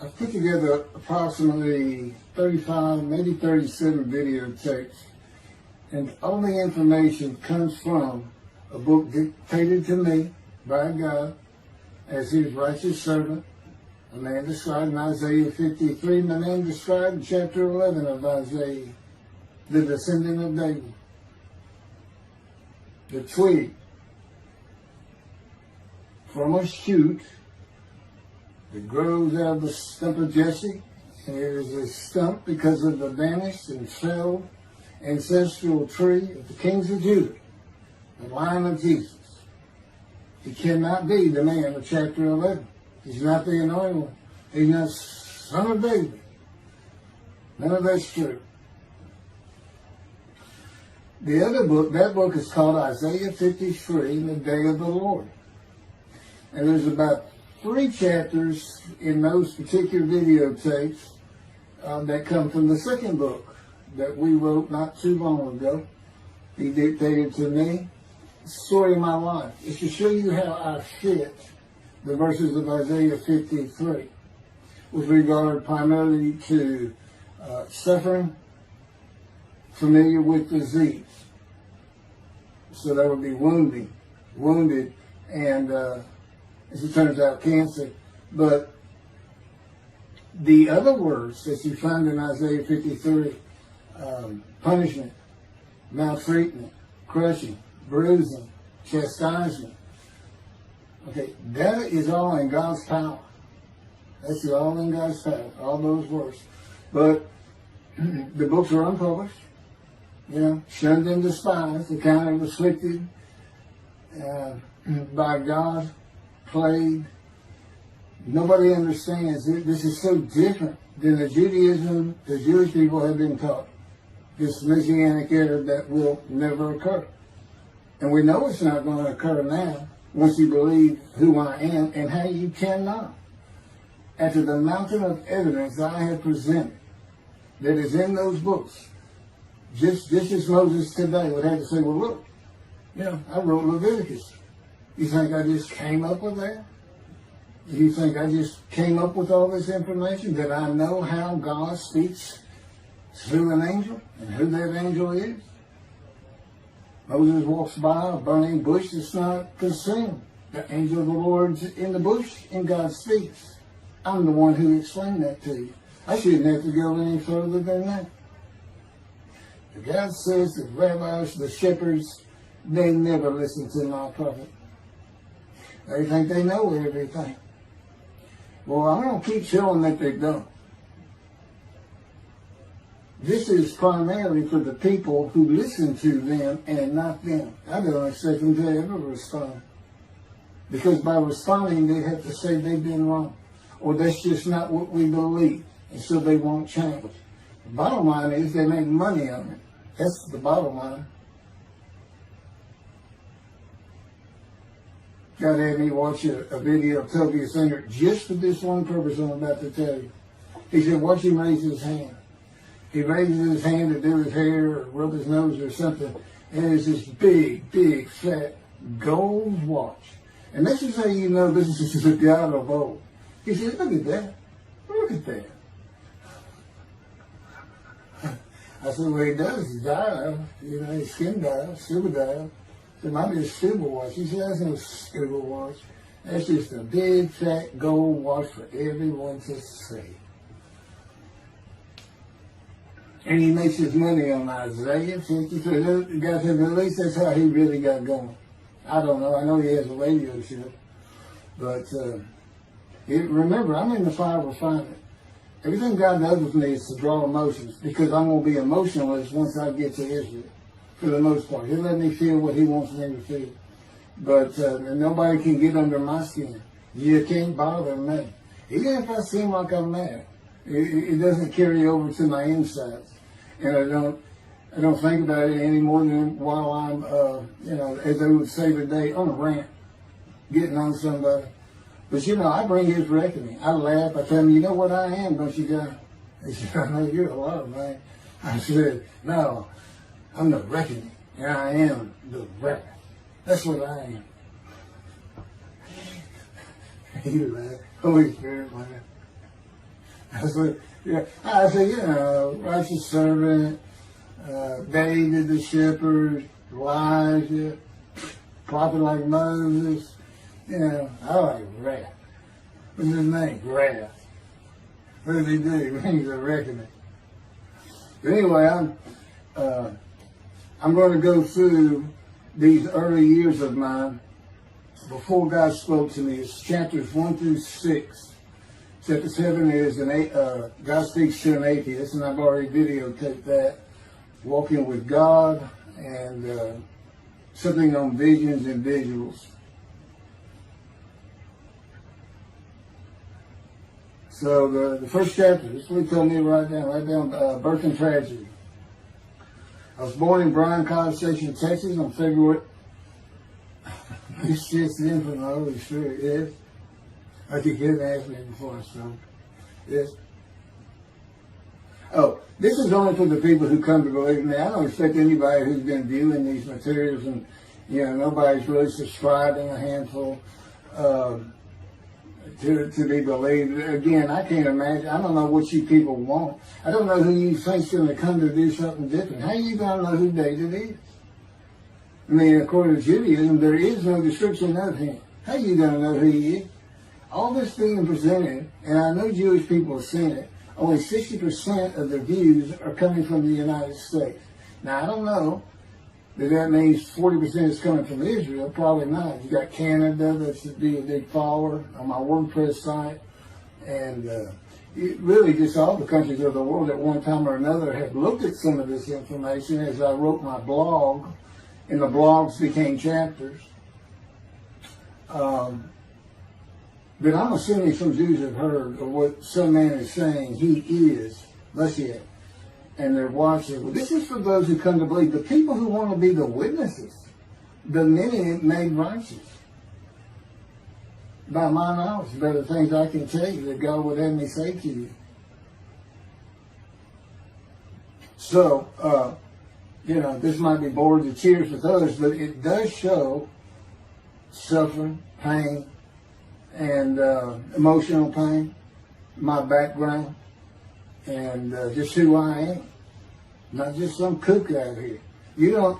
I've put together approximately 35, maybe 37 videotapes, and all the information comes from a book dictated to me by God as his righteous servant, a man described in Isaiah 53, and a man described in chapter 11 of Isaiah, the descendant of David, the twig from a shoot that grows out of the stump of Jesse, and it is a stump because of the vanished and felled ancestral tree of the kings of Judah, the line of Jesus. He cannot be the man of chapter 11. He's not the anointed one. He's not son of David. None of that's true. The other book, that book is called Isaiah 53, The Day of the Lord. And there's about 3 chapters in those particular videotapes that come from the second book that we wrote not too long ago. He dictated to me. Story of my life. It's to show you how I fit the verses of Isaiah 53 with regard primarily to suffering, familiar with disease. So that would be wounded, and as it turns out, cancer. But the other words that you find in Isaiah 53, punishment, maltreatment, crushing, bruising, chastisement. Okay, that is all in God's power. That's all in God's power, all those words. But the books are unpublished, shunned and despised, the kind of afflicted by God, plagued. Nobody understands it. This is so different than the Judaism the Jewish people have been taught. This Messianic era that will never occur. And we know it's not going to occur now once you believe who I am and how you cannot. After the mountain of evidence I have presented that is in those books, just as Moses today would have to say, well, look, I wrote Leviticus. You think I just came up with that? You think I just came up with all this information? That I know how God speaks through an angel and who that angel is? Moses walks by a burning bush that's not consumed. The angel of the Lord's in the bush and God speaks. I'm the one who explained that to you. I shouldn't have to go any further than that. The God says the rabbis, the shepherds, they never listen to my prophet. They think they know everything. Well, I'm going to keep showing that they don't. This is primarily for the people who listen to them and not them. I don't expect them to ever respond. Because by responding, they have to say they've been wrong. Or that's just not what we believe. And so they won't change. The bottom line is they make money on it. That's the bottom line. God had me watch a video of Toby Singer just for this one purpose I'm about to tell you. He said, watch him raise his hand. He raises his hand to do his hair or rub his nose or something, and there's this big, fat gold watch. And this is how you know this is the God of old. He said, look at that. Look at that. I said, well, he does. He's dial. His skin dial, silver dial. It might be a silver watch. He said, that's no silver watch. That's just a big, fat gold watch for everyone to see. And he makes his money on Isaiah 53. The guy said, at least that's how he really got going. I don't know. I know he has a radio show. But remember, I'm in the fire of refinement. Everything God does with me is to draw emotions because I'm going to be emotionless once I get to Israel, for the most part. He'll let me feel what he wants me to feel. But nobody can get under my skin. You can't bother me. Even if I seem like I'm mad, it doesn't carry over to my insides. And I don't think about it any more than while I'm, as they would say today, on a rant, getting on somebody. But I bring his reckoning. I laugh. I tell him, you know what I am, don't you, guys? He said, I know you're a lot, man. I said, no, I'm the reckoning. And I am the reckoning. That's what I am. You laugh. Holy Spirit, man. I said, yeah. I said, you know, righteous servant, David the shepherd, Elijah, prophet like Moses. You know, I like wrath. What's his name? Wrath. What did he do? He means a reckoning. But anyway, I'm going to go through these early years of mine before God spoke to me. It's chapters 1 through 6. Chapter 7 is God speaks to an atheist, and I've already videotaped that. Walking with God, and something on visions and visuals. So the first chapter, this is what he told me to write down birth and tragedy. I was born in Bryan College Station, Texas on February. This shit's in from the Holy Spirit, yes. I think you hadn't asked me before I spoke. Yes. Oh, this is only for the people who come to believe in me. I don't expect anybody who's been viewing these materials and, you know, nobody's really subscribing, a handful, to be believed. Again, I can't imagine. I don't know what you people want. I don't know who you think's going to come to do something different. How are you going to know who David is? I mean, according to Judaism, there is no description of him. How are you going to know who he is? All this being presented, and I know Jewish people have seen it, only 60% of the views are coming from the United States. Now, I don't know that means 40% is coming from Israel. Probably not. You got Canada, that's be a big follower on my WordPress site. And really just all the countries of the world at one time or another have looked at some of this information as I wrote my blog, and the blogs became chapters. But I'm assuming some Jews have heard of what some man is saying he is Moshiach. And they're watching. Well, this is for those who come to believe. The people who want to be the witnesses, the many made righteous. By my knowledge, by the things I can tell you that God would have me say to you. So, you know, this might be bored to tears with others, but it does show suffering, pain, and emotional pain, my background, and just who I am. Not just some kook out here. You know,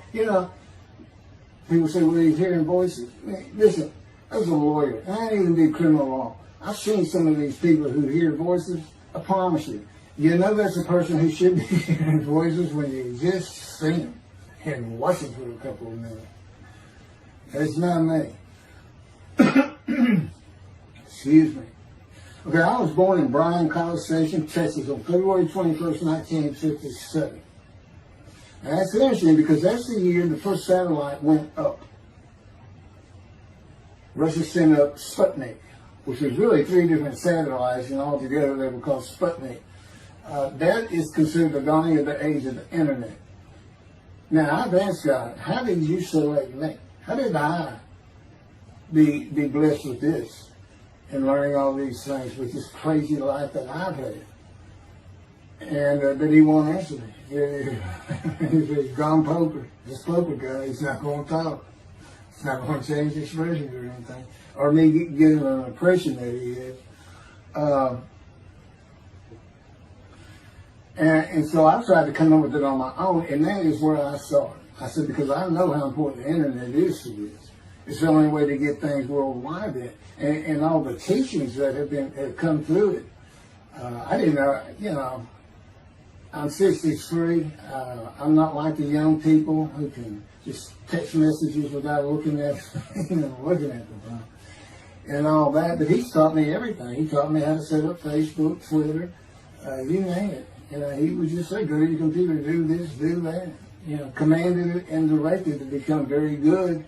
people say, well, he's hearing voices. Listen, as a lawyer, and I didn't even do criminal law. I've seen some of these people who hear voices. I promise you. You know that's a person who should be hearing voices when you just see them and watch them for a couple of minutes. That's not me. Excuse me. Okay, I was born in Bryan College Station, Texas on February 21st, 1957. And that's interesting because that's the year the first satellite went up. Russia sent up Sputnik, which was really 3 different satellites, and altogether they were called Sputnik. That is considered the dawning of the age of the internet. Now, I've asked God, how did you select me? How did I be blessed with this and learning all these things with this crazy life that I've had? And but he won't answer me. He's gone poker. This poker guy, he's not going to talk. It's not going to change the expression or anything. Or me getting an impression that he is. And so I tried to come up with it on my own, and that is where I saw it. I said, because I know how important the internet is to this. It's the only way to get things worldwide in. And all the teachings that have come through it. I didn't know, you know, I'm 63. I'm not like the young people who can just text messages without looking at looking at them. And all that. But he's taught me everything. He taught me how to set up Facebook, Twitter, you name it. He would just say, go to your computer, do this, do that. You know, commanded it and directed to become very good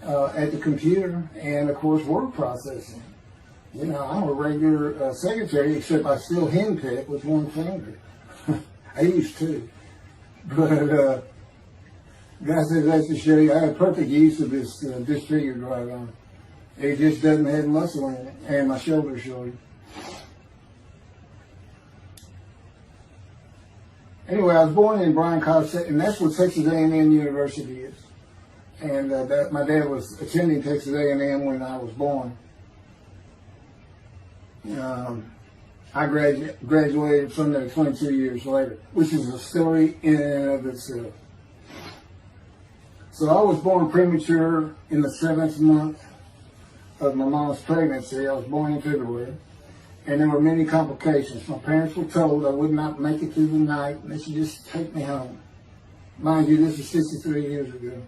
at the computer and, of course, word processing. You know, I'm a regular secretary, except I still henpeck with one finger. I used to. But God says that's to show you I have perfect use of this disfigured right arm. It just doesn't have muscle in it, and my shoulder's short. Anyway, I was born in Bryan College, and that's what Texas A&M University is. And my dad was attending Texas A&M when I was born. I graduated from there 22 years later, which is a story in and of itself. So I was born premature in the 7th month of my mom's pregnancy. I was born in February, and there were many complications. My parents were told I would not make it through the night, and they should just take me home. Mind you, this is 63 years ago.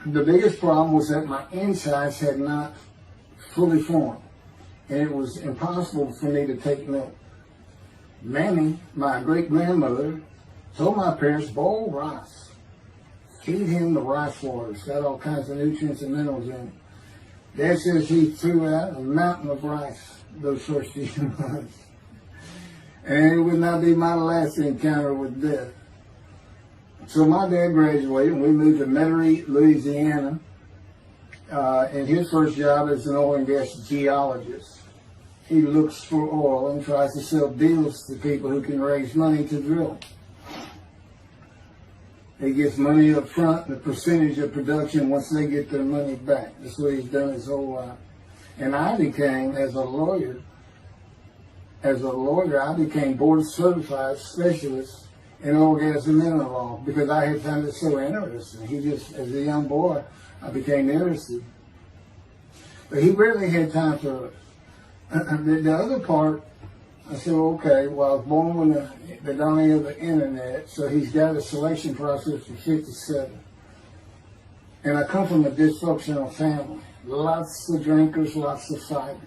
The biggest problem was that my insides had not fully formed, and it was impossible for me to take milk. Mammy, my great-grandmother, told my parents, boil rice. Feed him the rice water. It's got all kinds of nutrients and minerals in it. Dad says he threw out a mountain of rice those first few months. And it would not be my last encounter with death. So my dad graduated, and we moved to Metairie, Louisiana. And his first job is an oil and gas geologist. He looks for oil and tries to sell deals to people who can raise money to drill. He gets money up front and a percentage of production once they get their money back. That's what he's done his whole life. And I became, as a lawyer, I became board certified specialist in oil, gas, and mineral law because I had found it so interesting. As a young boy, I became interested. But he rarely had time for it. The other part, I said, okay, well, I was born with the dawning of the internet, so he's got a selection process for 57. And I come from a dysfunctional family. Lots of drinkers, lots of fighters.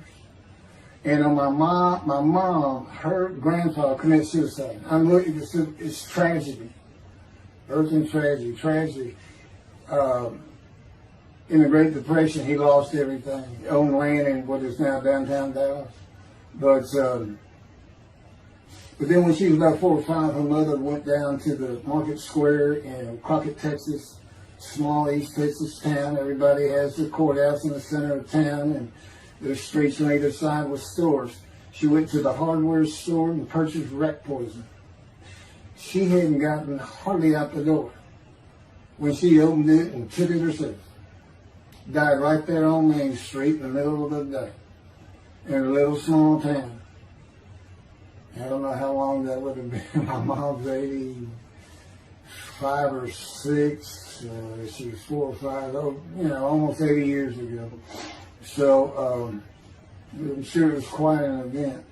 And on my mom, her grandfather committed suicide. It's tragedy. Earth and tragedy. In the Great Depression, he lost everything. He owned land in what is now downtown Dallas. But then when she was about 4 or 5, her mother went down to the market square in Crockett, Texas, small East Texas town. Everybody has their courthouse in the center of town, and there's streets on either side with stores. She went to the hardware store and purchased rat poison. She hadn't gotten hardly out the door when she opened it and took it herself. Died right there on Main Street in the middle of the day in a little small town. I don't know how long that would have been. My mom's 85 or 6. She was 4 or 5. Almost 80 years ago. So I'm sure it was quite an event.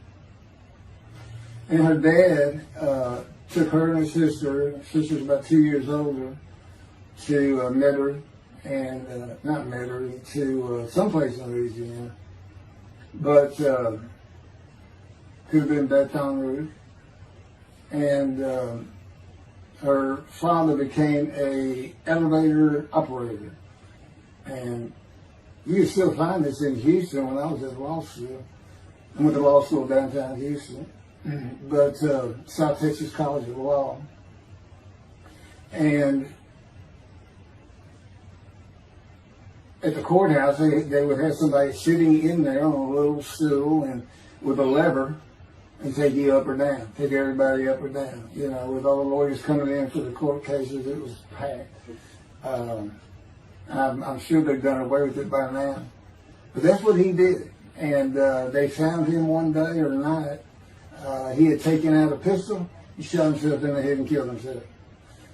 And her dad took her and her sister. Sister's about 2 years older, to Metairie. And not Metairie, to someplace in Louisiana, but could have been Baton Rouge. And her father became a elevator operator, and you can still find this in Houston. When I was at law school, I went to law school downtown Houston, but South Texas College of Law, and at the courthouse, they would have somebody sitting in there on a little stool and with a lever and take you up or down, take everybody up or down. With all the lawyers coming in for the court cases, it was packed. I'm sure they've done away with it by now. But that's what he did. And they found him one day or night. He had taken out a pistol, he shot himself in the head and killed himself.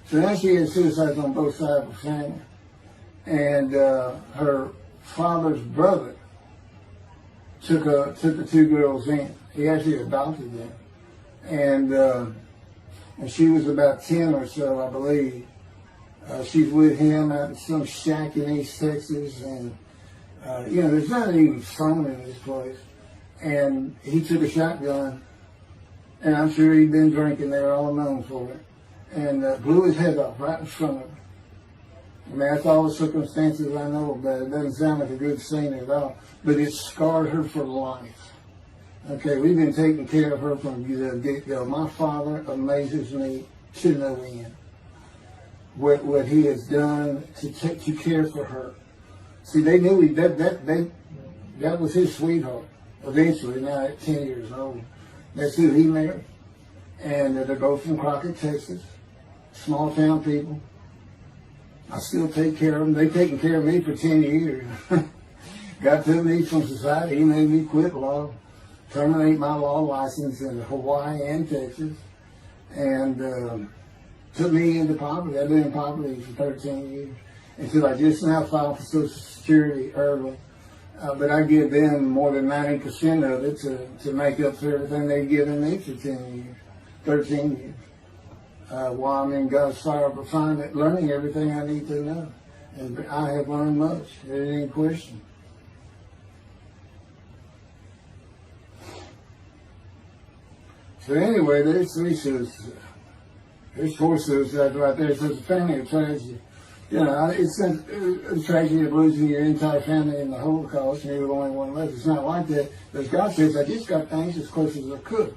So now she had suicides on both sides of the family. And her father's brother took the 2 girls in. He actually adopted them. And she was about 10 or so, I believe. She's with him out in some shack in East Texas. And, there's not even phone in this place. And he took a shotgun. And I'm sure he'd been drinking. They were all known for it. And blew his head off right in front of her. I mean, that's all the circumstances I know about it. It doesn't sound like a good scene at all, but it scarred her for life. Okay, we've been taking care of her from the get-go. My father amazes me to no end. What he has done to care for her. See, they knew that was his sweetheart. Eventually, now at 10 years old, that's who he married. And they're both from Crockett, Texas. Small town people. I still take care of them. They've taken care of me for 10 years. God took me from society. He made me quit law. terminate my law license in Hawaii and Texas, and took me into poverty. I've been in poverty for 13 years until I just now filed for Social Security early. But I give them more than 90% of it to make up for everything they've given me for 13 years. While I'm in God's fire of refinement, learning everything I need to know. And I have learned much. There ain't any question. So anyway, there's 3 suicides. There's 4 suicides right there. So it's a family of tragedy. You know, it's a tragedy of losing your entire family in the Holocaust, and you're the only one left. It's not like that. But God says, I just got things as close as I could.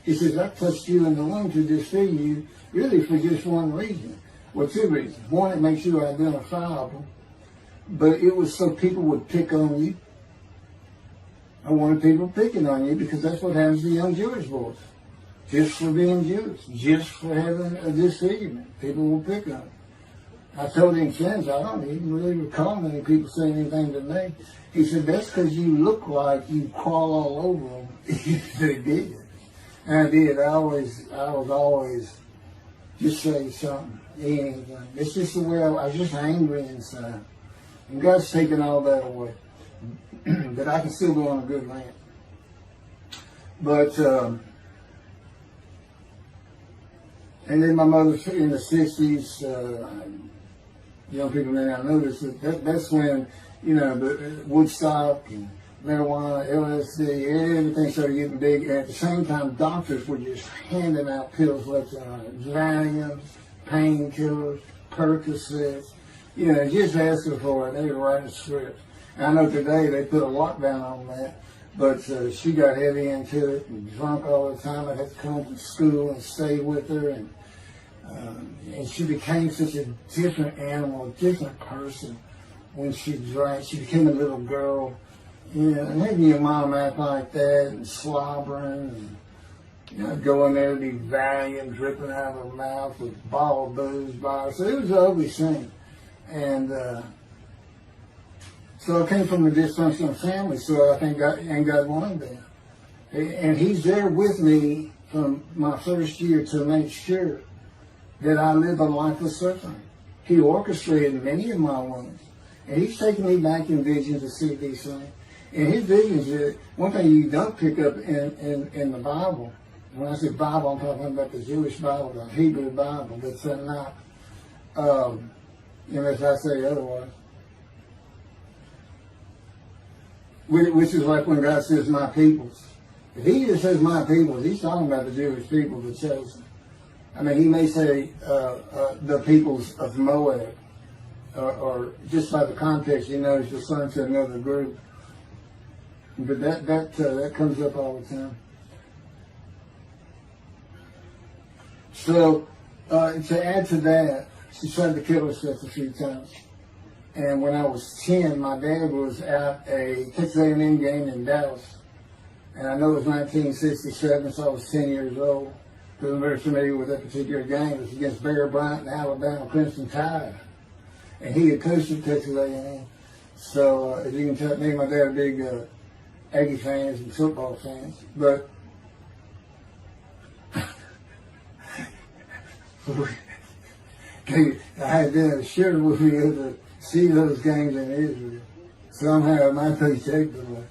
He says, I touched you in the womb to deceive you, really for just one reason. Well, 2 reasons. One, it makes you identifiable. But it was so people would pick on you. I wanted people picking on you because that's what happens to young Jewish boys. Just for being Jewish, just for having a disfigurement. People will pick on you. I told him since, I don't even really recall many people saying anything to me. He said, that's because you look like you crawl all over them. They did. And I did. I was always just say something, anything. It's just the way I was just angry inside. And God's taken all that away. But I can still go on a good rant. But, and then my mother in the 60s, young people may not know this, that's when, you know, the Woodstock and marijuana, LSD, everything started getting big. And at the same time, doctors were just handing out pills left and right. Valiums, painkillers, Percocets, you know, just asking for it. They were writing scripts. And I know today they put a lockdown on that, but she got heavy into it and drunk all the time. I had to come from school and stay with her, and she became such a different animal, a different person when she drank. She became a little girl. You know, and having your mom act like that and slobbering and, you know, going there to be Valium dripping out of her mouth with a bottle of booze by her. So it was an ugly scene. And so I came from a dysfunctional family, so I think God wanted that. And He's there with me from my first year to make sure that I live a life of suffering. He orchestrated many of my wounds. And He's taken me back in visions to see these things. And His visions, one thing you don't pick up in the Bible, when I say Bible, I'm talking about the Jewish Bible, the Hebrew Bible, that's not, unless I say otherwise. Which is like when God says, my peoples. If He just says my peoples, He's talking about the Jewish people, the chosen. I mean, He may say the peoples of Moab, or just by the context, you know, He's referring to another group. But that comes up all the time. So, to add to that, she tried to kill herself a few times. And when I was 10, my dad was at a Texas A&M game in Dallas. And I know it was 1967, so I was 10 years old. Because I'm very familiar with that particular game. It was against Bear Bryant and Alabama Crimson Tide. And he had coached at Texas A&M. So, as you can tell, me and my dad are big Aggie fans and football fans. But I had to share with me to see those games in Israel. Somehow my paycheck was like,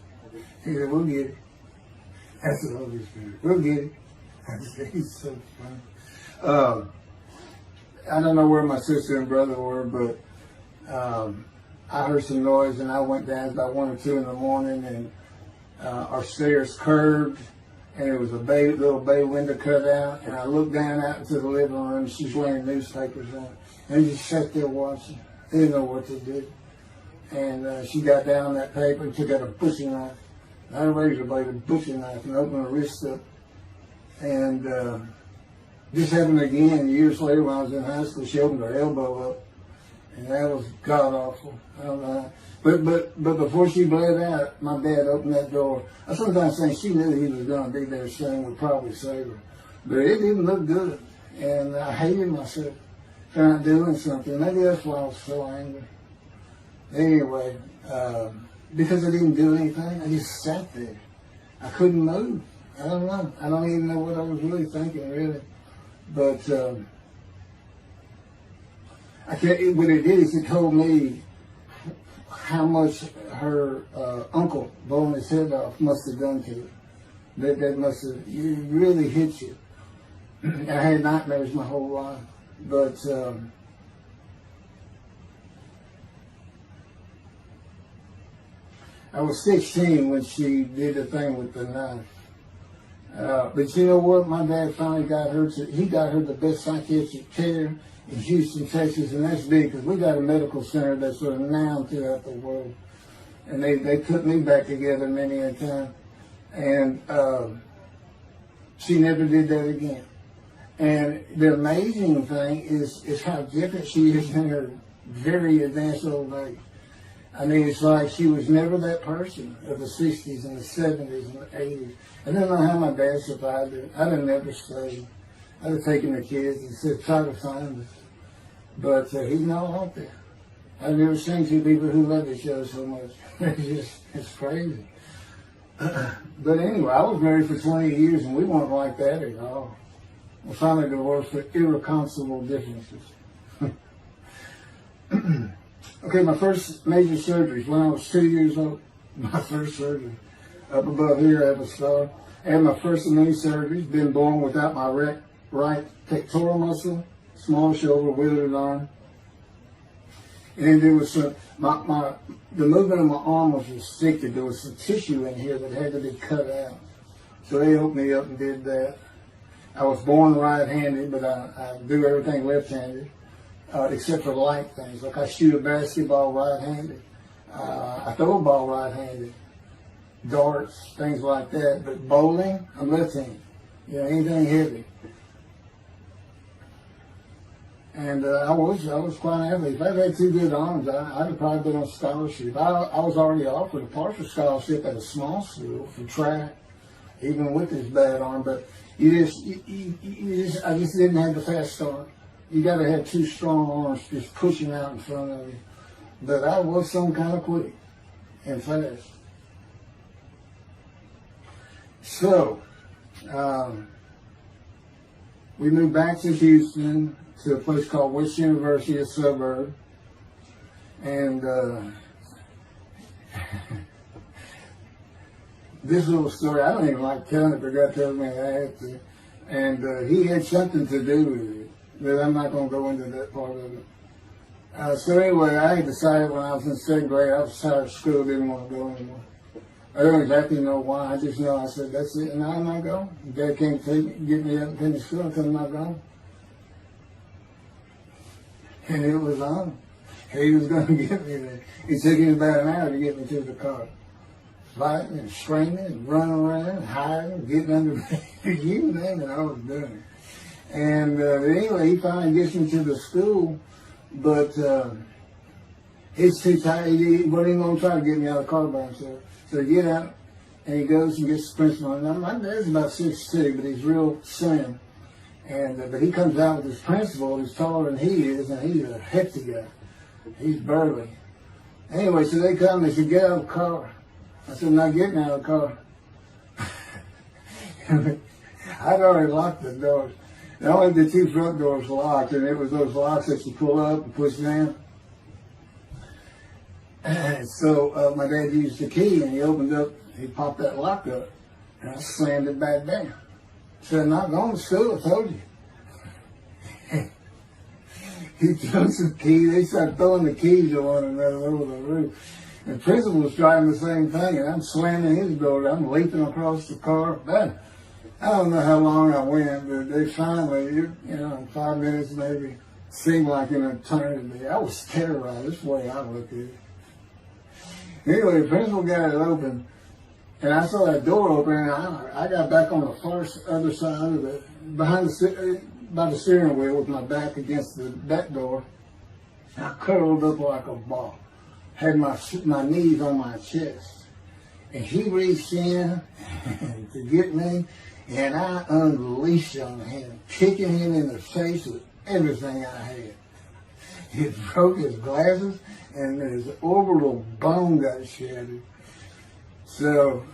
he said, we'll get it. That's the Holy Spirit. We'll get it. I said, he's so funny. I don't know where my sister and brother were, but I heard some noise and I went down about 1 or 2 in the morning, and our stairs curved, and there was a little bay window cut out, and I looked down out into the living room. She's laying newspapers on it, and I just sat there watching. They didn't know what to do. And she got down that paper and took out a butcher knife, not a razor blade, a butcher knife, and opened her wrist up. And this happened again years later when I was in high school. She opened her elbow up, and that was god awful. I don't know. But before she bled out, my dad opened that door. I sometimes think she knew he was going to be there soon, would probably save her. But it didn't look good, and I hated myself for not doing something. Maybe that's why I was so angry. Anyway, because I didn't do anything, I just sat there. I couldn't move. I don't know. I don't even know what I was really thinking, really. But I can't, what it did is it told me how much her uncle blowing his head off must have done to her. That must have really hit you. I had nightmares my whole life. But I was 16 when she did the thing with the knife. But you know what? My dad finally got her he got her the best psychiatric care in Houston, Texas, and that's big because we got a medical center that's renowned throughout the world. And they put me back together many a time. And she never did that again. And the amazing thing is how different she is in her very advanced old age. I mean, it's like she was never that person of the 60s and the 70s and the 80s. I don't know how my dad survived it. I'd have never stayed. I'd have taken the kids and said, try to find us. But he's not out there. I've never seen two people who love each other so much. It's crazy. But anyway, I was married for 20 years and we weren't like that at all. We finally divorced for irreconcilable differences. Okay, my first major surgeries when I was 2 years old. My first surgery. Up above here, I have a scar. I had my first of many surgeries. Been born without my right pectoral muscle, small shoulder, withered arm. And there was some, the movement of my arm was restricted. There was some tissue in here that had to be cut out. So they opened me up and did that. I was born right-handed, but I do everything left-handed, except for light things. Like I shoot a basketball right-handed. I throw a ball right-handed. Darts, things like that. But bowling, I'm left-handed. You know, anything heavy. And I was quite an athlete. If I had two good arms, I'd have probably been on scholarship. I was already offered a partial scholarship at a small school for track, even with this bad arm. But I just didn't have the fast start. You got to have two strong arms just pushing out in front of you. But I was some kind of quick and fast. So we moved back to Houston, to a place called West University, a suburb. And this little story, I don't even like telling it, but God tells me I have to. And he had something to do with it, but I'm not going to go into that part of it. So anyway, I had decided when I was in second grade, I was tired of school, didn't want to go anymore. I don't exactly know why, I just know I said, that's it, and I'm not going. Dad can't get me up and finish school until I'm not going. And it was on. He was going to get me there. It took him about an hour to get me to the car. Fighting and screaming and running around and hiding, getting under me. You name it, I was doing it. And anyway, he finally gets me to the school, but he's too tired. He wasn't even going to try to get me out of the car by himself. So he get out, and he goes and gets the principal. Now, my dad's about 6'2", but he's real slim. And but he comes out with his principal, who's taller than he is, and he's a hefty guy. He's burly. Anyway, so they come and they said, get out of the car. I said, I'm not getting out of the car. I'd already locked the doors. And only the two front doors locked, and it was those locks that you pull up and push down. And so my dad used the key, and he opened up, he popped that lock up, and I slammed it back down. Said, I'm not going to school, I told you. He throws the key, they start throwing the keys at one another over the roof. And the principal was trying the same thing, and I'm slamming his door, I'm leaping across the car. Man, I don't know how long I went, but they finally, in 5 minutes maybe, seemed like an eternity. I was terrorized, that's the way I looked at it. Anyway, the principal got it open. And I saw that door open, and I got back on the far other side of it, by the steering wheel with my back against the back door. I curled up like a ball, had my knees on my chest. And he reached in to get me, and I unleashed on him, kicking him in the face with everything I had. It broke his glasses, and his orbital bone got shattered. So,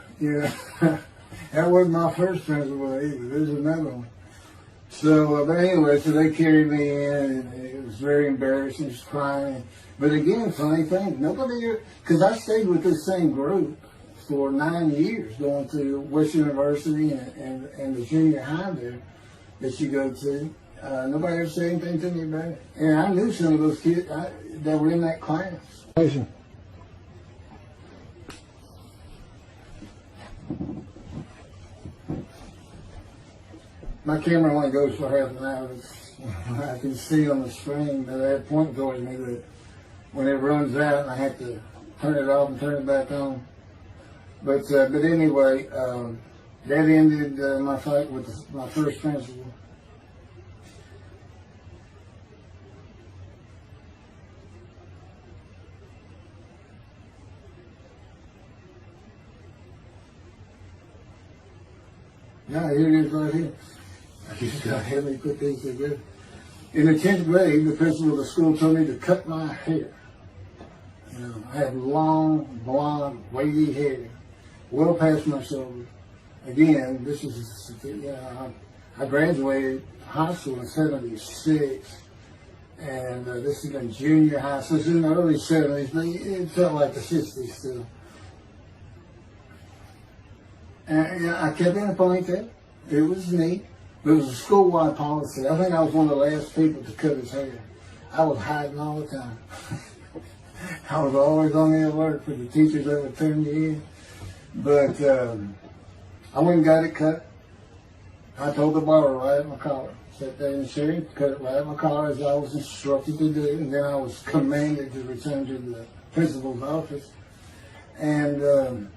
That wasn't my first principal either. There's another one. So, but anyway, so they carried me in, and it was very embarrassing, just crying. But again, funny thing, nobody, because I stayed with this same group for 9 years, going to West University and the junior high there that you go to. Nobody ever said anything to me about it. And I knew some of those kids that were in that class. My camera only goes for half an hour. I can see on the screen that they point towards me that when it runs out, I have to turn it off and turn it back on. But anyway, that ended my fight with my first principal. Yeah, here it is right here. I just got to help me put these together. In the 10th grade, the principal of the school told me to cut my hair. You know, I had long, blonde, wavy hair, well past my shoulders. Again, this is, I graduated high school in '76, and this is in junior high, so it's in the early '70s, but it felt like the '60s still. And I kept in a ponytail. It was neat. It was a school-wide policy. I think I was one of the last people to cut his hair. I was hiding all the time. I was always on the alert for the teachers that would turn me in. But I went and got it cut. I told the barber right at my collar. Sat there in the chair, cut it right at my collar as I was instructed to do. And then I was commanded to return to the principal's office. And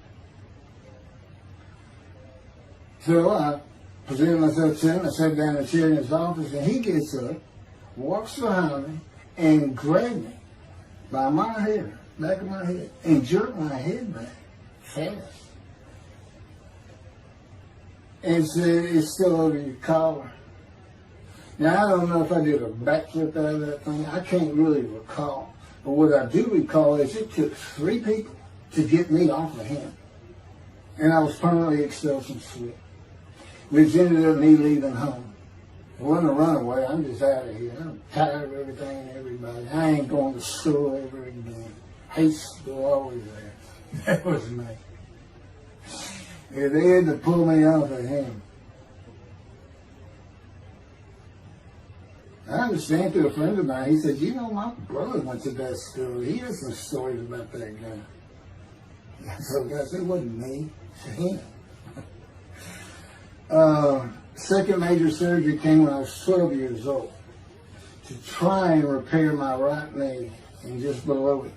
so I presented myself to him. I sat down in the chair in his office, and he gets up, walks behind me, and grabbed me by my hair, back of my head, and jerked my head back fast. And said, "It's still over your collar." Now, I don't know if I did a backflip out of that thing. I can't really recall. But what I do recall is it took 3 people to get me off of him. And I was permanently expelled from school, which ended up me leaving home. It wasn't a runaway. I'm just out of here. I'm tired of everything and everybody. I ain't going to school ever again. Hate school, always there. That was me. Yeah, they had to pull me off of him. I understand through a friend of mine, he said, "You know, my brother went to that school. He has some stories about that guy." So the guy said, "It wasn't me, it's him." Second major surgery came when I was 12 years old to try and repair my right knee and just below it.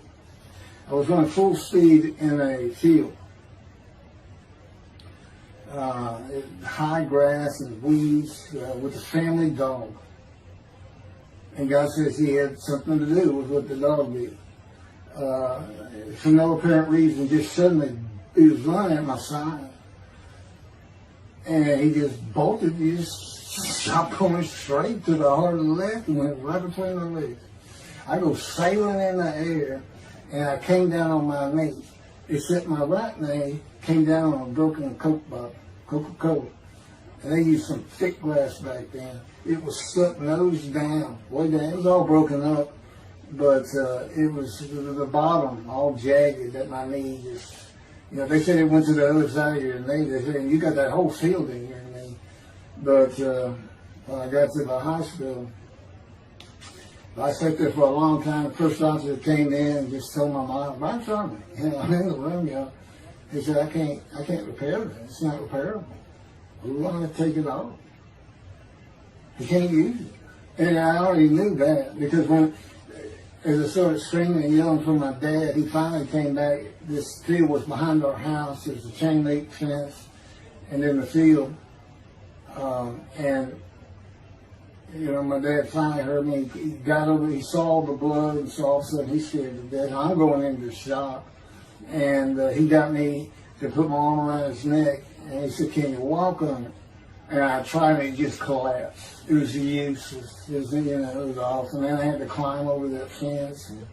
I was running full speed in a field. High grass and weeds with a family dog. And God says he had something to do with what the dog did. For no apparent reason, just suddenly he was running at my side. And he just bolted, he just shot going straight to the heart of the left and went right between the legs. I go sailing in the air, and I came down on my knee. Except my right knee came down on a broken Coke bottle, Coca-Cola. And they used some thick glass back then. It was stuck nose down, way down. It was all broken up, but it was the bottom all jagged at my knee. Just, they said it went to the other side of your knee. They said, "You got that whole field in your knee." But when I got to the hospital, I sat there for a long time. The first officer came in and just told my mom, right in front of me, I'm in the room, he said, I can't repair it. It's not repairable. We're going to take it off. You can't use it. And I already knew that, because as I started screaming and yelling for my dad, he finally came back. This field was behind our house. There was a chain link fence, and in the field. My dad finally heard me. He got over, he saw the blood, and so all of a sudden he's scared to death. I'm going into shock. And he got me to put my arm around his neck, and he said, "Can you walk on it?" And I tried, and it just collapsed. It was useless. It was awful. And then I had to climb over that fence. And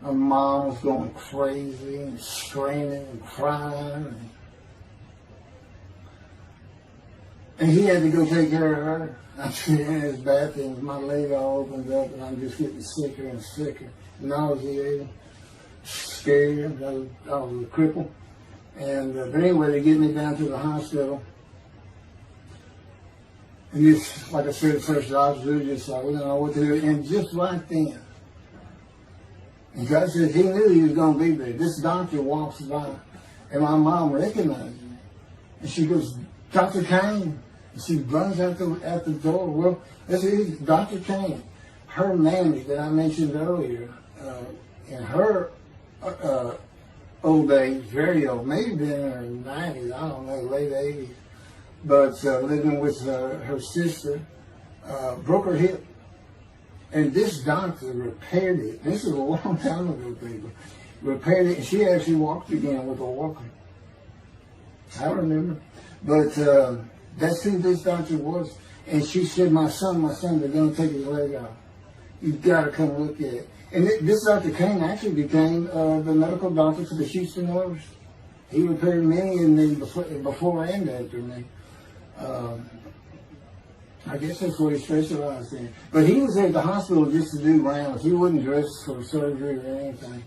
my mom was going crazy and screaming and crying. And he had to go take care of her. I'm sitting in his bathroom, my leg all opens up, and I'm just getting sicker and sicker, nauseated, scared. I was a cripple. And but anyway, they get me down to the hospital. And just, like I said, the first doctor just like, we don't know what to do. And just right then, and God said he knew he was going to be there. This doctor walks by, and my mom recognized me. And she goes, Dr. Kane. And she runs out the door. Well, this is Dr. Kane. Her mammy that I mentioned earlier, in her old age, very old, maybe been in her 90s, I don't know, late 80s, but living with her sister, broke her hip. And this doctor repaired it. This is a long time ago, people. Repaired it, and she actually walked again with a walker. I remember. But that's who this doctor was. And she said, my son, they're going to take his leg off. You've got to come look at it. And this Dr. King actually became the medical doctor for the Houston Oilers. He repaired many in me before and after me. I guess that's what he specialized in. But he was at the hospital just to do rounds. He wasn't dressed for surgery or anything.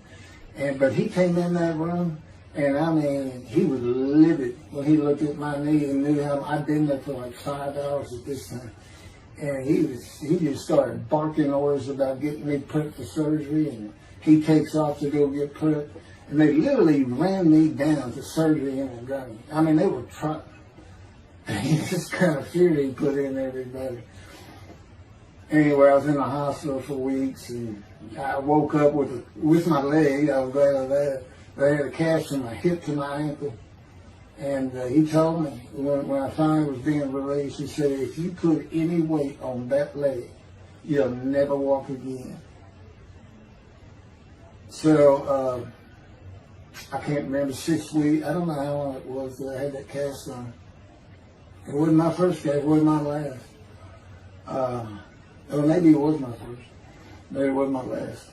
But he came in that room, and I mean, he was livid when he looked at my knee and knew how I'd been there for like 5 hours at this time. And he just started barking orders about getting me prepped for surgery, and he takes off to go get prepped. And they literally ran me down to surgery in Montgomery. I mean, they were trying. This kind of fear he put in everybody. Anyway, I was in the hospital for weeks, and I woke up with my leg. I was glad of that. They had a cast from my hip to my ankle. And he told me, when I finally was being released, he said, if you put any weight on that leg, you'll never walk again. So, I can't remember, 6 weeks, I don't know how long it was that I had that cast on. It wasn't my first cast, it wasn't my last. Or maybe it was my first, but it wasn't my last.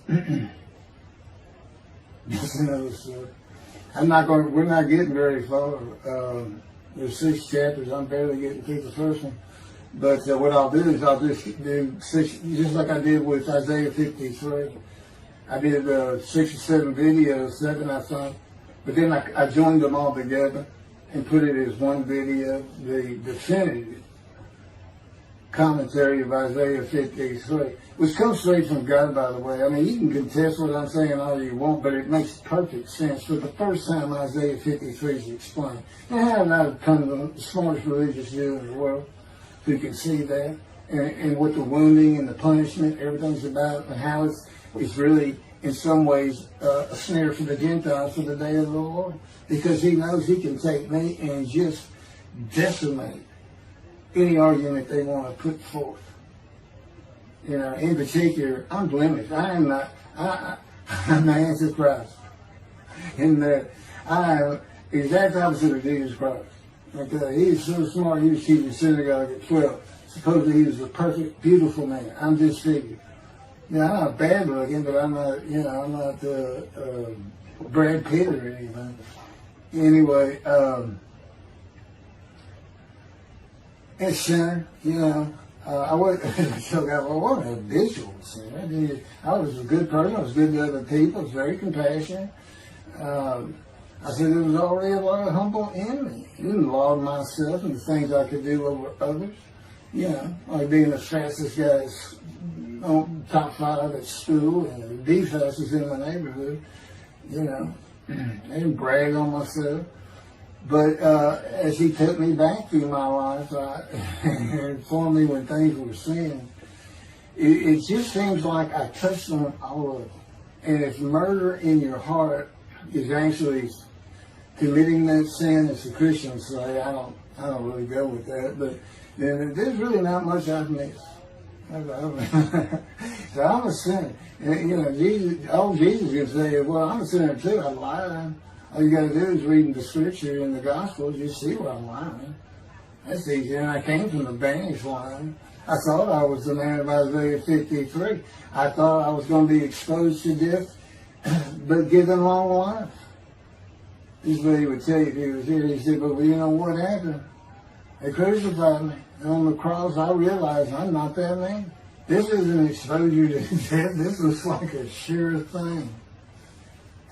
That's another story. We're not getting very far. There's 6 chapters, I'm barely getting through the first one. But what I'll do is I'll just do 6, just like I did with Isaiah 53. I did 6 or 7 videos, 7 I thought, but then I joined them all together and put it as one video, the definitive commentary of Isaiah 53, which comes straight from God, by the way. I mean, you can contest what I'm saying all you want, but it makes perfect sense. For the first time, Isaiah 53 is explained. And how did I become the smartest religious Jew in the world who can see that? And what the wounding and the punishment, everything's about, and how it's really, in some ways, a snare for the Gentiles for the day of the Lord. Because he knows he can take me and just decimate any argument they want to put forth. You know, in particular, I'm blemished. I'm the Antichrist. In that I am the exact opposite of Jesus Christ. Okay, he's so smart, he was keeping the synagogue at 12. Supposedly he was a perfect, beautiful man. I'm disfigured. You know, I'm not bad looking, but I'm not, I'm not Brad Pitt or anything. Anyway, and sinner, I wasn't a visual sinner. I was a good person. I was good to other people. I was very compassionate. I said there was already a lot of humble in me. I didn't laud myself and the things I could do over others. Like being the fastest guy on top 5 at school and the fastest in the neighborhood. I didn't brag on myself. But as he took me back through my life and informed me when things were sin, it just seems like I touched on all of them. And if murder in your heart is actually committing that sin, as the Christians say, I don't really go with that, but then there's really not much I've missed. So I'm a sinner. And, Jesus can say, well, I'm a sinner too, I lie. All you got to do is read the scripture in the Gospels, you see where I'm lying. That's easy. And I came from the banished line. I thought I was the man of Isaiah 53. I thought I was going to be exposed to death, but given long life. This is what he would tell you if he was here. He said, but you know what happened? They crucified me. And on the cross, I realized I'm not that man. This isn't exposure to death. This was like a sure thing.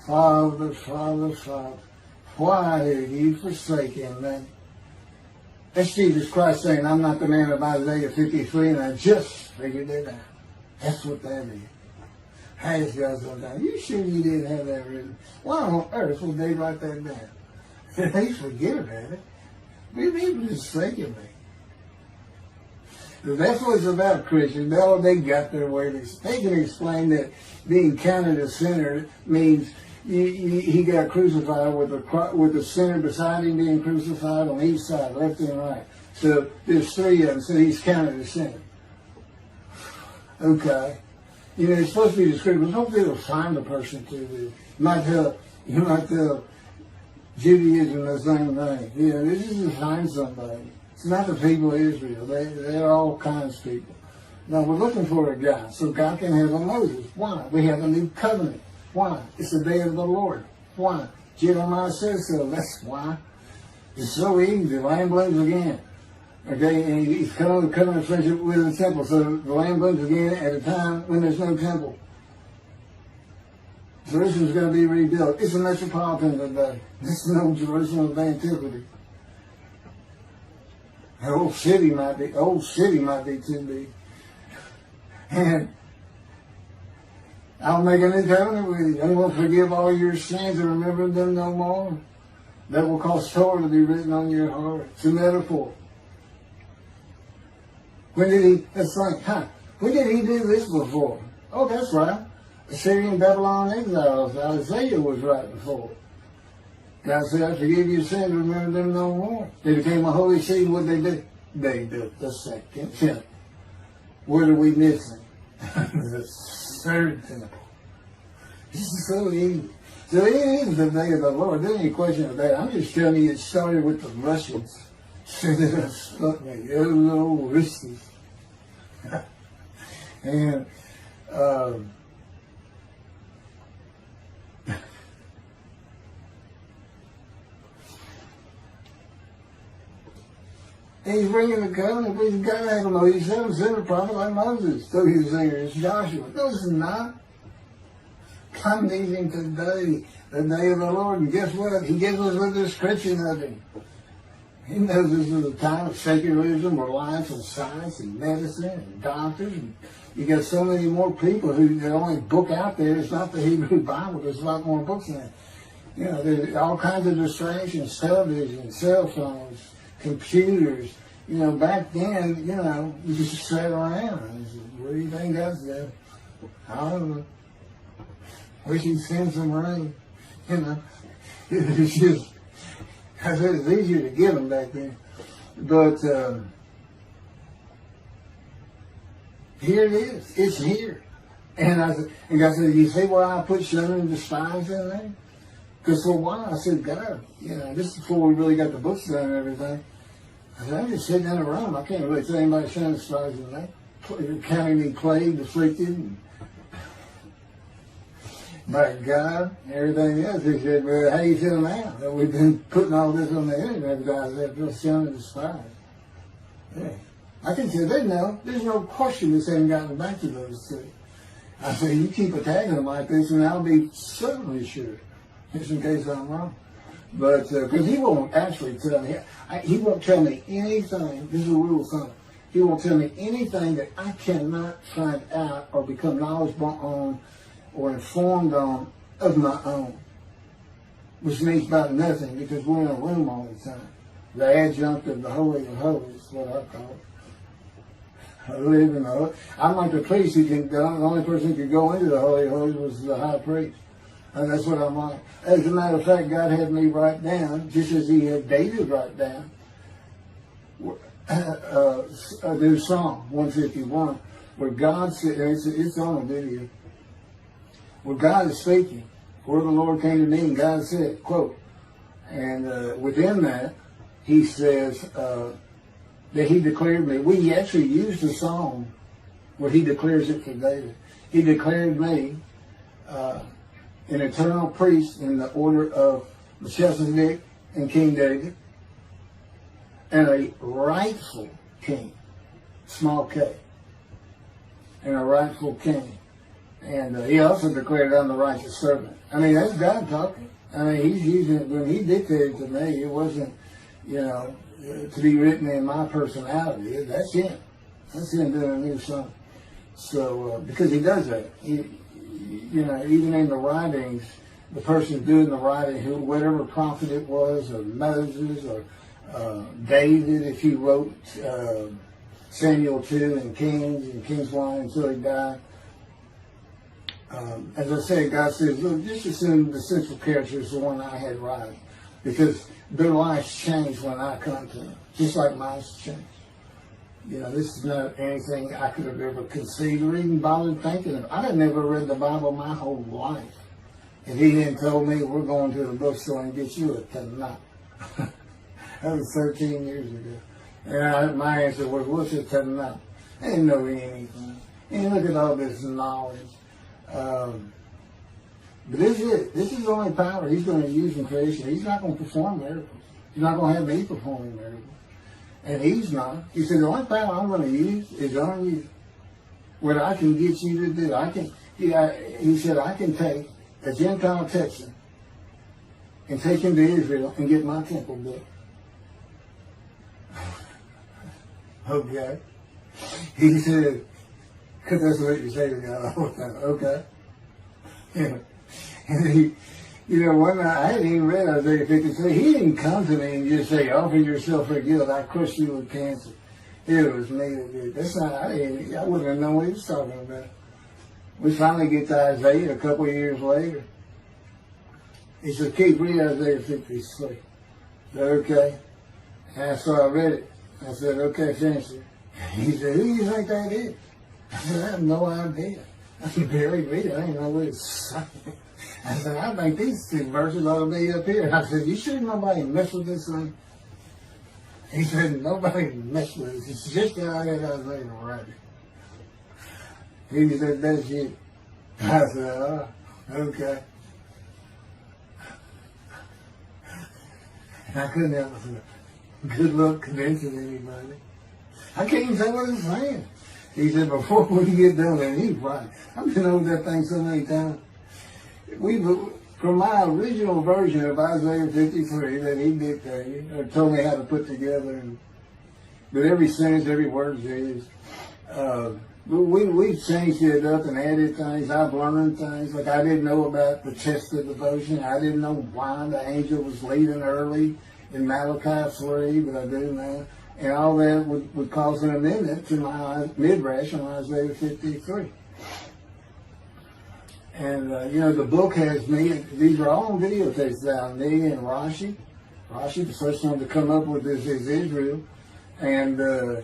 Father, Father, Father, why have you forsaken me? That's Jesus Christ saying, I'm not the man of Isaiah 53, and I just figured it out. That's what that is. Has God sometimes? You sure you didn't have that written? Why on earth would they write that down? They forget about it. People just thinking me. That's what it's about, Christians. They got their way. They can explain that being counted a sinner means he got crucified with the sinner beside him being crucified on each side, left and right. So there's three of them, so he's counted a sinner. Okay. It's supposed to be descriptive. It's supposed to be able to find a person to do. You might tell Judaism the same thing. This is to find somebody. It's not the people of Israel. They're all kinds of people. Now we're looking for a guy, so God can have a Moses. Why? We have a new covenant. Why? It's the day of the Lord. Why? Jeremiah says so. That's why. It's so easy. The lamb blooms again. Okay, and he's coming to friendship with the temple. So the lamb blooms again at a time when there's no temple. Jerusalem's going to be rebuilt. It's a metropolitan today. This is no Jerusalem of antiquity. The old city might be too big. And I'll make a new covenant with you. I'm going to forgive all your sins and remember them no more. That will cause Torah to be written on your heart. It's a metaphor. When did he do this before? Oh, that's right. Assyrian Babylon exiles. Isaiah was right before. God said, I forgive your sins, remember them no more. They became a holy city. What did they do? They built the second temple. What are we missing? The third temple. This is so easy. So it is the day of the Lord. There's any question of that. I'm just telling you it started with the Russians. So they stuck me. Those little Russians. And he's bringing the covenant, but he's got to have a Moses. He said, send a prophet like Moses. So he was saying, it's Joshua. No, it's not. I'm needing today, the day of the Lord. And guess what? He gives us a description of him. He knows this is a time of secularism, reliance on science and medicine and doctors. And you got so many more people the only book out there is not the Hebrew Bible. There's a lot more books in it. There's all kinds of distractions, television, cell phones, computers. Back then, you just sat around and said, what do you think God's doing? I don't know. Wish he'd send some rain. It's just, I said it's easier to get them back then. But here it is. It's here. And God said, you see why I put shunning and despise in there? Because for a while I said, God, this is before we really got the books done and everything. I said, I'm just sitting in a room. I can't really tell anybody shunning and despising that. Counting me plagued, afflicted, and by God, and everything else. He said, well, how you feel now? That we've been putting all this on the internet, guys, that feel shunning and despised. Yeah. I can tell they know. There's no question this hasn't gotten back to those two. I say, you keep attacking them like this, and I'll be certainly sure, just in case I'm wrong. But, because he won't actually tell me, he won't tell me anything, this is a rule of thumb, he won't tell me anything that I cannot find out or become knowledgeable on or informed on of my own. Which means about nothing, because we're in a room all the time. The adjunct of the Holy of Holies is what I call it. I live in the Holy. I'm like the priest the only person who could go into the Holy of Holies was the high priest. And that's what I'm like. As a matter of fact, God had me write down, just as he had David write down, there's Psalm 151, where God said, it's on a video, where God is speaking. Where the Lord came to me and God said, quote, and within that, he says that he declared me. We actually used the psalm where he declares it for David. He declared me an eternal priest in the order of Melchizedek and King David. and a rightful king, small k, and a rightful king. And he also declared, I'm the righteous servant. I mean, that's God talking. I mean, he's using it. When he dictated to me, it wasn't, to be written in my personality. That's him. That's him doing a new song. So, because he does that. Even in the writings, the person doing the writing, whatever prophet it was, or Moses, or David, if he wrote Samuel 2 and Kings 1 until he died. As I said, God says, look, just assume the central character is the one I had writing, because their lives change when I come to them, just like mine changed. This is not anything I could have ever conceived or even bothered thinking of. I had never read the Bible my whole life. If he hadn't told me, we're going to the bookstore and get you a Tanakh. That was 13 years ago. And my answer was, what's a Tanakh? I didn't know anything. And look at all this knowledge. But this is it. This is the only power he's going to use in creation. He's not going to perform miracles. He's not going to have me performing miracles. And he's not. He said, the only power I'm going to use is on you. What I can get you to do. He said, I can take a Gentile Texan and take him to Israel and get my temple built. Okay. He said, because that's what you say to God all the time. Okay. And one night, I hadn't even read Isaiah 53. He didn't come to me and just say, offer yourself for guilt. I crushed you with cancer. It was me that did. That's not, I wouldn't have known what he was talking about. We finally get to Isaiah a couple of years later. He said, keep reading Isaiah 53. I said, okay. And so I read it. I said, okay, finish it. He said, who do you think that is? I said, I have no idea. I could barely read it. I didn't know what it's saying. I said, I think these two verses ought to be up here. I said, you sure nobody messed with this thing? He said, nobody messed with it. It's just how I got Isaiah right. He said, that's you. I said, oh, okay. I couldn't help it. Good luck convincing anybody. I can't even say what he's saying. He said, before we get done, and he's right. I've been over that thing so many times. From my original version of Isaiah 53 that he dictated, or told me how to put together, but every sentence, every word is, we've changed it up and added things. I've learned things. Like I didn't know about the test of devotion. I didn't know why the angel was leaving early in Malachi 3, but I do now. And all that would cause an amendment to my midrash on Isaiah 53. And, the book has me, these are all on videotapes now, me and Rashi. Rashi, the first one to come up with this is Israel. And, I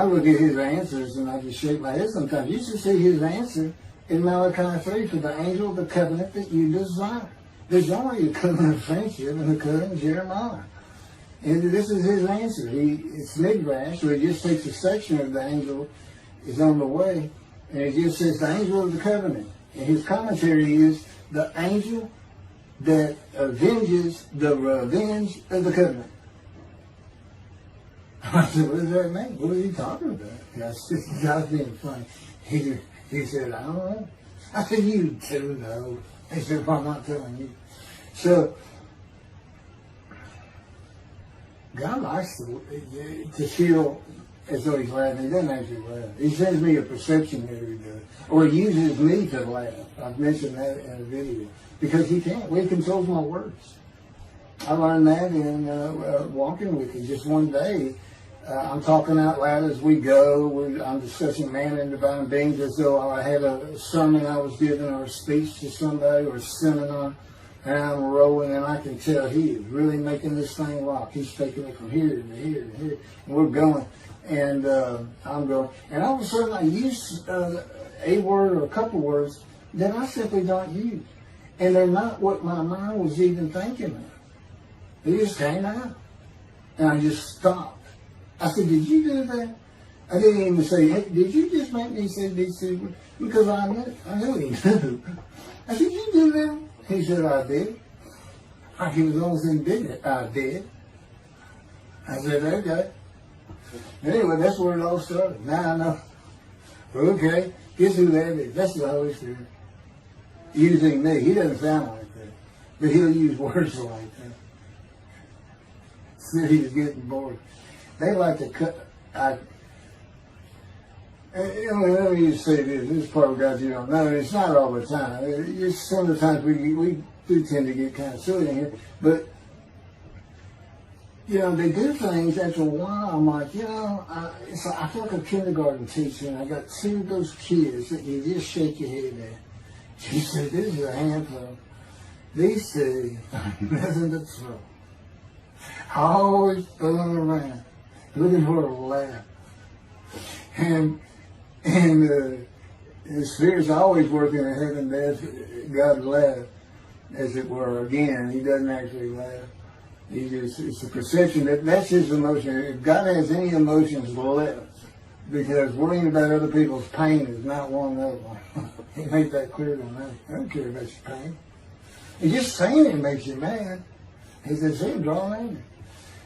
look at his answers and I just shake my head sometimes. You should see his answer in Malachi 3 for the angel of the covenant that you desire. There's only a covenant of friendship in the covenant of Jeremiah. And this is his answer. It's midrash, so he just takes a section of the angel is on the way. And it just says the angel of the covenant. And his commentary is the angel that avenges the revenge of the covenant. I said, what does that mean? What are you talking about? And I said, God's being funny. He said, I don't know. I said, you do know. He said, well, I'm not telling you. So, God likes to feel as though he's laughing. He doesn't actually laugh. He sends me a perception every day. Or he uses me to laugh. I've mentioned that in a video. Because he can't. He controls my words. I learned that in walking with him. Just one day, I'm talking out loud as we go. I'm discussing man and divine beings as though I had a sermon I was giving or a speech to somebody or a seminar. And I'm rolling, and I can tell he is really making this thing rock. He's taking it from here to here to here. And we're going. And I'm going. And all of a sudden, I use a word or a couple words that I simply don't use. And they're not what my mind was even thinking of. They just came out. And I just stopped. I said, did you do that? I didn't even say, hey, did you just make me say these two words? Because I knew he knew. I said, did you do that? He said, I did. He was almost indignant. I did. I said, okay. Anyway, that's where it all started. Now I know. Okay, guess who that is? That's the Holy Spirit. Using me. He doesn't sound like that. But he'll use words like that. So he's getting bored. They like to cut. Let me just say this. This is part of God you don't know. It's not all the time. It's some of the times we do tend to get kind of silly in here. But, they do things after a while. I'm like, I feel like a kindergarten teacher, and I got two of those kids that you just shake your head at. She said, this is a handful. These two, nothing but trouble. Always fooling around, looking for a laugh. And the Spirit's always working in heaven. That's God laugh, as it were. Again, He doesn't actually laugh. It's a perception that's His emotion. If God has any emotions left, because worrying about other people's pain is not one of them. He made that clear to me. I don't care about your pain. And just saying it makes you mad. He says, he'll draw in.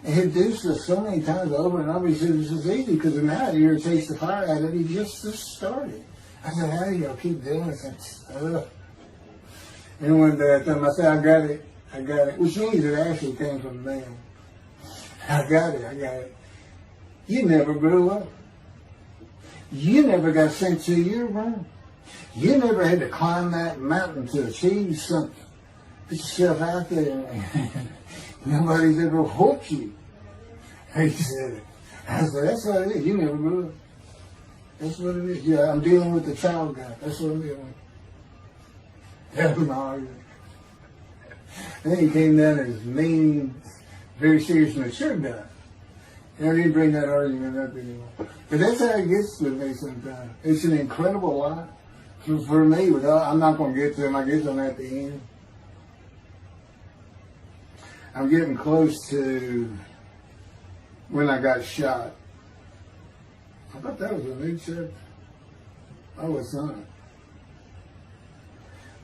And he'll do this so many times over and over. He says, this is easy because now it irritates the fire out of it. He just started. I said, how do y'all keep doing this? And one day I told him, I said, I got it. Which means it actually came from them. I got it. You never grew up. You never got sent to your room. You never had to climb that mountain to achieve something. Put yourself out there. Nobody's ever whooped you. He said it. I said, that's what it is. You never grew up. That's what it is. Yeah, I'm dealing with the child guy. That's what I'm dealing with. Having an argument. Then he came down as mean, very serious, mature guy. And I didn't bring that argument up anymore. But that's how it gets with me sometimes. It's an incredible lot. For me, I'm not going to get to him. I get to him at the end. I'm getting close to when I got shot. I thought that was a new chapter. Oh, it's not.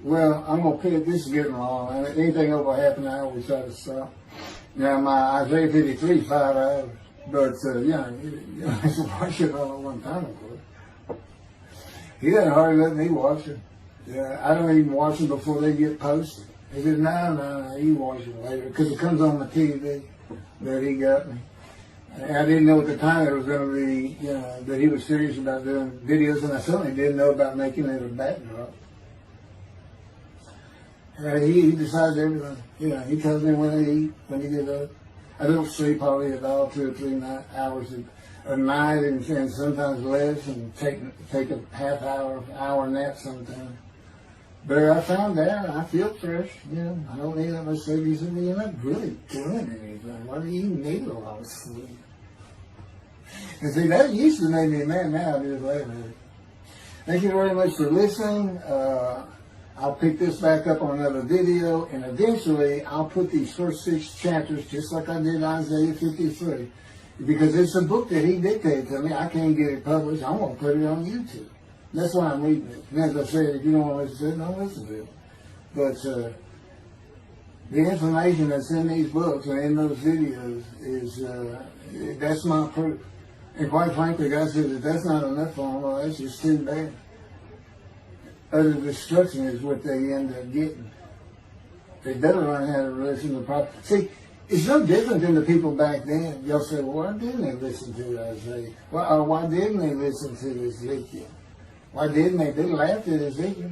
Well, I'm going to pick, this is getting long. And anything over half an hour, we try to stop. Now, my Isaiah 53 is 5 hours. But, you have to watch it all at one time, of course. He doesn't hardly let me watch it. Yeah, I don't even watch them before they get posted. He said, no, you watch it later. Because it comes on the TV that he got me. And I didn't know at the time it was going to be, that he was serious about doing videos. And I certainly didn't know about making it a backdrop. He decides everything. He tells me when to eat, when to get up. I don't sleep hardly at all, 2 or 3 hours a night, and sometimes less, and take a half hour nap sometimes. But I found out I feel fresh. I don't need that much sleep. He said, you're not really doing anything. Why do you need a lot of sleep? And see, that used to make me mad. Now I just laugh at it. Thank you very much for listening. I'll pick this back up on another video, and eventually I'll put these first 6 chapters, just like I did Isaiah 53, because it's a book that he dictated to me. I can't get it published. I'm going to put it on YouTube. That's why I'm reading it. And as I said, if you don't want to listen to it, don't listen to it. But the information that's in these books and in those videos is, that's my proof. And quite frankly, God said, if that's not enough for them, well, that's just too bad. Utter destruction is what they end up getting. They better learn how to listen to the prophet. See, it's no different than the people back then. You'll say, well, why didn't they listen to Isaiah? Well, why didn't they listen to Ezekiel? Why didn't they? They laughed at Ezekiel.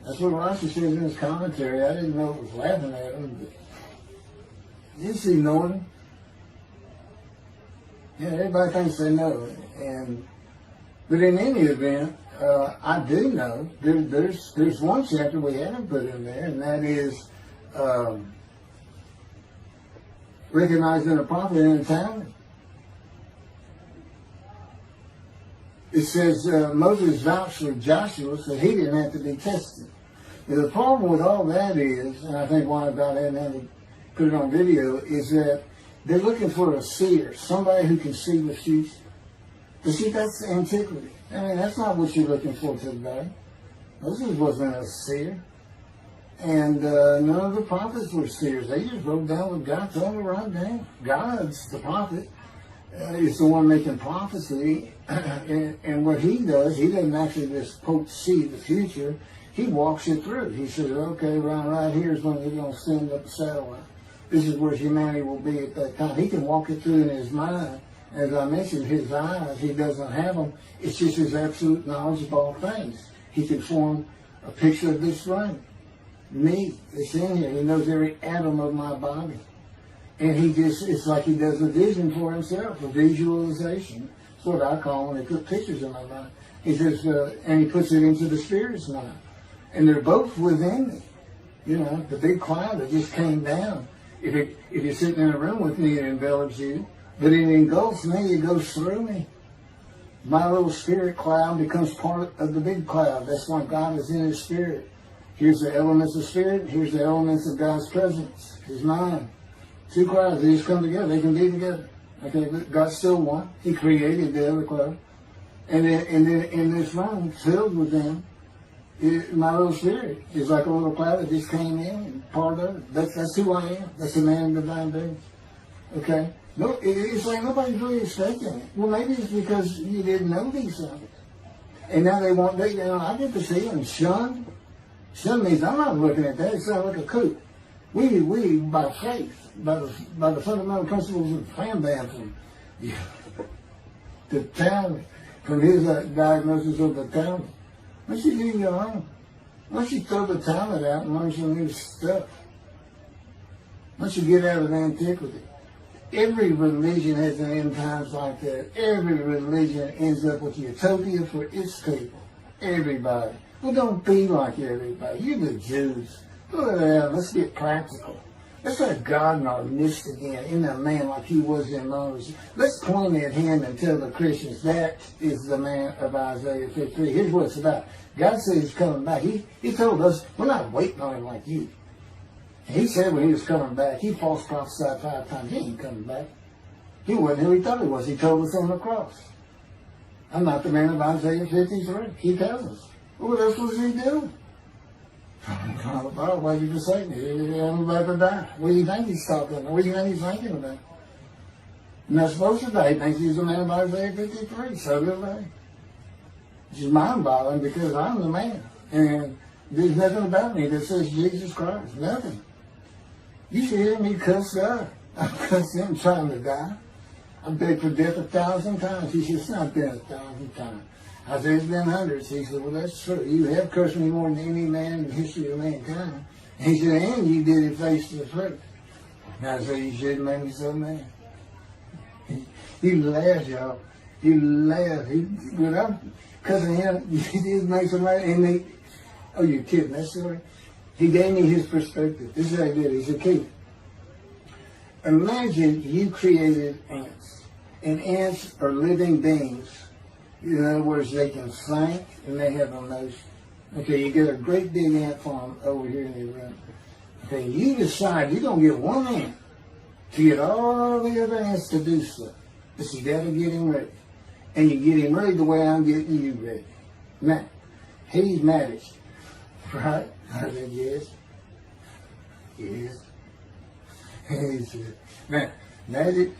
That's what Rashi says in his commentary. I didn't know it was laughing at him, but just ignored him. Everybody thinks they know it. But in any event, I do know there's one chapter we haven't put in there, and that is recognizing a prophet in a town. It says Moses vouched for Joshua, so he didn't have to be tested. Now, the problem with all that is, and I think why about hadn't had to put it on video, is that they're looking for a seer, somebody who can see the future. But see, that's antiquity. I mean, that's not what you're looking for today. Moses wasn't a seer. And none of the prophets were seers. They just wrote down what God told them to write down. God's the prophet. Is the one making prophecy. And what he does, he doesn't actually just quote see the future. He walks it through. He says, okay, right here is when they're going to send up the satellite. This is where humanity will be at that time. He can walk it through in his mind. As I mentioned, his eyes, he doesn't have them. It's just his absolute knowledge of all things. He can form a picture of this room. Me, it's in here. He knows every atom of my body. And it's like he does a vision for himself, a visualization. That's what I call when they put pictures in my mind. He says, and he puts it into the spirit's mind. And they're both within me. You know, the big cloud that just came down. If you're sitting in a room with me, it envelops you. But it engulfs me, it goes through me. My little spirit cloud becomes part of the big cloud. That's why God is in his spirit. Here's the elements of spirit, here's the elements of God's presence, his mind. Two clouds, they just come together, they can be together. Okay, God's still one. He created the other cloud. And then in this room, filled with them, my little spirit is like a little cloud that just came in and part of it. That's who I am. That's the man in divine being. Okay? No, it's like nobody's really expecting it. Well, maybe it's because you didn't know these things. And now I get the feeling shunned. Shun means I'm not looking at that. It sounds like a coup. We by faith, by the fundamental principles of Fam Bam from the town, from his diagnosis of the town. Why don't you leave your own? Why don't you throw the Talmud out and learn some new stuff? Why don't you get out of antiquity? Every religion has an end times like that. Every religion ends up with utopia for its people. Everybody. Well, don't be like everybody. You're the Jews. Go down. Let's get practical. Let's let God in our midst again, in a man like he was in Moses. Let's point at him and tell the Christians that is the man of Isaiah 53. Here's what it's about. God says he's coming back. He told us, we're not waiting on him like you. He said when he was coming back, he false prophesied 5 times. He ain't coming back. He wasn't who he thought he was. He told us on the cross. I'm not the man of Isaiah 53. He tells us. What else was he doing? Well, what did you say? I'm about to die. What do you think he's talking about? What do you think he's thinking about? You're not supposed to die. He thinks he's the man of Isaiah 53. So do they. Which is mind-boggling because I'm the man. And there's nothing about me that says Jesus Christ. Nothing. You should hear me cuss God. I cussed him trying to die. I begged for death 1,000 times. He said, it's not been 1,000 times. I said, it's been hundreds. He said, well, that's true. You have cursed me more than any man in the history of mankind. And he said, and you did it face to face. And I said, you shouldn't make me so mad. He laughed, y'all. He laughed. When I'm cussing him, he did make some mad. And oh, you're kidding. That's silly. He gave me his perspective. This is how he did it. He said, Keith, imagine you created ants. And ants are living beings. In other words, they can think and they have emotion. Okay, you get a great big ant farm over here in your room. Okay, you decide you're going to get one ant to get all the other ants to do stuff. But you got to get him ready. And you get him ready the way I'm getting you ready. Now, he's managed. Right? I said, yes. Yes. He said, now, magic.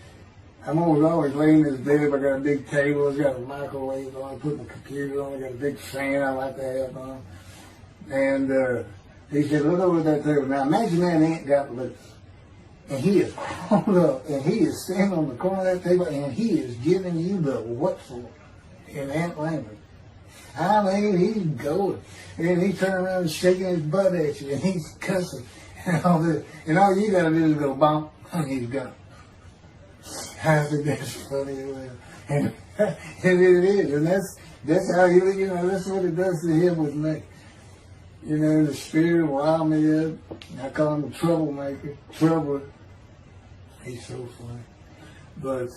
I'm always laying in this bed. I got a big table. It's got a microwave on. I put my computer on. I got a big fan I like to have on. And he said, look over at that table. Now imagine that ant got loose. And he is crawled up. And he is standing on the corner of that table. And he is giving you the what for in ant language. I mean, he's going. And he turned around and shaking his butt at you. And he's cussing. And all this. And all you got to do is go bump. And he's gone. I think that's funny. And it is. And that's how that's what it does to him with me. You know, the spirit wild me up. I call him a troublemaker. Troubler. He's so funny. But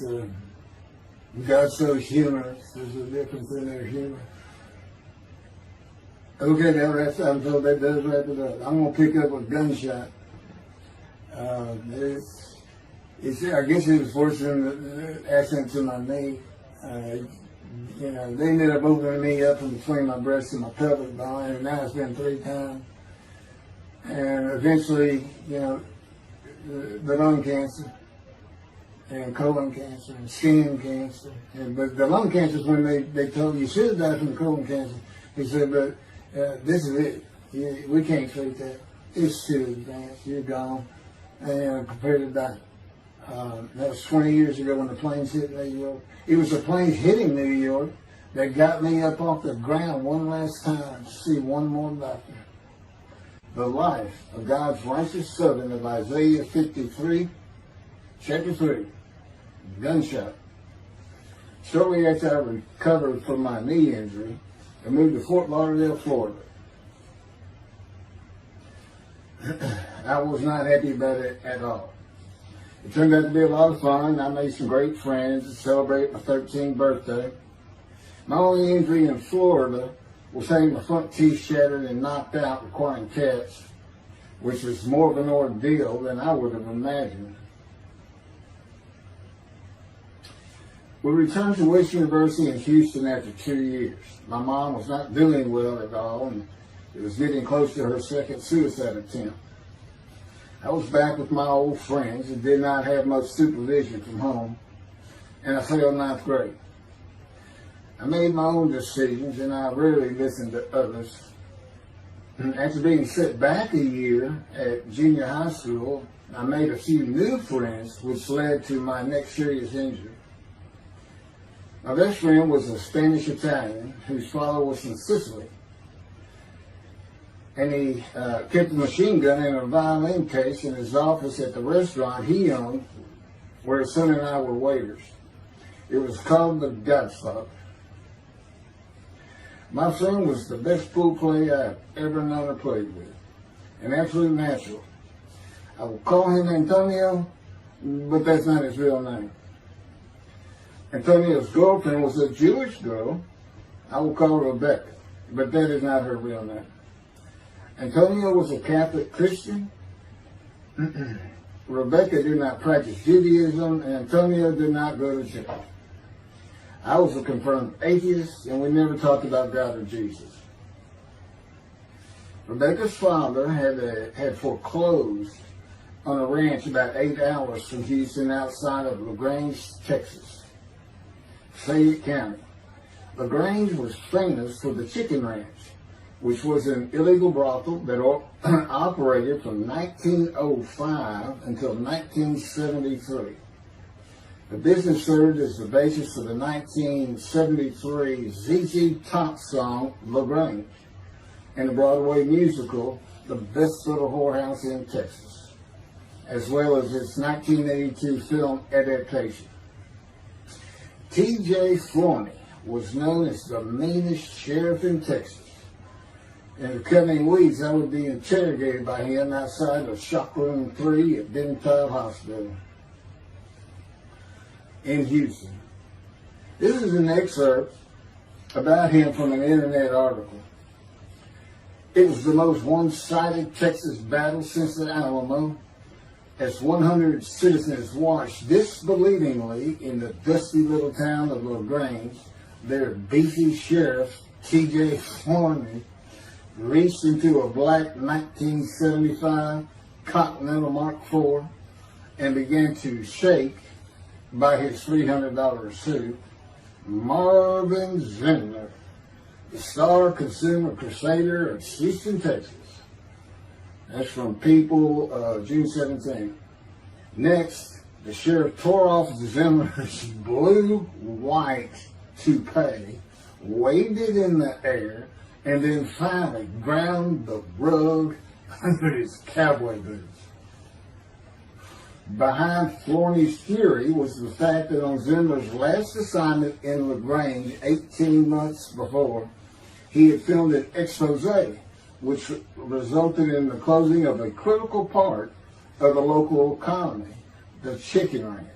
God's so humorous. There's a difference in their humor. Okay, I'm told that does wrap it up. I'm going to pick up a gunshot. I guess it was forcing the accent to my knee. They ended up opening me up in between my breast and my pelvic bone, and now it's been 3 times. and eventually, the lung cancer, and colon cancer, and skin cancer. But the lung cancer is when they told you should have died from colon cancer. He said, but this is it. We can't treat that. It's too advanced. You're gone. And prepare to die. That was 20 years ago when the planes hit New York. It was the planes hitting New York that got me up off the ground one last time to see one more doctor. The life of God's righteous servant of Isaiah 53, chapter 3, gunshot. Shortly after I recovered from my knee injury, I moved to Fort Lauderdale, Florida. I was not happy about it at all. It turned out to be a lot of fun. I made some great friends to celebrate my 13th birthday. My only injury in Florida was having my front teeth shattered and knocked out, requiring caps, which was more of an ordeal than I would have imagined. We returned to West University in Houston after 2 years. My mom was not doing well at all, and it was getting close to her second suicide attempt. I was back with my old friends and did not have much supervision from home, and I failed ninth grade. I made my own decisions, and I rarely listened to others. After being set back a year at junior high school, I made a few new friends, which led to my next serious injury. My best friend was a Spanish Italian whose father was from Sicily. And he kept a machine gun in a violin case in his office at the restaurant he owned, where his son and I were waiters. It was called the Godfather. My friend was the best pool player I've ever known or played with, an absolute natural. I will call him Antonio, but that's not his real name. Antonio's girlfriend was a Jewish girl. I will call her Rebecca, but that is not her real name. Antonio was a Catholic Christian. Rebecca did not practice Judaism, and Antonio did not go to church. I was a confirmed atheist, and we never talked about God or Jesus. Rebecca's father had foreclosed on a ranch about 8 hours from Houston outside of LaGrange, Texas, Fayette County. LaGrange was famous for the Chicken Ranch, which was an illegal brothel that operated from 1905 until 1973. The business served as the basis for the 1973 ZZ Top song, LaGrange, and the Broadway musical, The Best Little Whorehouse in Texas, as well as its 1982 film adaptation. T.J. Forney was known as the meanest sheriff in Texas. In the coming weeks, I would be interrogated by him outside of Shock Room 3 at Dental Hospital in Houston. This is an excerpt about him from an internet article. It was the most one-sided Texas battle since the Alamo, as 100 citizens watched disbelievingly in the dusty little town of LaGrange, their beefy sheriff, T.J. Forney, reached into a black 1975 Continental Mark IV and began to shake by his $300 suit Marvin Zimmer, the star consumer crusader of Houston, Texas. That's from People, June 17. Next, the sheriff tore off Zimmer's blue-white toupee, waved it in the air, and then finally ground the rug under his cowboy boots. Behind Forney's fury was the fact that on Zimmer's last assignment in LaGrange 18 months before, he had filmed an expose, which resulted in the closing of a critical part of the local economy, the Chicken Ranch,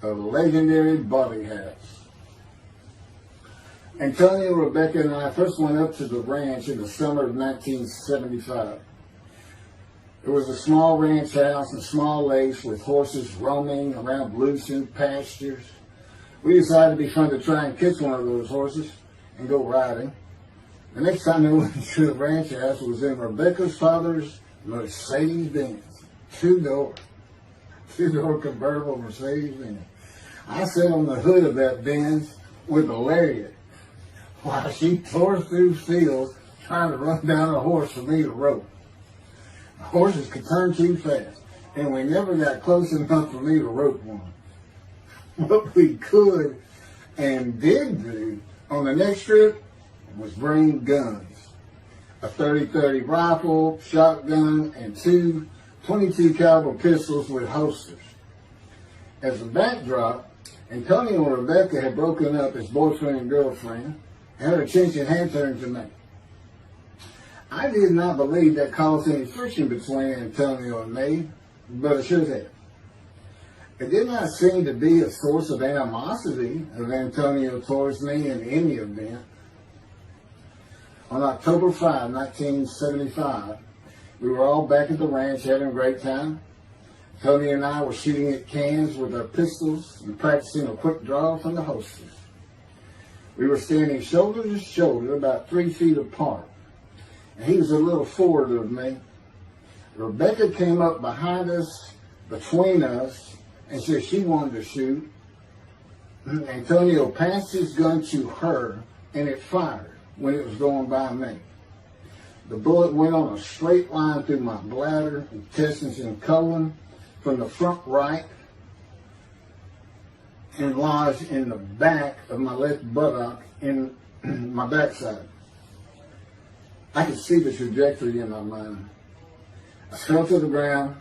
a legendary body house. Antonio, Rebecca, and I first went up to the ranch in the summer of 1975. It was a small ranch house and small lakes with horses roaming around loosened pastures. We decided it'd be fun to try and catch one of those horses and go riding. The next time they went to the ranch house was in Rebecca's father's Mercedes-Benz. Two-door convertible Mercedes-Benz. I sat on the hood of that Benz with a lariat while she tore through fields trying to run down a horse for me to rope. Horses could turn too fast, and we never got close enough for me to rope one. What we could and did do on the next trip was bring guns. A 30-30 rifle, shotgun, and two 22 caliber pistols with holsters. As a backdrop, Antonio and Rebecca had broken up as boyfriend and girlfriend, and her attention had turned to me. I did not believe that caused any friction between Antonio and me, but it should have. It did not seem to be a source of animosity of Antonio towards me in any event. On October 5, 1975, we were all back at the ranch having a great time. Tony and I were shooting at cans with our pistols and practicing a quick draw from the holsters. We were standing shoulder to shoulder, about 3 feet apart, and he was a little forward of me. Rebecca came up behind us, between us, and said she wanted to shoot. Antonio passed his gun to her, and it fired when it was going by me. The bullet went on a straight line through my bladder, intestines, and colon from the front right and lodged in the back of my left buttock in my backside. I could see the trajectory in my mind. I fell to the ground,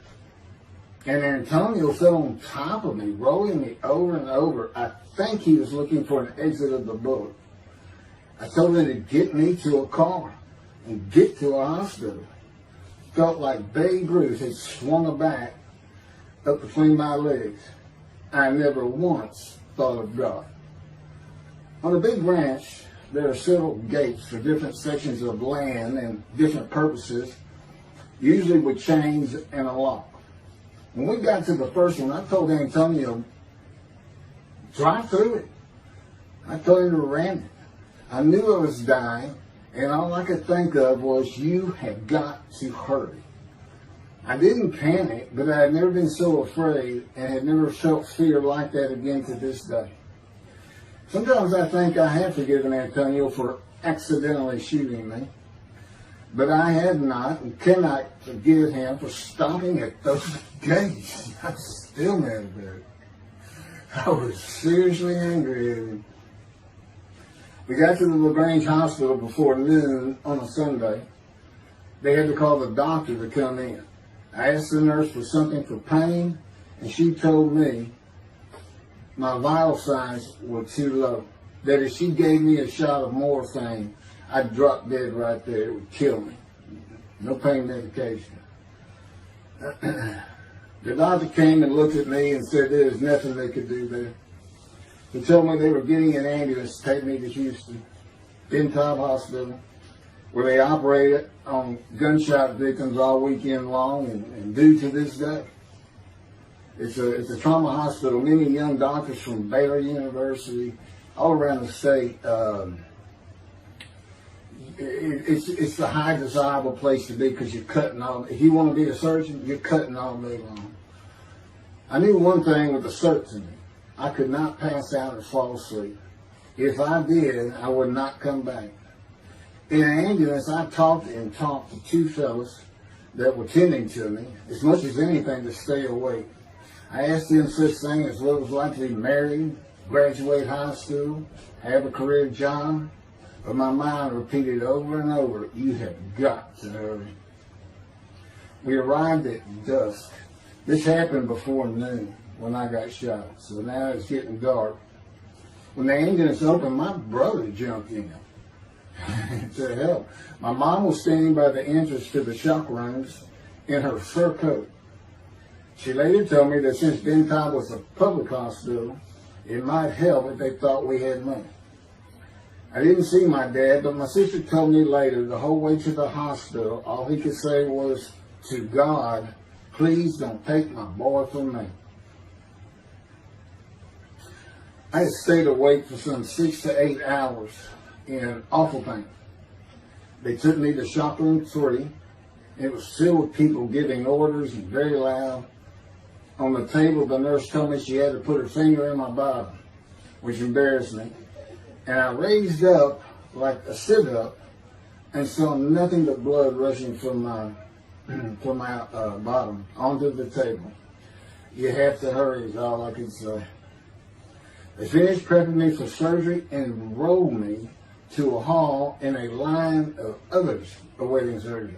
and Antonio fell on top of me, rolling me over and over. I think he was looking for an exit of the bullet. I told him to get me to a car and get to a hospital. Felt like Babe Ruth had swung a bat up between my legs. I never once thought of God. On a big ranch, there are several gates for different sections of land and different purposes, usually with chains and a lock. When we got to the first one, I told Antonio, drive through it. I told him to ram it. I knew I was dying, and all I could think of was, you have got to hurry. I didn't panic, but I had never been so afraid and had never felt fear like that again to this day. Sometimes I think I have forgiven Antonio for accidentally shooting me, but I have not and cannot forgive him for stopping at those gates. I'm still mad about it. I was seriously angry at him. We got to the LaGrange Hospital before noon on a Sunday. They had to call the doctor to come in. I asked the nurse for something for pain, and she told me my vital signs were too low. That if she gave me a shot of morphine, I'd drop dead right there. It would kill me. No pain medication. The doctor came and looked at me and said there was nothing they could do there. They told me they were getting an ambulance to take me to Houston, Untitled Hospital, where they operated on gunshot victims all weekend long and do to this day. It's a trauma hospital. Many young doctors from Baylor University, all around the state. It's the high desirable place to be because you're cutting all. If you want to be a surgeon, you're cutting all day long. I knew one thing with a certainty. I could not pass out or fall asleep. If I did, I would not come back. In an ambulance, I talked to 2 fellas that were tending to me, as much as anything to stay awake. I asked them such things as what it was like to be married, graduate high school, have a career job, but my mind repeated over and over, you have got to hurry. We arrived at dusk. This happened before noon when I got shot, so now it's getting dark. When the ambulance opened, my brother jumped in to help. My mom was standing by the entrance to the shock rooms in her fur coat. She later told me that since Benton was a public hospital, it might help if they thought we had money. I didn't see my dad, but my sister told me later, the whole way to the hospital, all he could say was, to God, please don't take my boy from me. I had stayed awake for some 6 to 8 hours in awful pain. They took me to shop room 3. It was filled with people giving orders and very loud. On the table, the nurse told me she had to put her finger in my bottom, which embarrassed me. And I raised up like a sit-up and saw nothing but blood rushing from my bottom onto the table. You have to hurry is all I could say. They finished prepping me for surgery and enrolled me to a hall in a line of others awaiting surgery.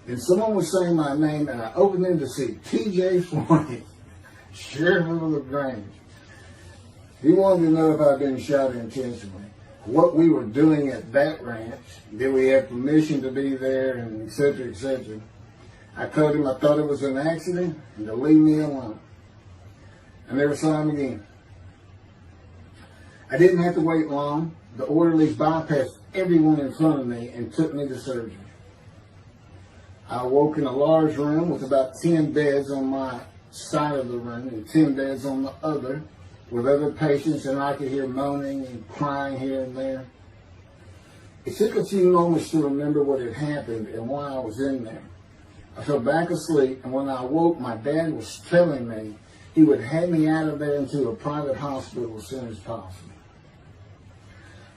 And someone was saying my name, and I opened in to see T.J. Floyd, Sheriff of LaGrange. He wanted to know if I'd been shot intentionally, what we were doing at that ranch, did we have permission to be there, and et cetera, et cetera. I told him I thought it was an accident and to leave me alone. I never saw him again. I didn't have to wait long. The orderlies bypassed everyone in front of me and took me to surgery. I awoke in a large room with about 10 beds on my side of the room and 10 beds on the other with other patients, and I could hear moaning and crying here and there. It took a few moments to remember what had happened and why I was in there. I fell back asleep, and when I awoke, my dad was telling me he would have me out of there into a private hospital as soon as possible.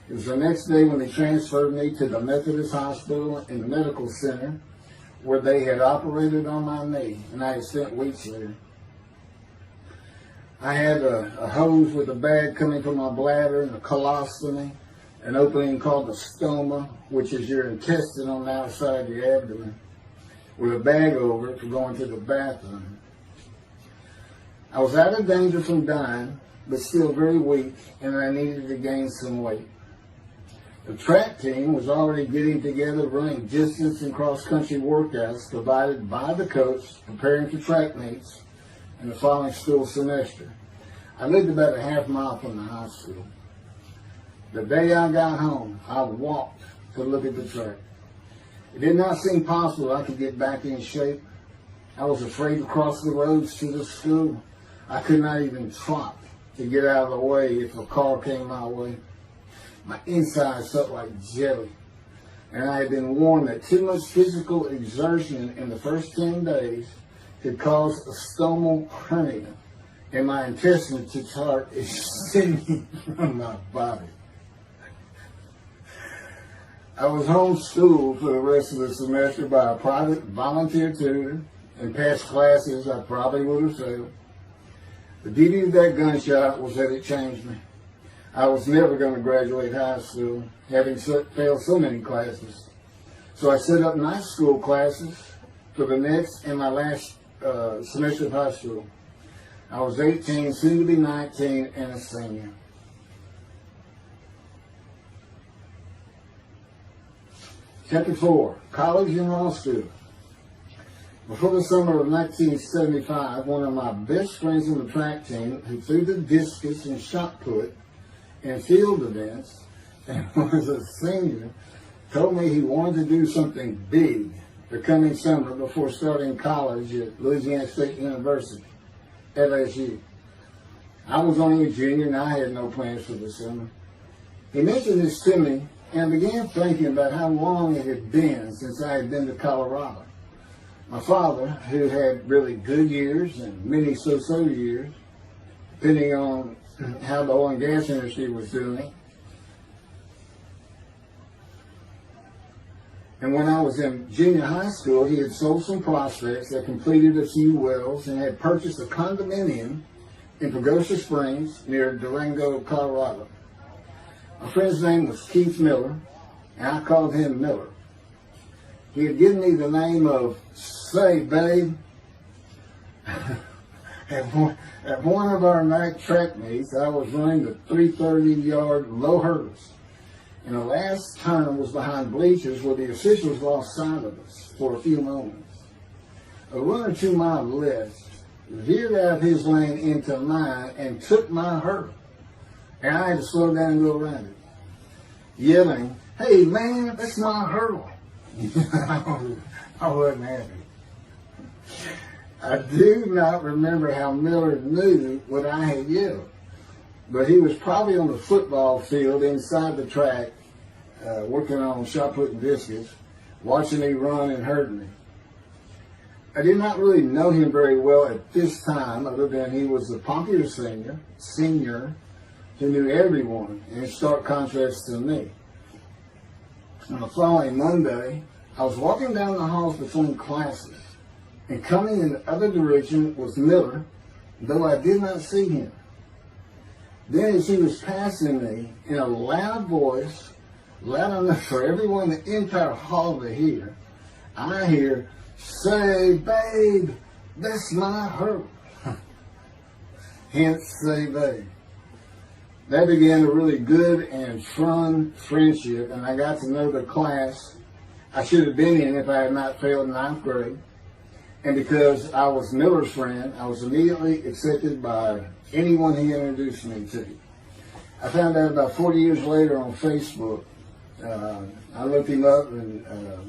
It was the next day when they transferred me to the Methodist Hospital in the medical center, where they had operated on my knee, and I had spent weeks there. I had a hose with a bag coming from my bladder and a colostomy, an opening called the stoma, which is your intestine on the outside of your abdomen, with a bag over it for going to the bathroom. I was out of danger from dying, but still very weak, and I needed to gain some weight. The track team was already getting together, running distance and cross-country workouts provided by the coach, preparing for track meets in the following school semester. I lived about a half mile from the high school. The day I got home, I walked to look at the track. It did not seem possible I could get back in shape. I was afraid to cross the roads to the school. I could not even trot to get out of the way if a car came my way. My insides felt like jelly, and I had been warned that too much physical exertion in the first 10 days could cause a stomal hernia, and my intestines to start extending from my body. I was homeschooled for the rest of the semester by a private volunteer tutor, and passed classes I probably would have failed. The beauty of that gunshot was that it changed me. I was never going to graduate high school, having failed so many classes. So I set up night school classes for the next and my last semester of high school. I was 18, soon to be 19, and a senior. Chapter 4, College and Law School. Before the summer of 1975, one of my best friends on the track team, who threw the discus and shot put in field events and was a senior, told me he wanted to do something big the coming summer before starting college at Louisiana State University, LSU. I was only a junior and I had no plans for the summer. He mentioned this to me, and I began thinking about how long it had been since I had been to Colorado. My father, who had really good years and many so-so years, depending on how the oil and gas industry was doing. And when I was in junior high school, he had sold some prospects that completed a few wells and had purchased a condominium in Pagosa Springs near Durango, Colorado. My friend's name was Keith Miller, and I called him Miller. He had given me the name of Say Babe. At one of our night track meets, I was running the 330-yard low hurdles, and the last turn was behind bleachers where the officials lost sight of us for a few moments. A runner to my left veered out of his lane into mine and took my hurdle, and I had to slow down and go around it, yelling, "Hey man, that's my hurdle." I wasn't happy. I do not remember how Miller knew what I had yelled, but he was probably on the football field inside the track working on shot putting biscuits, watching me run and hurting me. I did not really know him very well at this time, other than he was a popular senior who knew everyone, in stark contrast to me. On the following Monday, I was walking down the halls between classes, and coming in the other direction was Miller, though I did not see him. Then as he was passing me, in a loud voice, loud enough for everyone in the entire hall to hear, I hear, "Say, babe, that's my hurt." Hence, say, babe. That began a really good and fun friendship, and I got to know the class I should have been in if I had not failed ninth grade. And because I was Miller's friend, I was immediately accepted by anyone he introduced me to. I found out about 40 years later on Facebook. I looked him up and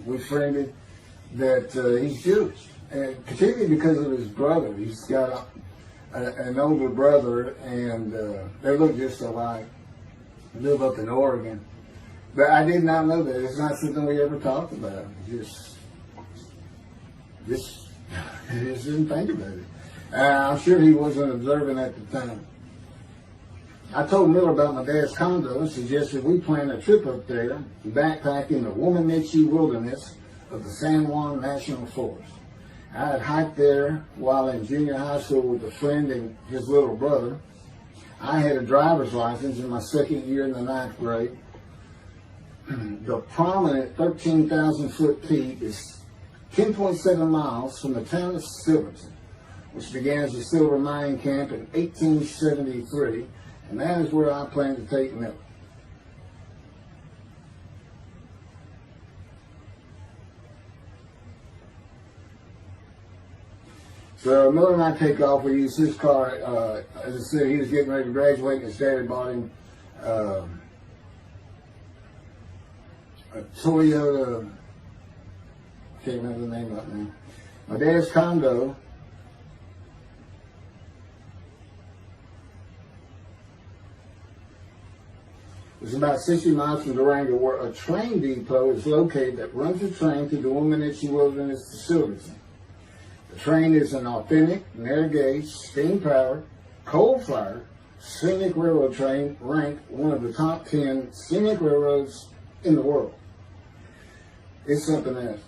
we friended that he's Jewish, and particularly because of his brother. He's got an older brother, and they look just alike. Live up in Oregon. But I did not know that. It's not something we ever talked about. Just didn't think about it. I'm sure he wasn't observant at the time. I told Miller about my dad's condo and suggested we plan a trip up there, backpacking the Womanichi wilderness of the San Juan National Forest. I had hiked there while in junior high school with a friend and his little brother. I had a driver's license in my second year in the ninth grade. The prominent 13,000-foot peak is 10.7 miles from the town of Silverton, which began as a silver mining camp in 1873, and that is where I plan to take Miller. So Miller and I take off. We use his car. As I said, he was getting ready to graduate, and his dad bought him a Toyota. Can't remember the name of it now. My dad's condo was about 60 miles from Durango, where a train depot is located that runs a train through the Womanichi Wilderness to Silverton. The train is an authentic, narrow gauge, steam-powered, coal-fired, scenic railroad train ranked one of the top 10 scenic railroads in the world. It's something else.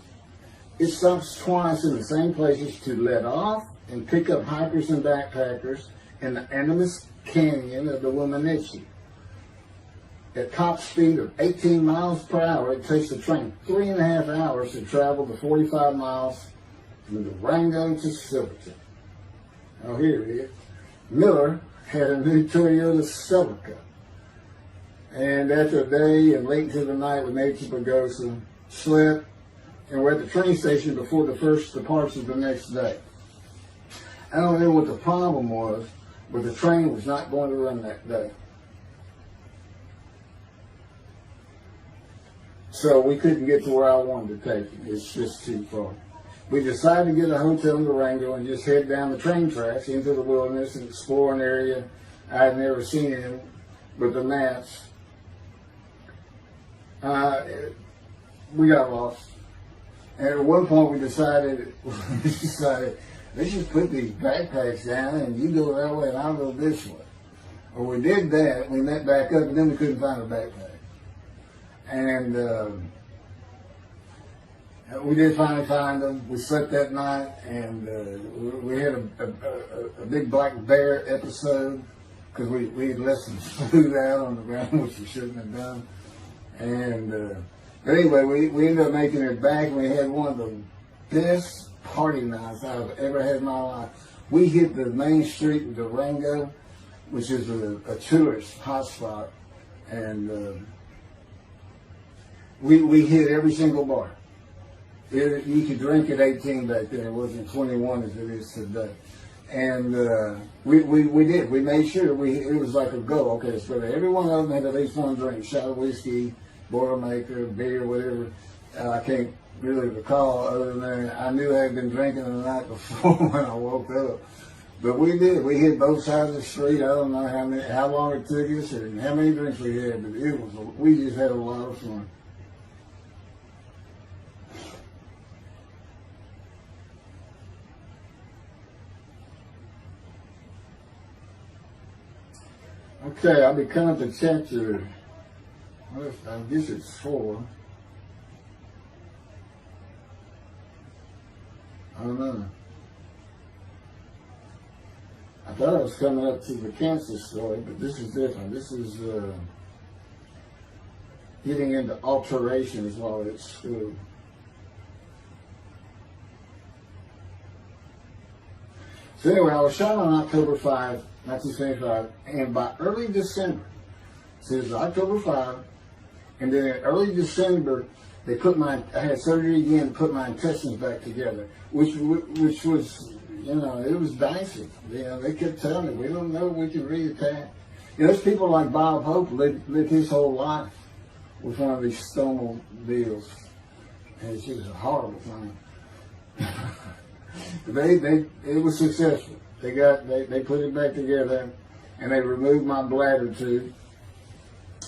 It stops twice in the same places to let off and pick up hikers and backpackers in the Animas Canyon of the Womanichi. At top speed of 18 miles per hour, it takes the train 3.5 hours to travel the 45 miles from Durango to Silverton. Oh, here it is. Miller had a new Toyota Celica. And after a day and late into the night with Nature Pagosa, slept, and we're at the train station before the first departure the next day. I don't know what the problem was, but the train was not going to run that day. So we couldn't get to where I wanted to take it. It's just too far. We decided to get a hotel in Durango and just head down the train tracks into the wilderness and explore an area I had never seen in with the maps. We got lost. And at one point we decided, let's just put these backpacks down and you go that way and I'll go this way. Well, we did that. We met back up and then we couldn't find a backpack. And we did finally find them. We slept that night, and we had a big black bear episode because we had left some food out on the ground, which we shouldn't have done. And but anyway, we ended up making it back, and we had one of the best party nights I've ever had in my life. We hit the main street in Durango, which is a tourist hotspot, and we hit every single bar. You could drink at 18 back then. It wasn't 21 as it is today. And we did. We made sure it was like a go. Okay, so every one of them had at least one drink: shot of whiskey, Boilermaker, beer, whatever. I can't really recall other than that. I knew I had been drinking the night before when I woke up. But we did. We hit both sides of the street. I don't know how long it took us or how many drinks we had, but we just had a lot of fun. Okay, I'll be coming to chapter, I guess it's 4. I don't know. I thought I was coming up to the cancer story, but this is different. This is getting into alterations while at school. So anyway, I was shot on October 5, 1975, and by early December, so it was October 5, and then in early December, I had surgery again to put my intestines back together, which was, it was dicey. They kept telling me, we don't know if we can reattach. There's people like Bob Hope lived his whole life with one of these stonal deals, and it's just a horrible thing. It was successful. They put it back together, and they removed my bladder tube.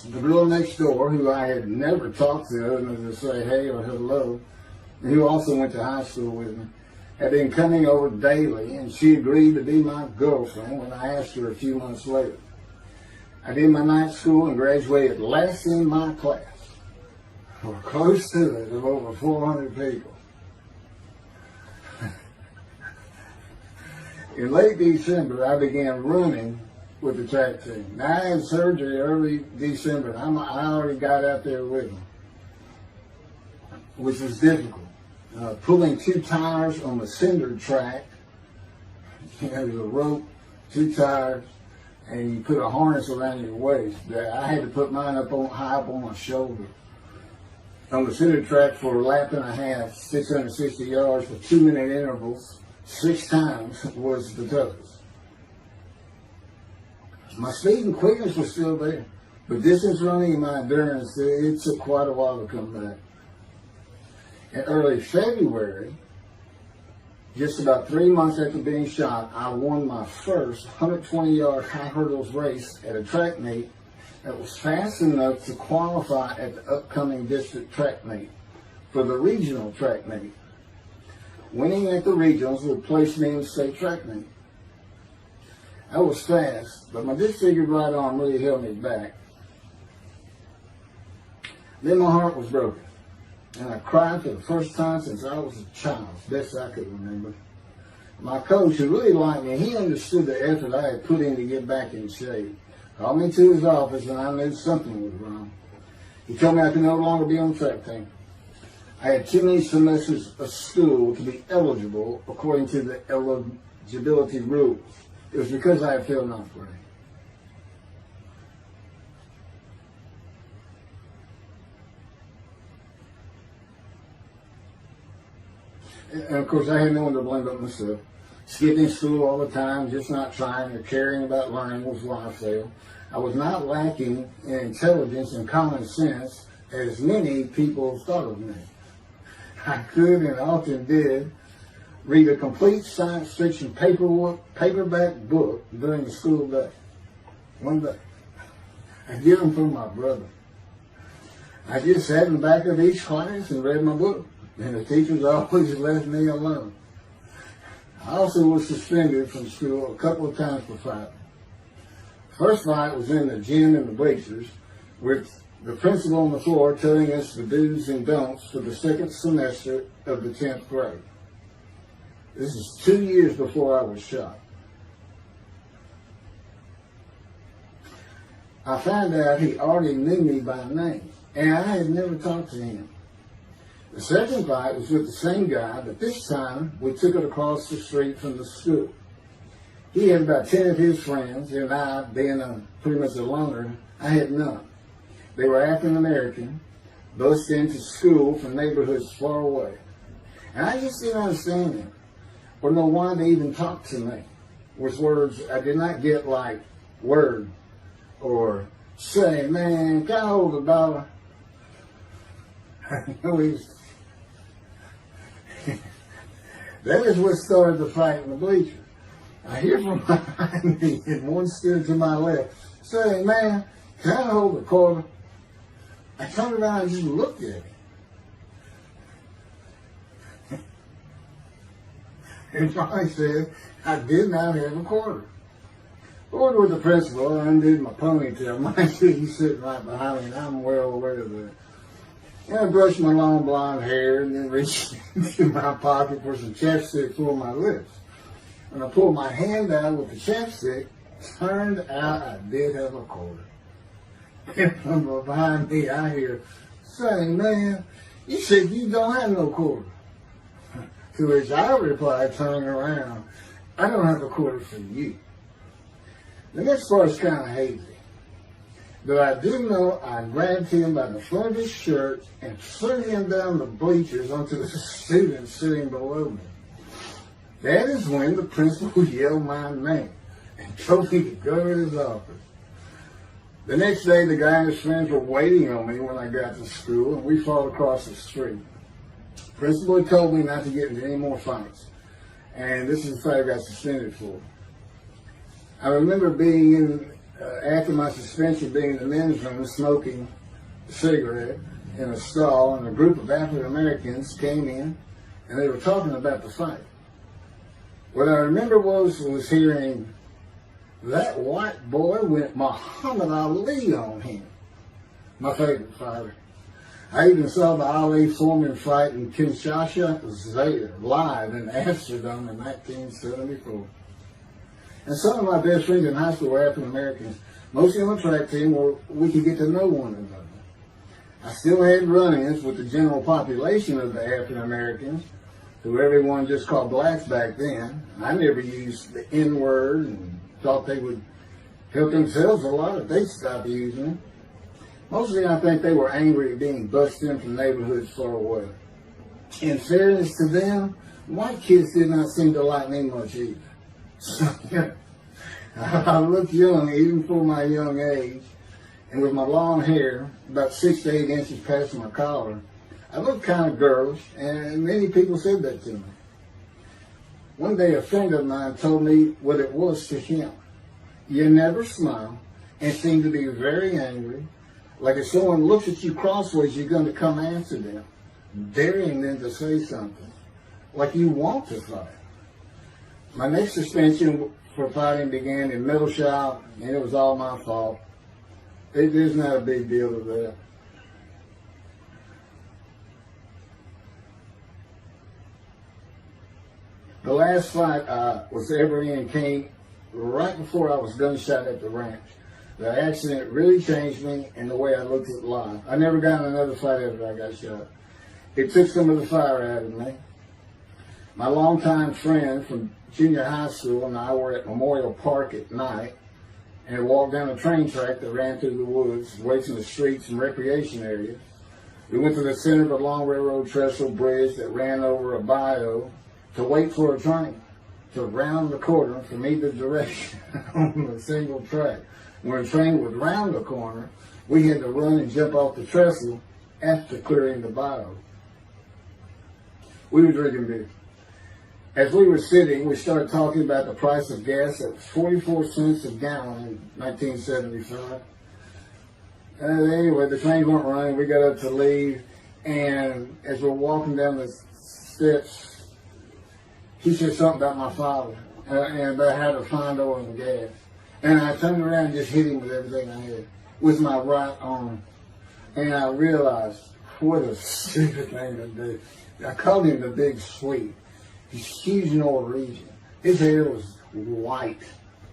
The girl next door, who I had never talked to other than to say hey or hello, and who also went to high school with me, had been coming over daily, and she agreed to be my girlfriend when I asked her a few months later. I did my night school and graduated last in my class, or close to it, of over 400 people. In late December, I began running with the track team. Now, I had surgery early December, and I already got out there with them, which was difficult. Pulling 2 tires on the cinder track, there's a rope, 2 tires, and you put a harness around your waist. I had to put mine high up on my shoulder. On the cinder track for a lap and a half, 660 yards with 2-minute intervals, 6 times was the toughest. My speed and quickness was still there, but distance running and my endurance, it took quite a while to come back. In early February, just about 3 months after being shot, I won my first 120-yard high hurdles race at a track meet that was fast enough to qualify at the upcoming district track meet for the regional track meet. Winning at the regionals would place me in the state track meet. I was fast, but my disfigured right arm really held me back. Then my heart was broken, and I cried for the first time since I was a child, best I could remember. My coach, who really liked me, he understood the effort I had put in to get back in shape. Called me to his office, and I knew something was wrong. He told me I could no longer be on the track team. I had too many semesters of school to be eligible according to the eligibility rules. It was because I had failed ninth grade. And of course, I had no one to blame but myself. Skipping school all the time, just not trying or caring about learning was why I failed. I was not lacking in intelligence and common sense as many people thought of me. I could and often did read a complete science fiction paperback book during the school day. One day. I'd get them from my brother. I just sat in the back of each class and read my book, and the teachers always left me alone. I also was suspended from school a couple of times for fighting. First fight was in the gym and the bleachers, with the principal on the floor telling us the do's and don'ts for the second semester of the 10th grade. This is 2 years before I was shot. I found out he already knew me by name, and I had never talked to him. The second fight was with the same guy, but this time we took it across the street from the school. He had about 10 of his friends, and I, being pretty much a loner, I had none. They were African American, bused into school from neighborhoods far away. And I just didn't understand them, or know why they even talked to me, with words I did not get, like word, or say, man, can I hold $1? That is what started the fight in the bleachers. I hear from behind me, and one stood to my left, saying, man, can I hold a quarter? I turned around and just looked at him. And finally said, I did not have a quarter. Ordered with the principal, I undid my ponytail. Mind you, he's sitting right behind me, and I'm well aware of that. And I brushed my long blonde hair and then reached into my pocket for some chapstick for my lips. When I pulled my hand out with the chapstick, turned out I did have a quarter. And from behind me, I hear, "Say, man, you said you don't have no quarter." To which I replied, turning around, "I don't have a quarter for you." The next part is kind of hazy. But I do know I grabbed him by the front of his shirt and threw him down the bleachers onto the students sitting below me. That is when the principal yelled my name and told me to go to his office. The next day, the guy and his friends were waiting on me when I got to school, and we fought across the street. The principal had told me not to get into any more fights, and this is the fight I got suspended for. I remember being in, after my suspension, being in the men's room smoking a cigarette in a stall, and a group of African Americans came in, and they were talking about the fight. What I remember was hearing, "That white boy went Muhammad Ali on him." My favorite fighter. I even saw the Ali Foreman fight in Kinshasa live in Amsterdam in 1974. And some of my best friends in high school were African Americans, mostly on the track team where we could get to know one another. I still had run-ins with the general population of the African Americans, who everyone just called blacks back then. I never used the N-word and thought they would help themselves a lot if they stopped using it. Mostly I think they were angry at being bussed in from neighborhoods far away. In fairness to them, white kids did not seem to like me much either. So, I looked young even for my young age, and with my long hair, about 6 to 8 inches past my collar, I looked kind of girlish, and many people said that to me. One day a friend of mine told me what it was to him. You never smile and seem to be very angry, like if someone looks at you crossways, you're going to come after them, daring them to say something, like you want to fight. My next suspension for fighting began in middle shop, and it was all my fault. There's not a big deal with that. The last fight I was ever in came right before I was gunshot at the ranch. The accident really changed me and the way I looked at life. I never got in another fight after I got shot. It took some of the fire out of me. My longtime friend from junior high school and I were at Memorial Park at night and walked down a train track that ran through the woods, away from the streets and recreation areas. We went to the center of a long railroad trestle bridge that ran over a bayou to wait for a train to round the corner from either direction on a single track. When a train would round the corner, we had to run and jump off the trestle after clearing the bayou. We were drinking beer. As we were sitting, we started talking about the price of gas at 44 cents a gallon in 1975. Anyway, the trains weren't running. We got up to leave, and as we're walking down the steps, he said something about my father and about how to find oil and gas. And I turned around and just hit him with everything I had, with my right arm. And I realized, what a stupid thing to do. I called him the Big Sweet. He's huge Norwegian. His hair was white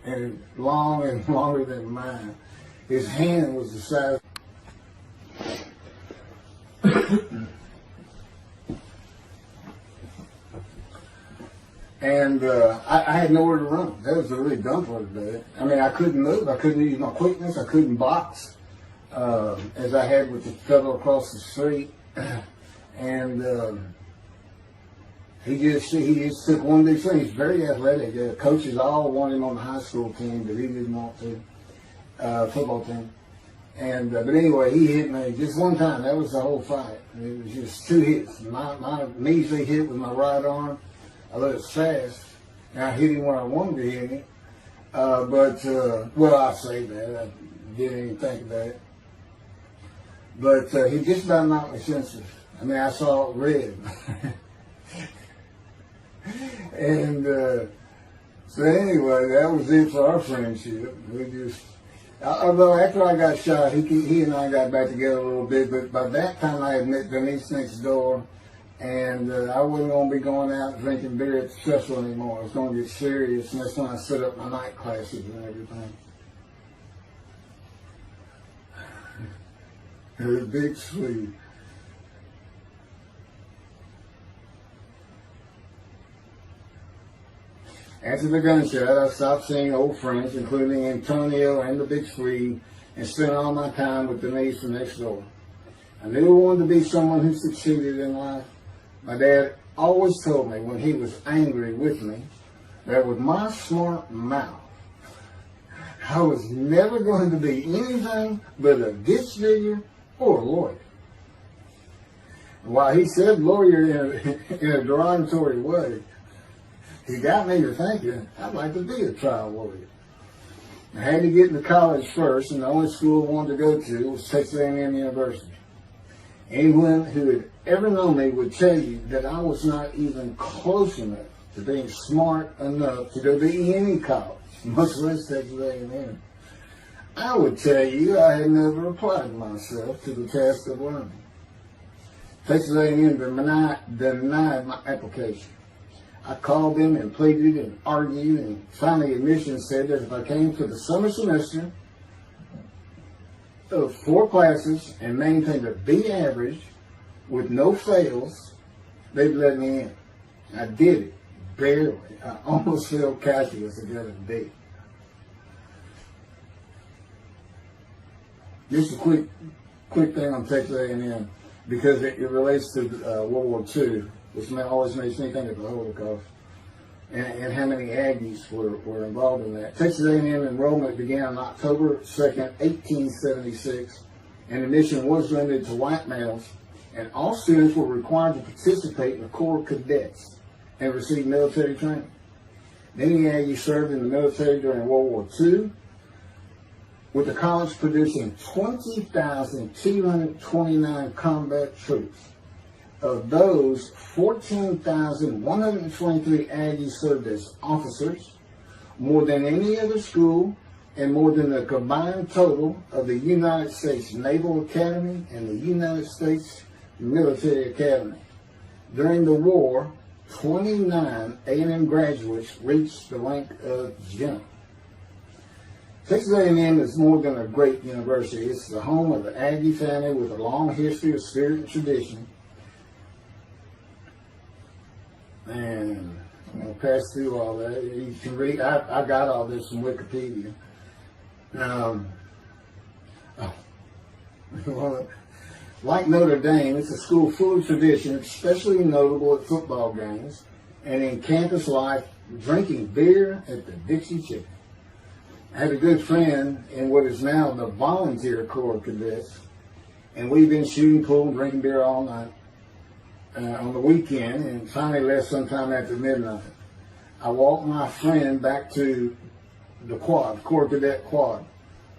and long and longer than mine. His hand was the size. And I had nowhere to run. That was the really dumb part of it. I mean, I couldn't move. I couldn't use my quickness. I couldn't box as I had with the fellow across the street. And he just took one of these things. He's very athletic. The coaches all wanted him on the high school team, but he didn't want to. Football team. And but anyway, he hit me just one time. That was the whole fight. It was just 2 hits. My measly hit with my right arm. I let it fast, and I hit him where I wanted to hit him. Well, I say that. I didn't even think about it. But he just about knocked me senseless. I mean, I saw red. And So anyway, that was it for our friendship. We just, although after I got shot, he and I got back together a little bit, but by that time I had met Denise next door, and I wasn't going to be going out drinking beer at the festival anymore. I was going to get serious, and that's when I set up my night classes and everything. Her big sleeve. After the gunshot, I stopped seeing old friends, including Antonio and the Big Swede, and spent all my time with Denise from next door. I knew I wanted to be someone who succeeded in life. My dad always told me when he was angry with me that with my smart mouth, I was never going to be anything but a ditch digger or a lawyer. While he said lawyer in a derogatory way, he got me to thinking I'd like to be a trial lawyer. I had to get into college first, and the only school I wanted to go to was Texas A&M University. Anyone who had ever known me would tell you that I was not even close enough to being smart enough to go to any college, much less Texas A&M. I would tell you I had never applied myself to the task of learning. Texas A&M denied my application. I called them and pleaded and argued, and finally admissions said that if I came to the summer semester of 4 classes and maintained a B average with no fails, they'd let me in. I did it, barely. I almost failed calculus to get a B. Just a quick thing on Texas A&M, because it relates to World War II, which always makes me think of the Holocaust, and how many Aggies were involved in that. Texas A&M enrollment began on October 2nd, 1876, and admission was limited to white males, and all students were required to participate in the Corps of Cadets and receive military training. Many Aggies served in the military during World War II, with the college producing 20,229 combat troops. Of those, 14,123 Aggies served as officers, more than any other school, and more than the combined total of the United States Naval Academy and the United States Military Academy. During the war, 29 A&M graduates reached the rank of general. Texas A&M is more than a great university. It's the home of the Aggie family with a long history of spirit and tradition. And I'm going to pass through all that. You can read, I got all this from Wikipedia. Like Notre Dame, it's a school full of tradition, especially notable at football games and in campus life, drinking beer at the Dixie Chicken. I had a good friend in what is now the Volunteer Corps of Cadets, and we've been shooting pool and drinking beer all night on the weekend, and finally left sometime after midnight. I walked my friend back to the quad, Corps Cadet Quad,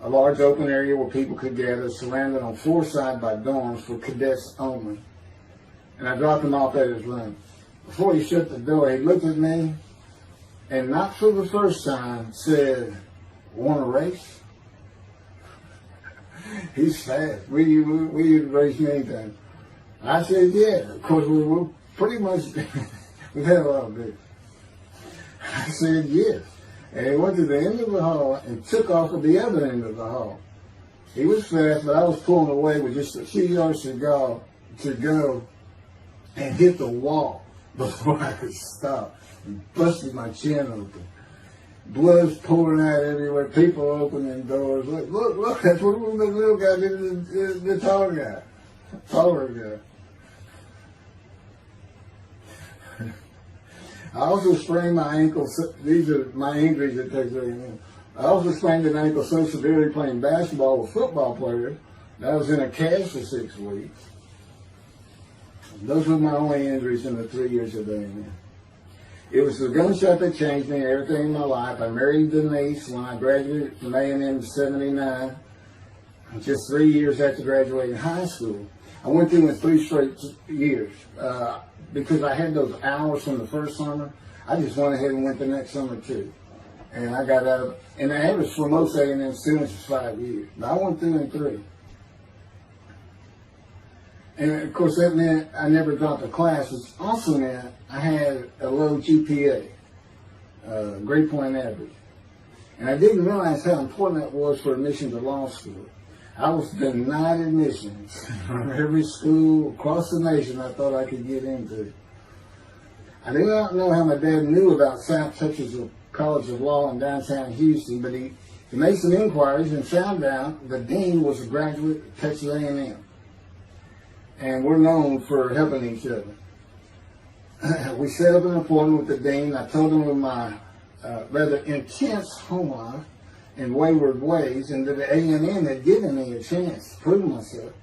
a large open area where people could gather, surrounded on 4 sides by dorms for cadets only. And I dropped him off at his room. Before he shut the door, he looked at me, and not for the first time, said, "Want to race?" He's fast. We race anytime. I said, yeah. Of course, we were pretty much, we've had a lot of beer. I said, yes. And he went to the end of the hall and took off at the other end of the hall. He was fast, but I was pulling away with just a few yards to go and hit the wall before I could stop and busted my chin open. Blood's pouring out everywhere. People opening doors. Look, that's what the little guy did to the taller guy. I also sprained my ankle. These are my injuries at Texas A&M. I also sprained an ankle so severely playing basketball with football players that I was in a cast for 6 weeks. Those were my only injuries in the 3 years of A&M. It was the gunshot that changed me and everything in my life. I married Denise when I graduated from A&M in '79, just 3 years after graduating high school. I went through in 3 straight years because I had those hours from the first summer. I just went ahead and went the next summer too. And I got out, and the average for most A&M students is 5 years. But I went through in 3. And of course that meant I never dropped a class, which also meant I had a low GPA, grade point average. And I didn't realize how important that was for admission to law school. I was denied admissions from every school across the nation I thought I could get into. I do not know how my dad knew about South Texas College of Law in downtown Houston, but he made some inquiries and found out the dean was a graduate of Texas A&M. And we're known for helping each other. We set up an appointment with the dean. I told him of my rather intense home life and wayward ways, and that the A&M had given me a chance to prove myself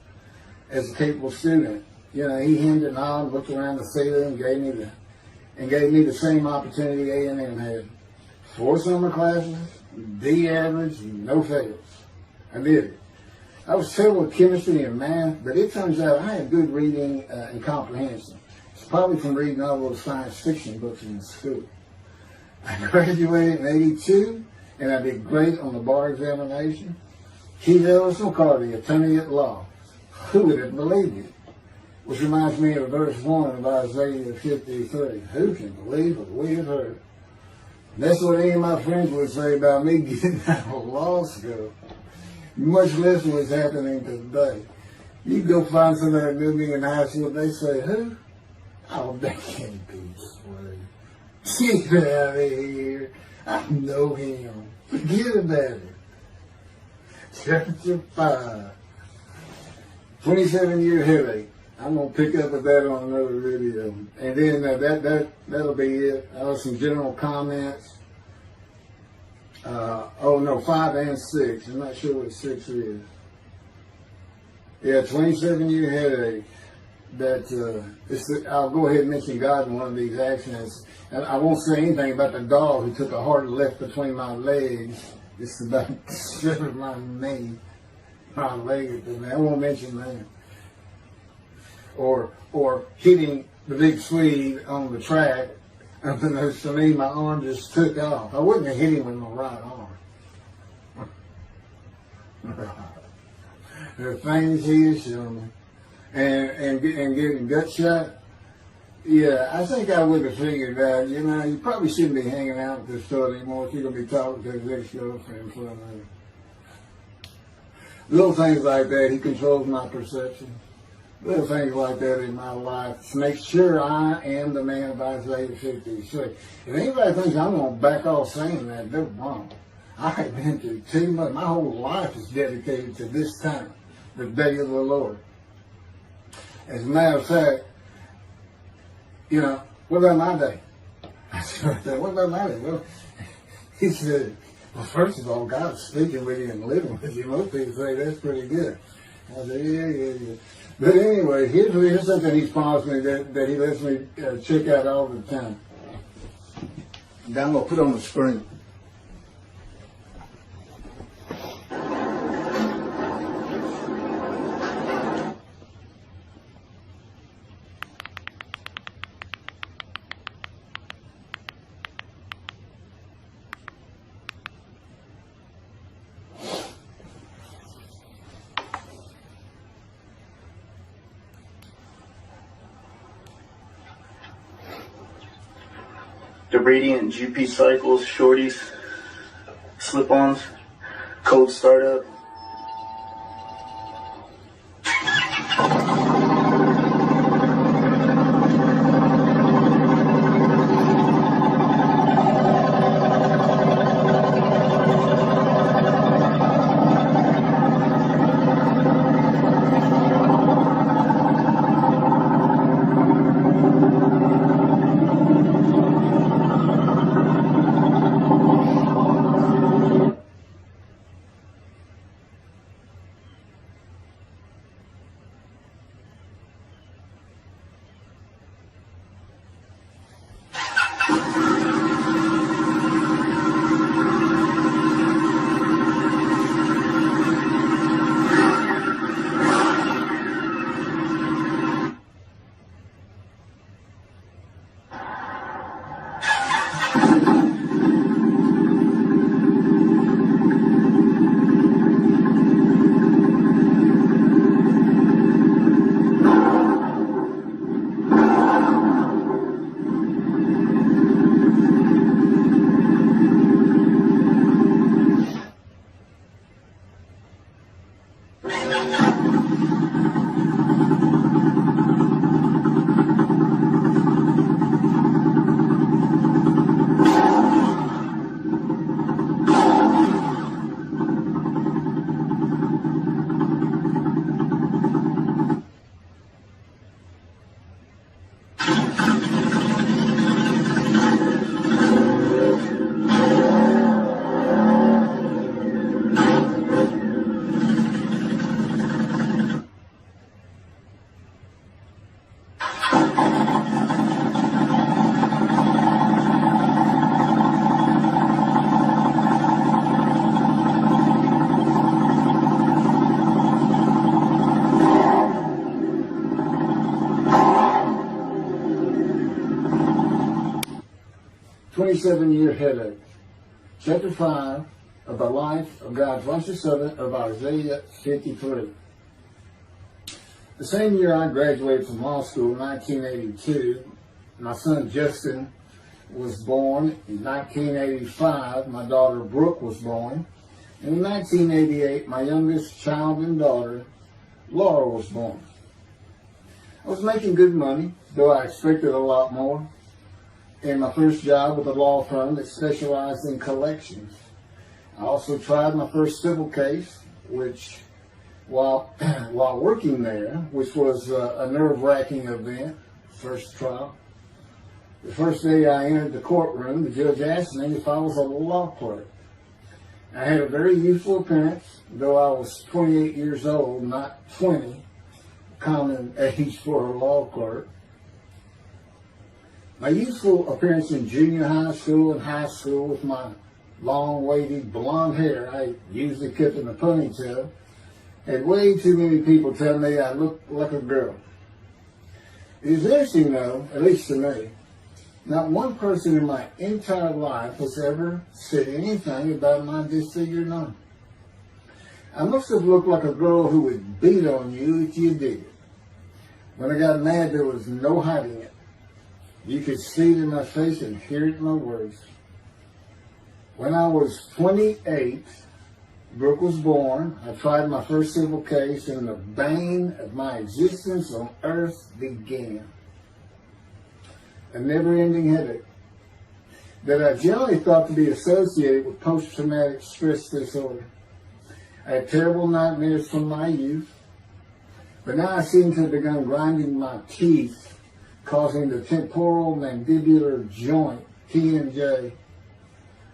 as a capable student. You know, he hemmed and hawed, looked around the theater, and gave me the same opportunity A&M had. 4 summer classes, D average, no fails. I did it. I was terrible with chemistry and math, but it turns out I had good reading and comprehension. It's probably from reading all those science fiction books in school. I graduated in '82, and I did great on the bar examination. Keith Ellis McCarty, attorney at law. Who would have believed it? Which reminds me of verse 1 of Isaiah 53. Who can believe what we have heard? That's what any of my friends would say about me getting out of law school. Much less what's happening today. You go find somebody that knew me in high school, they say, who? Oh, that can't be straight. Get out of here. I know him. Forget about it. Chapter 5. 27-year headache. I'm going to pick up with that on another video. And then that'll be it. Some general comments. 5 and 6. I'm not sure what 6 is. Yeah, 27-year headache. I'll go ahead and mention God in one of these actions. And I won't say anything about the dog who took a hard left between my legs. It's about stripping my knee, my leg. I won't mention that. Or hitting the big Swede on the track. And then for me, my arm just took off. I wouldn't have hit him with my right arm. There are things he has shown me. And getting gut shot. Yeah, I think I would have figured out, you probably shouldn't be hanging out with this fellow anymore if you're going to be talking to his ex-girlfriend for another. Little things like that, he controls my perception. Little things like that in my life to make sure I am the man of Isaiah 53. If anybody thinks I'm going to back off saying that, they're wrong. I have been through too much. My whole life is dedicated to this time, the day of the Lord. As a matter of fact, what about my day? I said, what about my day? Well, he said, well, first of all, God's speaking with you and living with you. Most people say that's pretty good. I said, yeah. But anyway, here's something he's promised me that he lets me check out all the time. And I'm going to put on the screen. The Radiant GP Cycles, Shorties, Slip-Ons, Cold Startup. 27-year headache. Chapter 5 of the life of God's righteous servant of Isaiah 53. The same year I graduated from law school in 1982, my son Justin was born. In 1985, my daughter Brooke was born. And in 1988, my youngest child and daughter, Laura, was born. I was making good money, though I expected a lot more, in my first job with a law firm that specialized in collections. I also tried my first civil case, which, while working there, which was a nerve-wracking event, first trial. The first day I entered the courtroom, the judge asked me if I was a law clerk. I had a very youthful appearance, though I was 28 years old, not 20, common age for a law clerk. My youthful appearance in junior high school and high school with my long, wavy blonde hair I usually kept in a ponytail had way too many people tell me I looked like a girl. It is interesting, though, at least to me, not one person in my entire life has ever said anything about my disfigured arm. I must have looked like a girl who would beat on you if you did it. When I got mad, there was no hiding it. You could see it in my face and hear it in my words. When I was 28, Brooke was born. I tried my first civil case, and the bane of my existence on earth began. A never-ending headache that I generally thought to be associated with post-traumatic stress disorder. I had terrible nightmares from my youth, but now I seem to have begun grinding my teeth, causing the temporal mandibular joint, TMJ,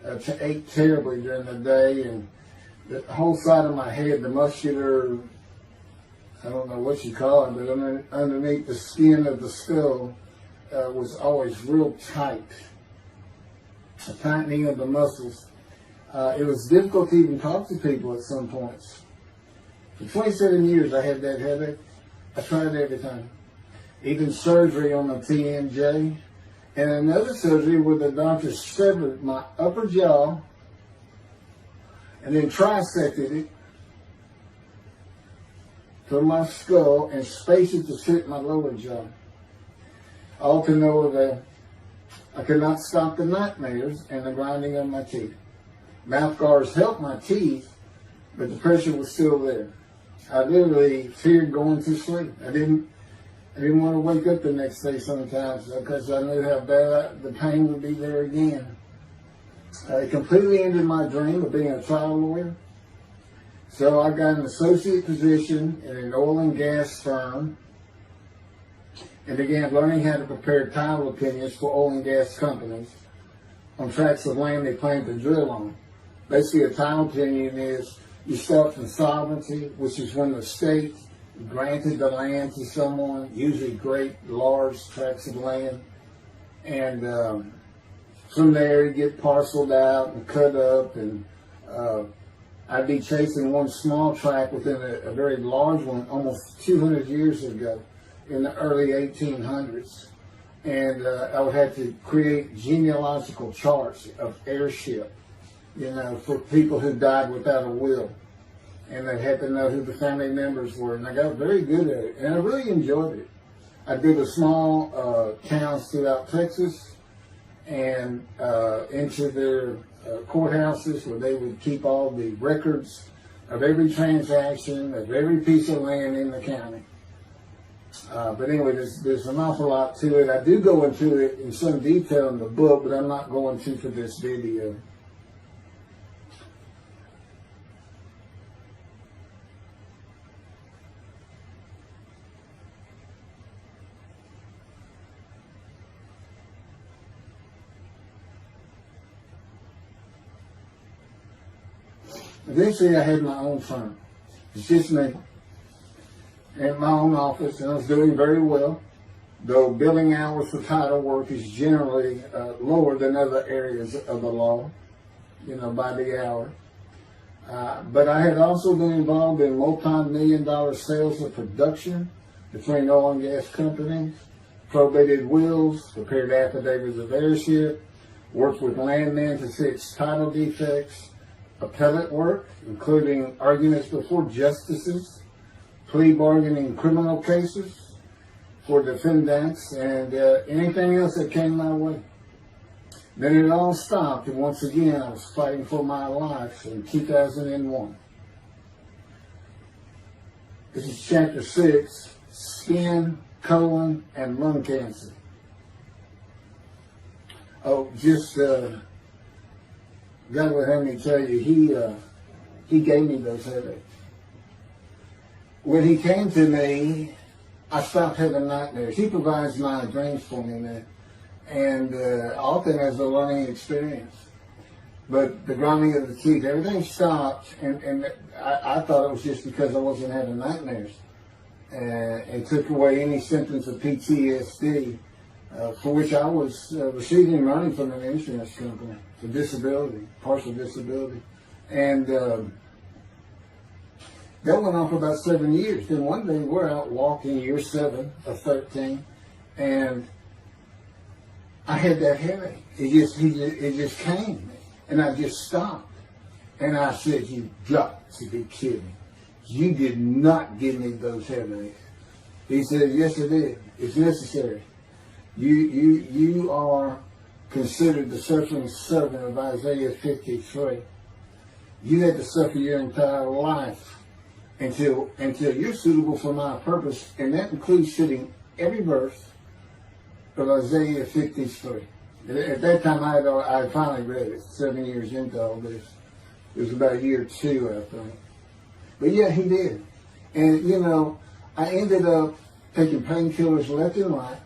to ache terribly during the day, and the whole side of my head, the muscular, I don't know what you call it, but underneath the skin of the skull, was always real tight, a tightening of the muscles. It was difficult to even talk to people at some points. For 27 years I had that headache. I tried everything, even surgery on the TMJ, and another surgery where the doctor severed my upper jaw and then trisected it from my skull and spaced it to fit my lower jaw. All to know that I could not stop the nightmares and the grinding of my teeth. Mouth guards helped my teeth, but the pressure was still there. I literally feared going to sleep. I didn't want to wake up the next day sometimes because I knew how bad the pain would be there again. It completely ended my dream of being a trial lawyer. So I got an associate position in an oil and gas firm and began learning how to prepare title opinions for oil and gas companies on tracts of land they plan to drill on. Basically, a title opinion is you start from sovereignty, which is when the state granted the land to someone, usually great, large tracts of land, and from there you get parceled out and cut up, and I'd be chasing one small tract within a very large one almost 200 years ago in the early 1800s. And I would have to create genealogical charts of heirship, for people who died without a will. And they had to know who the family members were. And I got very good at it. And I really enjoyed it. I did a small towns throughout Texas and into their courthouses where they would keep all the records of every transaction, of every piece of land in the county. But anyway, there's an awful lot to it. I do go into it in some detail in the book, but I'm not going to for this video. Eventually, I had my own firm. It's just me. In my own office, and I was doing very well, though billing hours for title work is generally lower than other areas of the law, by the hour. But I had also been involved in multi-million-dollar sales of production between oil and gas companies, probated wills, prepared affidavits of heirship, worked with landmen to fix title defects, appellate work, including arguments before justices, plea bargaining in criminal cases for defendants, and anything else that came my way. Then it all stopped, and once again I was fighting for my life in 2001. This is chapter 6, skin, colon, and lung cancer. Oh, just, God would have me tell you, he gave me those headaches. When he came to me, I stopped having nightmares. He provides my dreams for me now. And often as a learning experience. But the grinding of the teeth, everything stopped, and I thought it was just because I wasn't having nightmares. And took away any symptoms of PTSD, for which I was receiving money from an insurance company for disability, partial disability. And that went on for about 7 years. Then one day we're out walking, year 7 of 13, and I had that headache. It just came, and I just stopped. And I said, "You got to be kidding. You did not give me those headaches." He said, "Yes, I did. It's necessary. You are considered the suffering servant of Isaiah 53. You had to suffer your entire life until you're suitable for my purpose," and that includes fitting every verse of Isaiah 53. At that time, I had finally read it, 7 years into all this. It was about year 2, I think. But yeah, he did. And, you know, I ended up taking painkillers left and right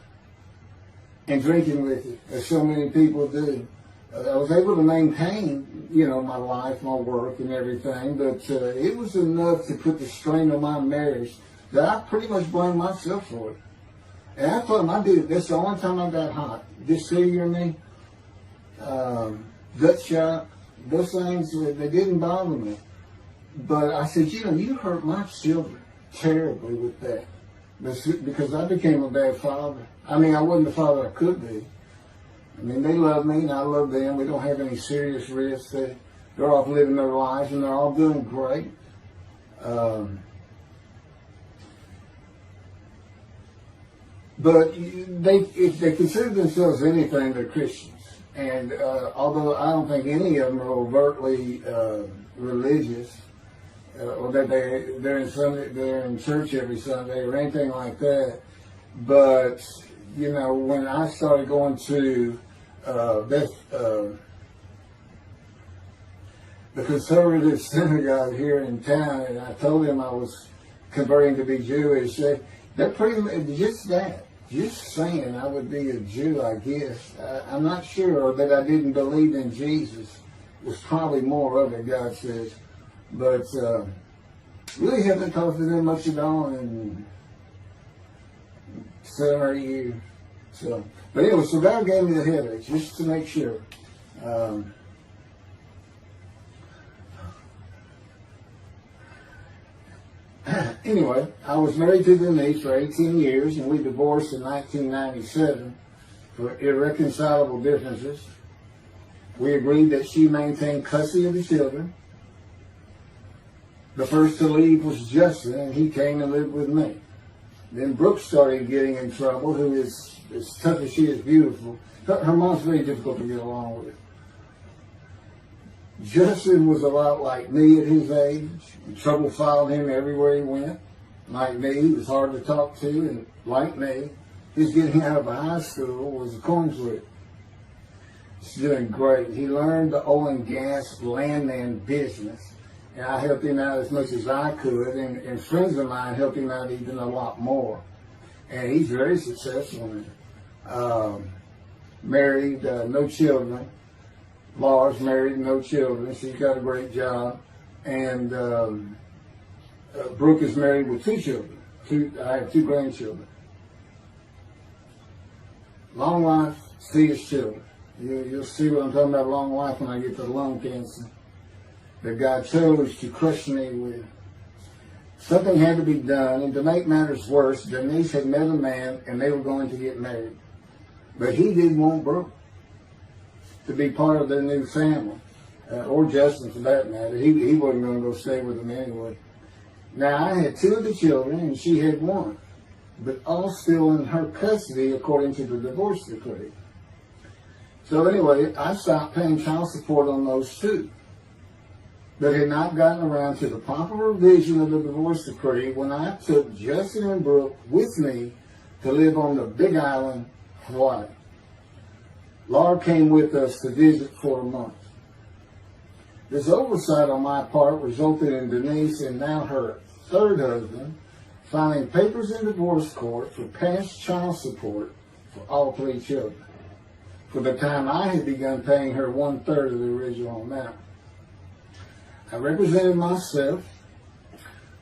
and drinking with it, as so many people do. I was able to maintain, you know, my life, my work, and everything, but it was enough to put the strain on my marriage that I pretty much blamed myself for it. And I told him I did it. That's the only time I got hot. Dysphagia in me, gut shot, those things, they didn't bother me. But I said, you know, you hurt my children terribly with that. Because I became a bad father. I mean, I wasn't the father I could be. I mean, they love me and I love them. We don't have any serious risks. They're off living their lives and they're all doing great. But if they consider themselves anything, they're Christians. And although I don't think any of them are overtly religious, or that they're in church every Sunday or anything like that, but you know, when I started going to the conservative synagogue here in town, and I told them I was converting to be Jewish, they're pretty much just that. Just saying I would be a Jew, I guess. I'm not sure that I didn't believe in Jesus. Was probably more of it, God says. But really haven't talked to them much at all in 7 or 8 years. So, but anyway, so God gave me the headache just to make sure. Anyway, I was married to Denise for 18 years, and we divorced in 1997 for irreconcilable differences. We agreed that she maintain custody of the children. The first to leave was Justin, and he came and lived with me. Then Brooke started getting in trouble, who is, as tough as she is beautiful. Her mom's very difficult to get along with. Justin was a lot like me at his age. Trouble followed him everywhere he went. Like me, he was hard to talk to, and like me, his getting out of high school was a coin flip. He's doing great. He learned the oil and gas landman business, and I helped him out as much as I could, and friends of mine helped him out even a lot more. And he's very successful in it. Married, no children. Laura's married, no children. She's got a great job. And Brooke is married with 2 children. I have 2 grandchildren. Long life, see his children. You'll see what I'm talking about, long life, when I get to lung cancer that God chose to crush me with. Something had to be done, and to make matters worse, Denise had met a man and they were going to get married. But he didn't want Brooke. to be part of their new family, or Justin for that matter. He wasn't going to go stay with them anyway. Now, I had 2 of the children, and she had 1, but all still in her custody according to the divorce decree. So anyway, I stopped paying child support on those 2, but had not gotten around to the proper revision of the divorce decree when I took Justin and Brooke with me to live on the Big Island, Hawaii. Laura came with us to visit for a month. This oversight on my part resulted in Denise and now her 3rd husband filing papers in divorce court for past child support for all 3 children, for the time I had begun paying her 1/3 of the original amount. I represented myself.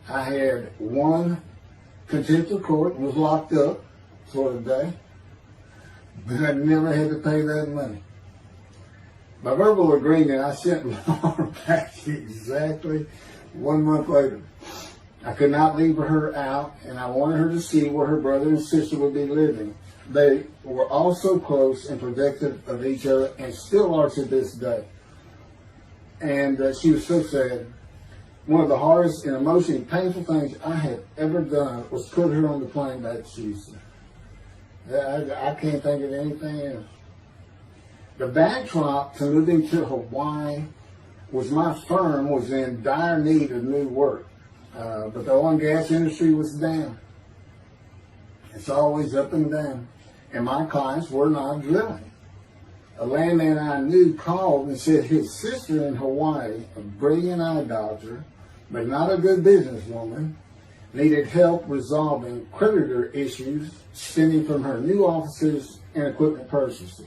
I had 1 contempt of court and was locked up for a day, but I never had to pay that money. By verbal agreement, I sent Laura back exactly 1 month later. I could not leave her out, and I wanted her to see where her brother and sister would be living. They were all so close and protective of each other, and still are to this day. And she was so sad. One of the hardest and emotionally painful things I had ever done was put her on the plane back to Houston. I can't think of anything else. The backdrop to moving to Hawaii was my firm was in dire need of new work. But the oil and gas industry was down. It's always up and down. And my clients were not drilling. A landman I knew called and said his sister in Hawaii, a brilliant eye doctor, but not a good businesswoman, needed help resolving creditor issues stemming from her new offices and equipment purchases.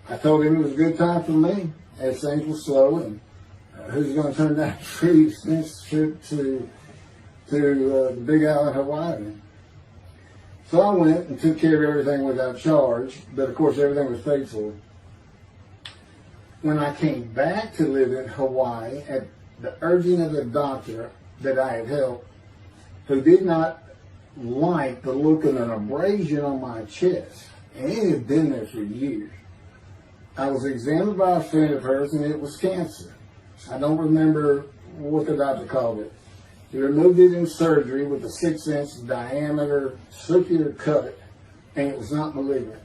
I told him it was a good time for me, as things were slow, and who's going to turn down a free expensive trip to the Big Island, Hawaii. So I went and took care of everything without charge, but of course everything was paid for. When I came back to live in Hawaii at the urging of the doctor that I had helped, who did not like the look of an abrasion on my chest, and it had been there for years, I was examined by a friend of hers, and it was cancer. I don't remember what the doctor called it. He removed it in surgery with a 6-inch diameter circular cut, and it was not malignant.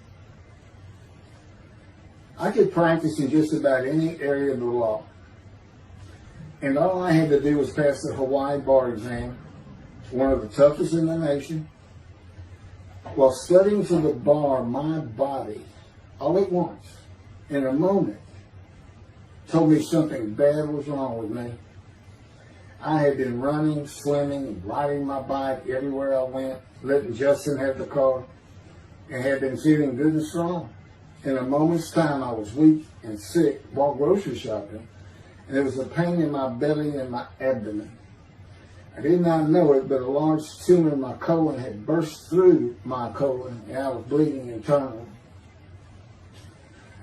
I could practice in just about any area of the law, and all I had to do was pass the Hawaii bar exam, one of the toughest in the nation. While studying for the bar, my body, all at once, in a moment, told me something bad was wrong with me. I had been running, swimming, riding my bike everywhere I went, letting Justin have the car, and had been feeling good and strong. In a moment's time, I was weak and sick while grocery shopping, and there was a pain in my belly and my abdomen. I did not know it, but a large tumor in my colon had burst through my colon, and I was bleeding internally.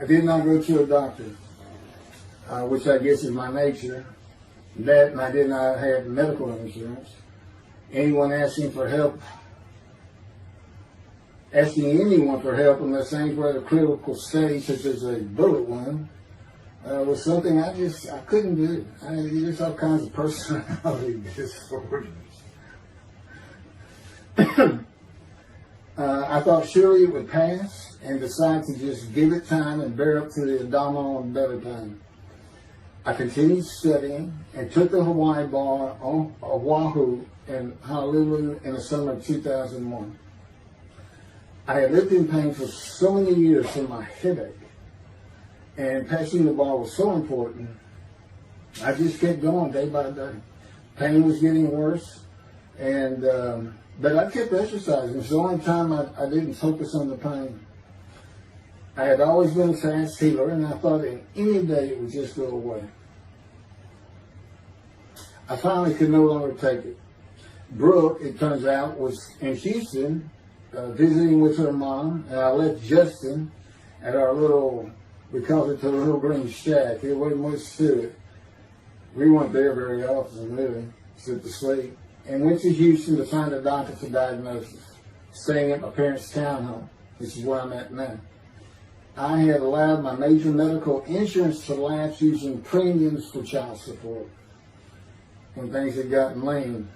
I did not go to a doctor, which I guess is my nature. That, and I did not have medical insurance. Anyone asking for help, asking anyone for help unless things were at a critical stage, such as a bullet wound, was something I couldn't do. There's all kinds of personality disorders. I thought surely it would pass, and decided to just give it time and bear up to the abdominal and belly pain. I continued studying and took the Hawaii bar on Oahu and Honolulu in the summer of 2001. I had lived in pain for so many years from my headache, and passing the bar was so important, I just kept going day by day. Pain was getting worse, and but I kept exercising. It's the only time I didn't focus on the pain. I had always been a fast healer, and I thought in any day it would just go away. I finally could no longer take it. Brooke, it turns out, was in Houston visiting with her mom, and I left Justin at our little, we called it the little green shack. There wasn't much to it. We weren't there very often, really, except to sleep, and went to Houston to find a doctor for diagnosis, staying at my parents' townhome, which is where I'm at now. I had allowed my major medical insurance to lapse using premiums for child support when things had gotten lame.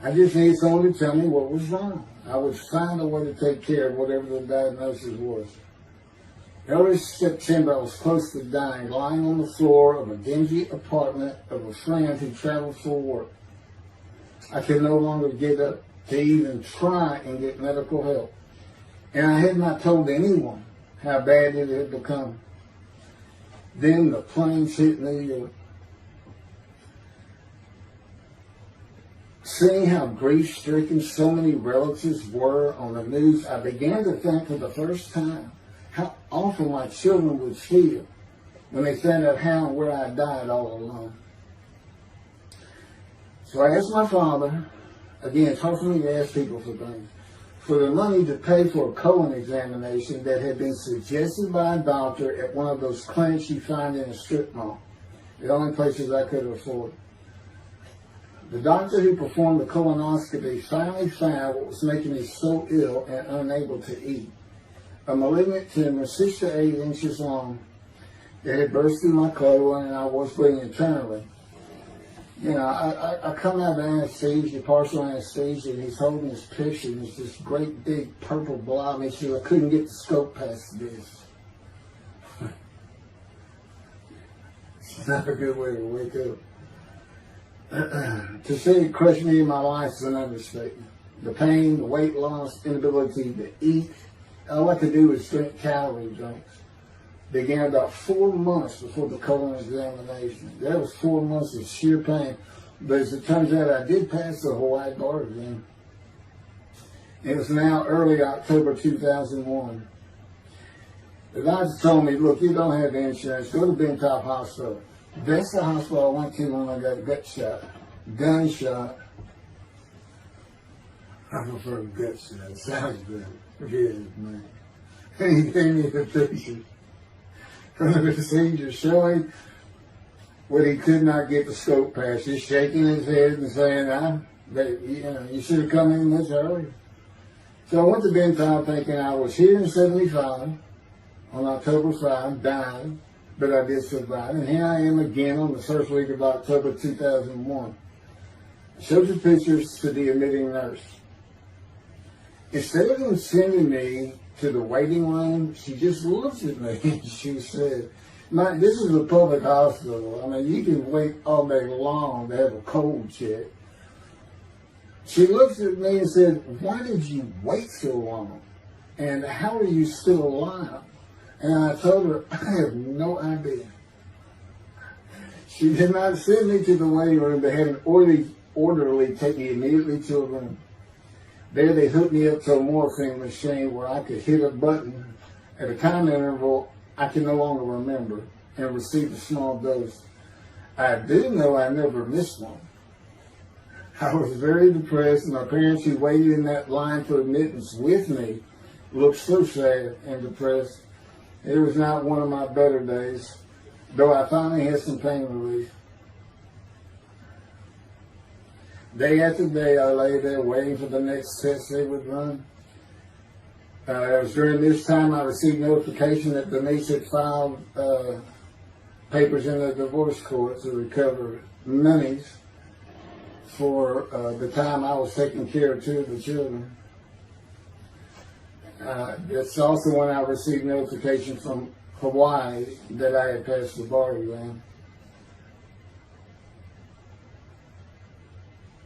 I just needed someone to tell me what was wrong. I would find a way to take care of whatever the diagnosis was. Early September, I was close to dying, lying on the floor of a dingy apartment of a friend who traveled for work. I could no longer get up to even try and get medical help. And I had not told anyone how bad it had become. Then the planes hit New York. Seeing how grief-stricken so many relatives were on the news, I began to think for the first time how awful my children would feel when they found out how and where I died all alone. So I asked my father, again, it's hard for me to ask people for things, for the money to pay for a colon examination that had been suggested by a doctor at one of those clinics you find in a strip mall, the only places I could afford. The doctor who performed the colonoscopy finally found what was making me so ill and unable to eat. A malignant tumor 6 to 8 inches long that had burst through my colon, and I was bleeding internally. You know, I come out of anesthesia, partial anesthesia, and he's holding this picture, and it's this great big purple blob, and he said, I couldn't get the scope past this. It's not a good way to wake up. To say it crushed me in my life is an understatement. The pain, the weight loss, inability to eat, all I could do was drink calorie drinks. Began about 4 months before the colon examination. That was 4 months of sheer pain. But as it turns out, I did pass the Hawaii bar exam. It was now early October 2001. The doctor told me, look, you don't have insurance. Go to Bentop Hospital. That's the hospital I went to when I got a gut shot. Gunshot. I prefer gut shot. Sounds good. Forget it, man. And he gave me the picture from the procedure showing what he could not get the scope past. He's shaking his head and saying, you should have come in much earlier. So I went to Bentop thinking I was here in 75, on October 5, dying, but I did survive. And here I am again on the first week of October 2001. I showed the pictures to the admitting nurse. Instead of them sending me to the waiting room, she just looked at me and she said, this is a public hospital. I mean, you can wait all day long to have a cold check. She looked at me and said, why did you wait so long? And how are you still alive? And I told her, I have no idea. She did not send me to the waiting room. They had an orderly take me immediately to a room. There they hooked me up to a morphine machine where I could hit a button at a time interval I can no longer remember and receive a small dose. I do know I never missed one. I was very depressed, and my parents who waited in that line for admittance with me looked so sad and depressed. It was not one of my better days, though I finally had some pain relief. Day after day, I lay there waiting for the next test they would run. It was during this time I received notification that Denise had filed papers in the divorce court to recover monies for the time I was taking care of 2 of the children. It's also when I received notification from Hawaii that I had passed the bar exam.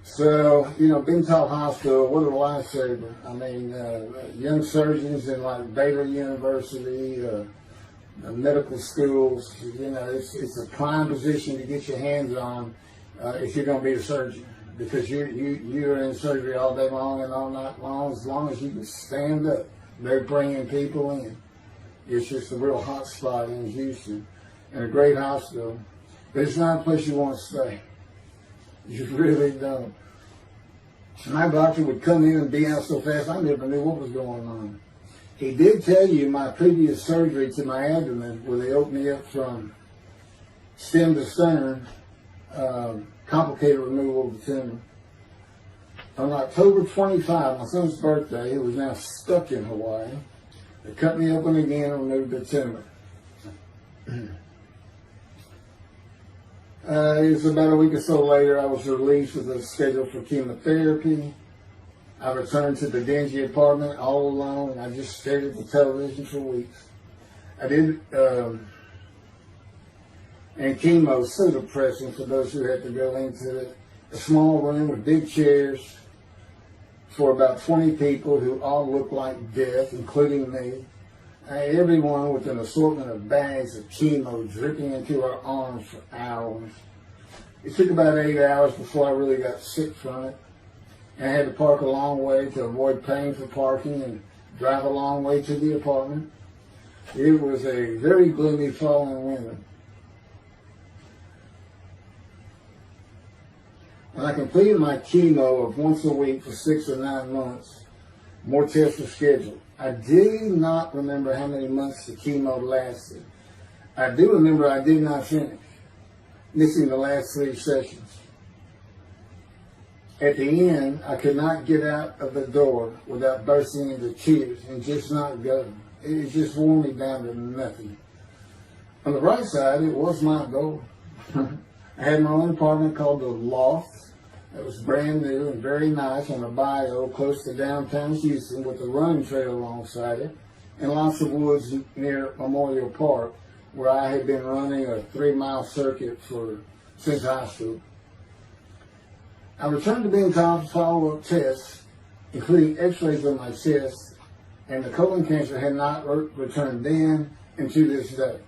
So, Bentop Hospital, what a lifesaver. I mean, young surgeons in like Baylor University, medical schools, it's a prime position to get your hands on if you're going to be a surgeon. Because you're in surgery all day long and all night long. As long as you can stand up, they're bringing people in. It's just a real hot spot in Houston and a great hospital. But it's not a place you want to stay. You really don't. My doctor would come in and be out so fast, I never knew what was going on. He did tell you my previous surgery to my abdomen, where they opened me up from stem to stern, complicated removal of the tumor. On October 25, my son's birthday, he was now stuck in Hawaii, They cut me open again and removed the tumor. It was about a week or so later, I was released with a schedule for chemotherapy. I returned to the dingy apartment all alone, and I just stared at the television for weeks. I did, and chemo was so depressing for those who had to go into it. A small room with big chairs for about 20 people who all looked like death, including me. Everyone with an assortment of bags of chemo dripping into our arms for hours. It took about 8 hours before I really got sick from it. And I had to park a long way to avoid paying for parking and drive a long way to the apartment. It was a very gloomy fall and winter. When I completed my chemo of once a week for 6 or 9 months, more tests were scheduled. I do not remember how many months the chemo lasted. I do remember I did not finish, missing the last 3 sessions. At the end, I could not get out of the door without bursting into tears and just not go. It just wore me down to nothing. On the right side, it was my goal. I had my own apartment called the Loft. It was brand new and very nice on a bayou close to downtown Houston with a running trail alongside it and lots of woods near Memorial Park where I had been running a 3-mile circuit since high school. I returned to being called for follow-up tests, including x-rays of my chest, and the colon cancer had not returned then and to this day.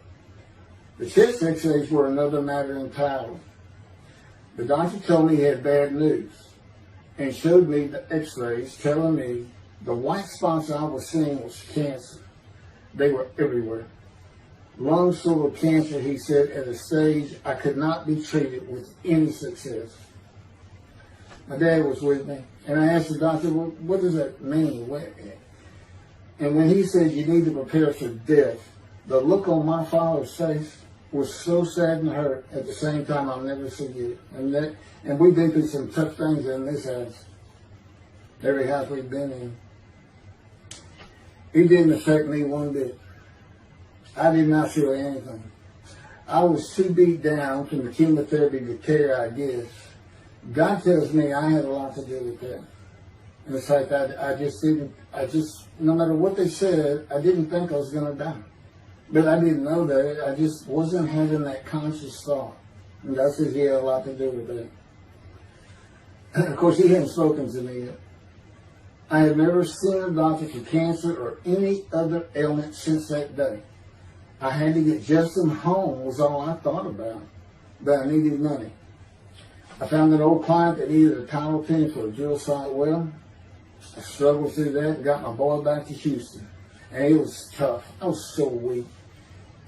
The chest x-rays were another matter entirely. The doctor told me he had bad news and showed me the x-rays telling me the white spots I was seeing was cancer. They were everywhere. Lungs full of cancer, he said, at a stage I could not be treated with any success. My dad was with me, and I asked the doctor, well, what does that mean? And when he said you need to prepare for death, the look on my father's face was so sad and hurt at the same time I'll never forget it. And we've been through some tough things in this house, every house we've been in. It didn't affect me one bit. I did not feel anything. I was too beat down from the chemotherapy to care, I guess. God tells me I had a lot to do with that. And it's like no matter what they said, I didn't think I was going to die. But I didn't know that. I just wasn't having that conscious thought. And God says he had a lot to do with that. And of course, he hadn't spoken to me yet. I had never seen a doctor for cancer or any other ailment since that day. I had to get Justin home was all I thought about. But I needed money. I found an old client that needed a tile pin for a drill site well. I struggled through that and got my boy back to Houston. And it was tough. I was so weak.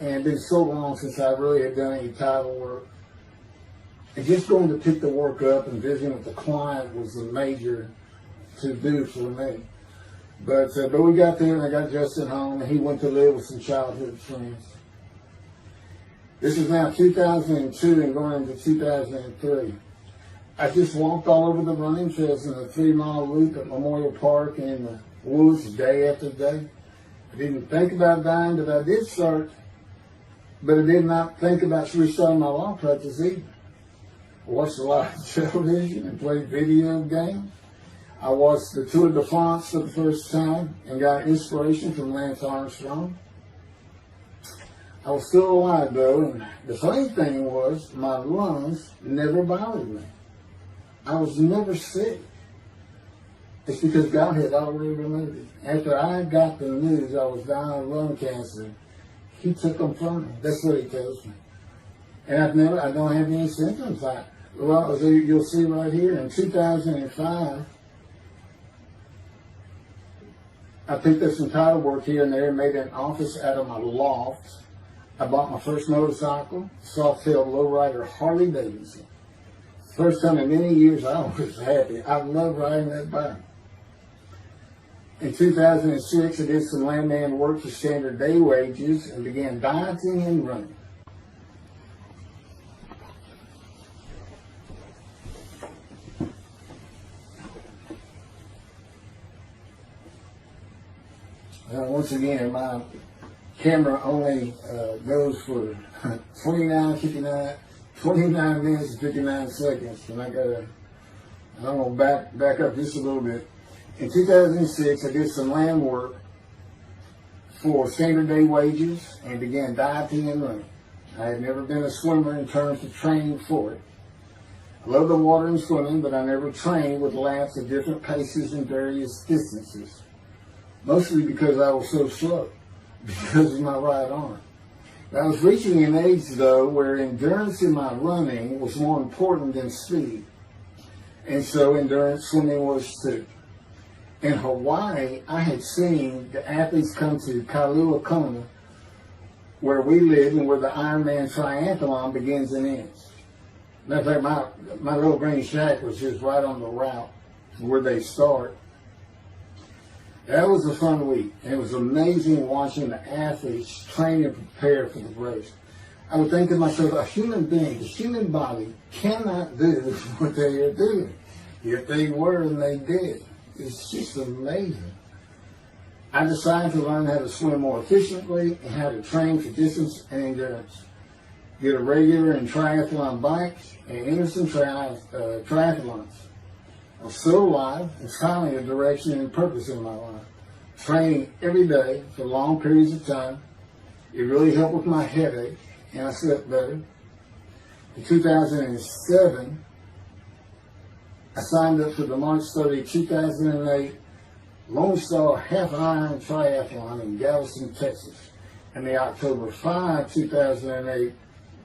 And it had been so long since I really had done any title work. And just going to pick the work up and visiting with the client was a major to-do for me. But we got there and I got Justin home and he went to live with some childhood friends. This is now 2002 and going into 2003. I just walked all over the running trails in a 3-mile loop at Memorial Park and in the woods day after day. I didn't think about dying, but I did start. But I did not think about restarting my law practice either. I watched a lot of television and played video games. I watched the Tour de France for the first time and got inspiration from Lance Armstrong. I was still alive though, and the funny thing was my lungs never bothered me. I was never sick. It's because God had already removed it. After I got the news I was dying of lung cancer, he took them from me. That's what he tells me. And I don't have any symptoms. Well, you'll see right here, in 2005, I picked up some title work here and there and made an office out of my loft. I bought my first motorcycle, soft-tailed lowrider Harley Davidson. First time in many years I was happy. I love riding that bike. In 2006, I did some landman work for standard day wages and began dieting and running. Once again, my camera only goes for 29 minutes and 59 seconds, and I'm going to back up just a little bit. In 2006, I did some land work for standard day wages and began dieting and running. I had never been a swimmer in terms of training for it. I love the water and swimming, but I never trained with laps at different paces and various distances. Mostly because I was so slow, because of my right arm. I was reaching an age, though, where endurance in my running was more important than speed. And so endurance swimming was too. In Hawaii, I had seen the athletes come to Kailua Kona, where we live and where the Ironman triathlon begins and ends. Matter of fact, my little green shack was just right on the route where they start. That was a fun week, and it was amazing watching the athletes train and prepare for the race. I would think to myself, a human being, the human body cannot do what they are doing. Yet they were and they did. It's just amazing. I decided to learn how to swim more efficiently and how to train for distance and endurance. Get a regular and triathlon bike and enter some triathlons. I'm still alive and finally a direction and purpose in my life. Training every day for long periods of time. It really helped with my headache and I slept better. In 2007, I signed up for the March 30, 2008 Lone Star Half Iron Triathlon in Galveston, Texas, and the October 5, 2008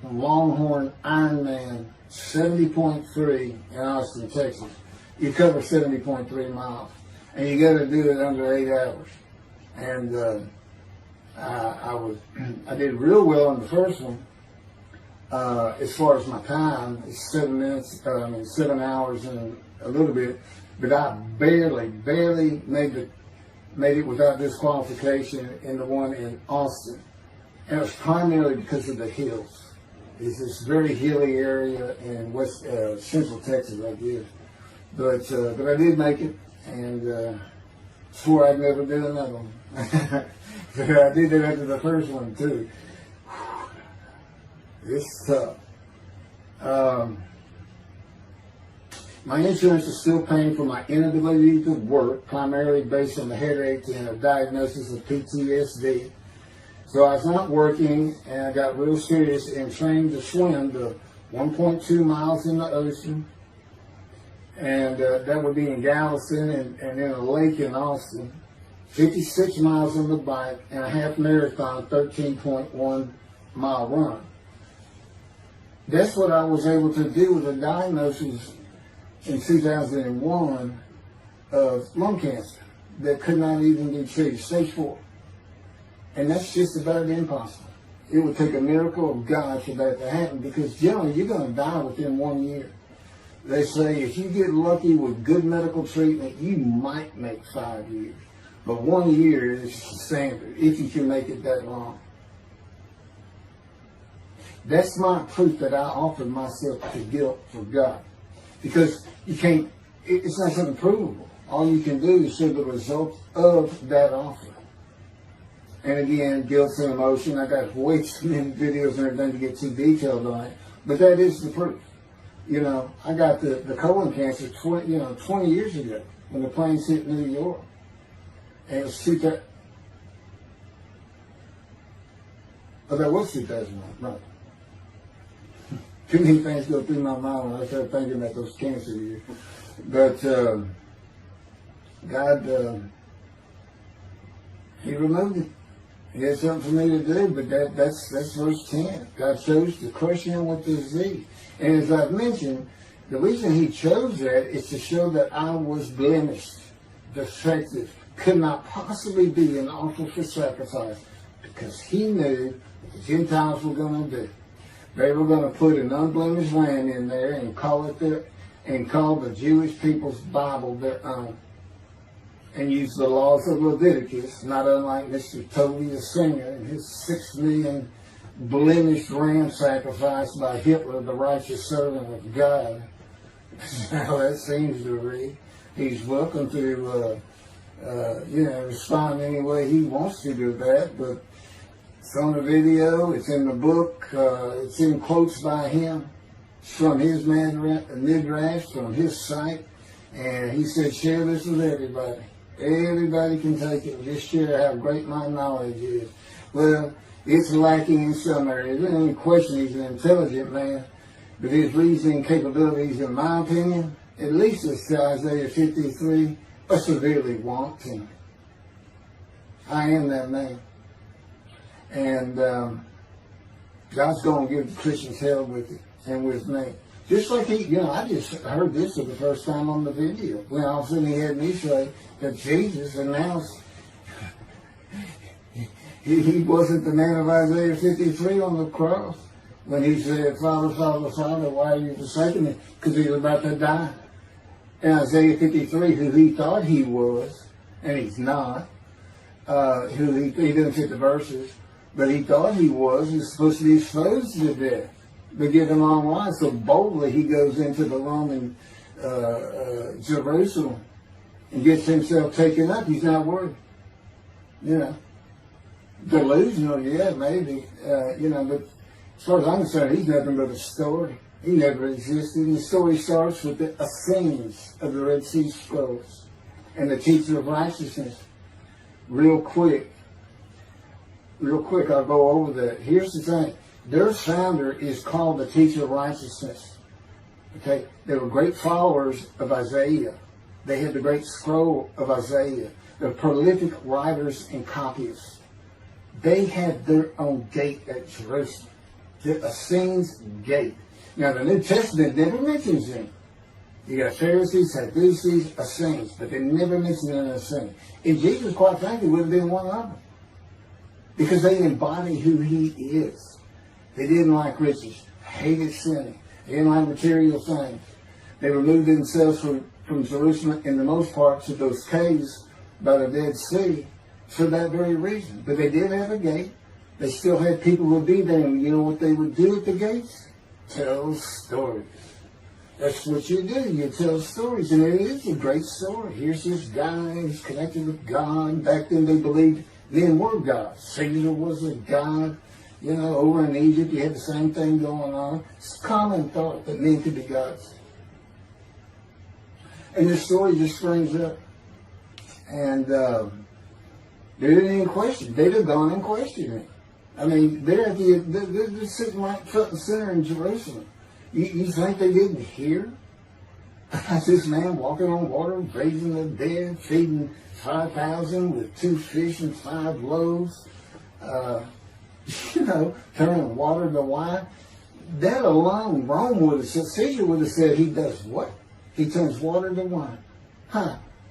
Longhorn Ironman 70.3 in Austin, Texas. You cover 70.3 miles, and you got to do it under 8 hours. And I did real well in the first one. As far as my time, it's 7 hours and a little bit, but I barely made it without disqualification in the one in Austin. And it was primarily because of the hills. It's this very hilly area in central Texas, I guess. But I did make it, and swore I'd never do another one. But I did it after the first one too. It's tough. My insurance is still paying for my inability to work, primarily based on the headaches and a diagnosis of PTSD. So I was not working, and I got real serious and trained to swim the 1.2 miles in the ocean, and that would be in Galveston and in a lake in Austin, 56 miles on the bike, and a half marathon, 13.1 mile run. That's what I was able to do with a diagnosis in 2001 of lung cancer that could not even be treated, stage 4. And that's just about impossible. It would take a miracle of God for that to happen, because generally you're going to die within 1 year. They say if you get lucky with good medical treatment, you might make 5 years. But 1 year is standard, if you can make it that long. That's my proof that I offered myself to guilt for God. Because you can't, it's not something provable. All you can do is show the results of that offer. And again, guilt and emotion. I got way too many videos and everything to get too detailed on it. But that is the proof. You know, I got the colon cancer 20 years ago when the planes hit New York. And it was 2000. Oh, that was 2001, right. Too many things go through my mind when I start thinking about those cancer years. But God, He removed it. He had something for me to do, but that's verse 10. God chose to crush him with disease. And as I've mentioned, the reason He chose that is to show that I was blemished, defective, could not possibly be an offer for sacrifice, because He knew what the Gentiles were going to do. They were going to put an unblemished lamb in there and call the Jewish people's Bible their own, and use the laws of Leviticus, not unlike Mr. Toby the singer and his 6 million blemished ram sacrificed by Hitler, the righteous servant of God. That's how that seems to read. He's welcome to respond any way he wants to do that. But it's on the video, it's in the book, it's in quotes by him from his midrash, from his site. And he said, share this with everybody. Everybody can take it. Just share how great my knowledge is. Well, it's lacking in some areas. There's no question he's an intelligent man. But his reasoning capabilities, in my opinion, at least as to Isaiah 53, are severely wanting. I am that man. And God's going to give the Christians hell with it and with me. Just like I just heard this for the first time on the video. When all of a sudden he had me say that Jesus announced he wasn't the man of Isaiah 53 on the cross. When he said, Father, Father, Father, why are you forsaking me? Because he was about to die. And Isaiah 53, who he thought he was, and he's not, who he didn't fit the verses, but he thought he was supposed to be exposed to death. But given long life, so boldly he goes into the Roman Jerusalem and gets himself taken up. He's not worried. Delusional, yeah, maybe. But as far as I'm concerned, he's nothing but a story. He never existed. And the story starts with the Essenes of the Red Sea Scrolls and the teacher of righteousness. Real quick, I'll go over that. Here's the thing. Their founder is called the teacher of righteousness. Okay? They were great followers of Isaiah. They had the great scroll of Isaiah. They're prolific writers and copyists. They had their own gate at Jerusalem. The Essenes gate. Now, the New Testament never mentions them. You got Pharisees, Sadducees, Essenes, but they never mention an Essene. And Jesus, quite frankly, would have been one of them. Because they embody who he is. They didn't like riches, hated sinning. They didn't like material things. They removed themselves from Jerusalem, in the most part, to those caves by the Dead Sea for that very reason. But they did have a gate. They still had people who would be there. And you know what they would do at the gates? Tell stories. That's what you do. You tell stories. And it is a great story. Here's this guy. He's connected with God. Back then they believed men were gods. Caesar was a god. Over in Egypt, you had the same thing going on. It's a common thought that men could be gods. And this story just springs up. And they didn't even question. They'd have gone and questioned it. I mean, they're sitting right front and center in Jerusalem. You think they didn't hear? This man walking on water, raising the dead, feeding 5,000 with 2 fish and 5 loaves. Turning water to wine. That alone, Rome would have said, Caesar would have said, he does what? He turns water to wine.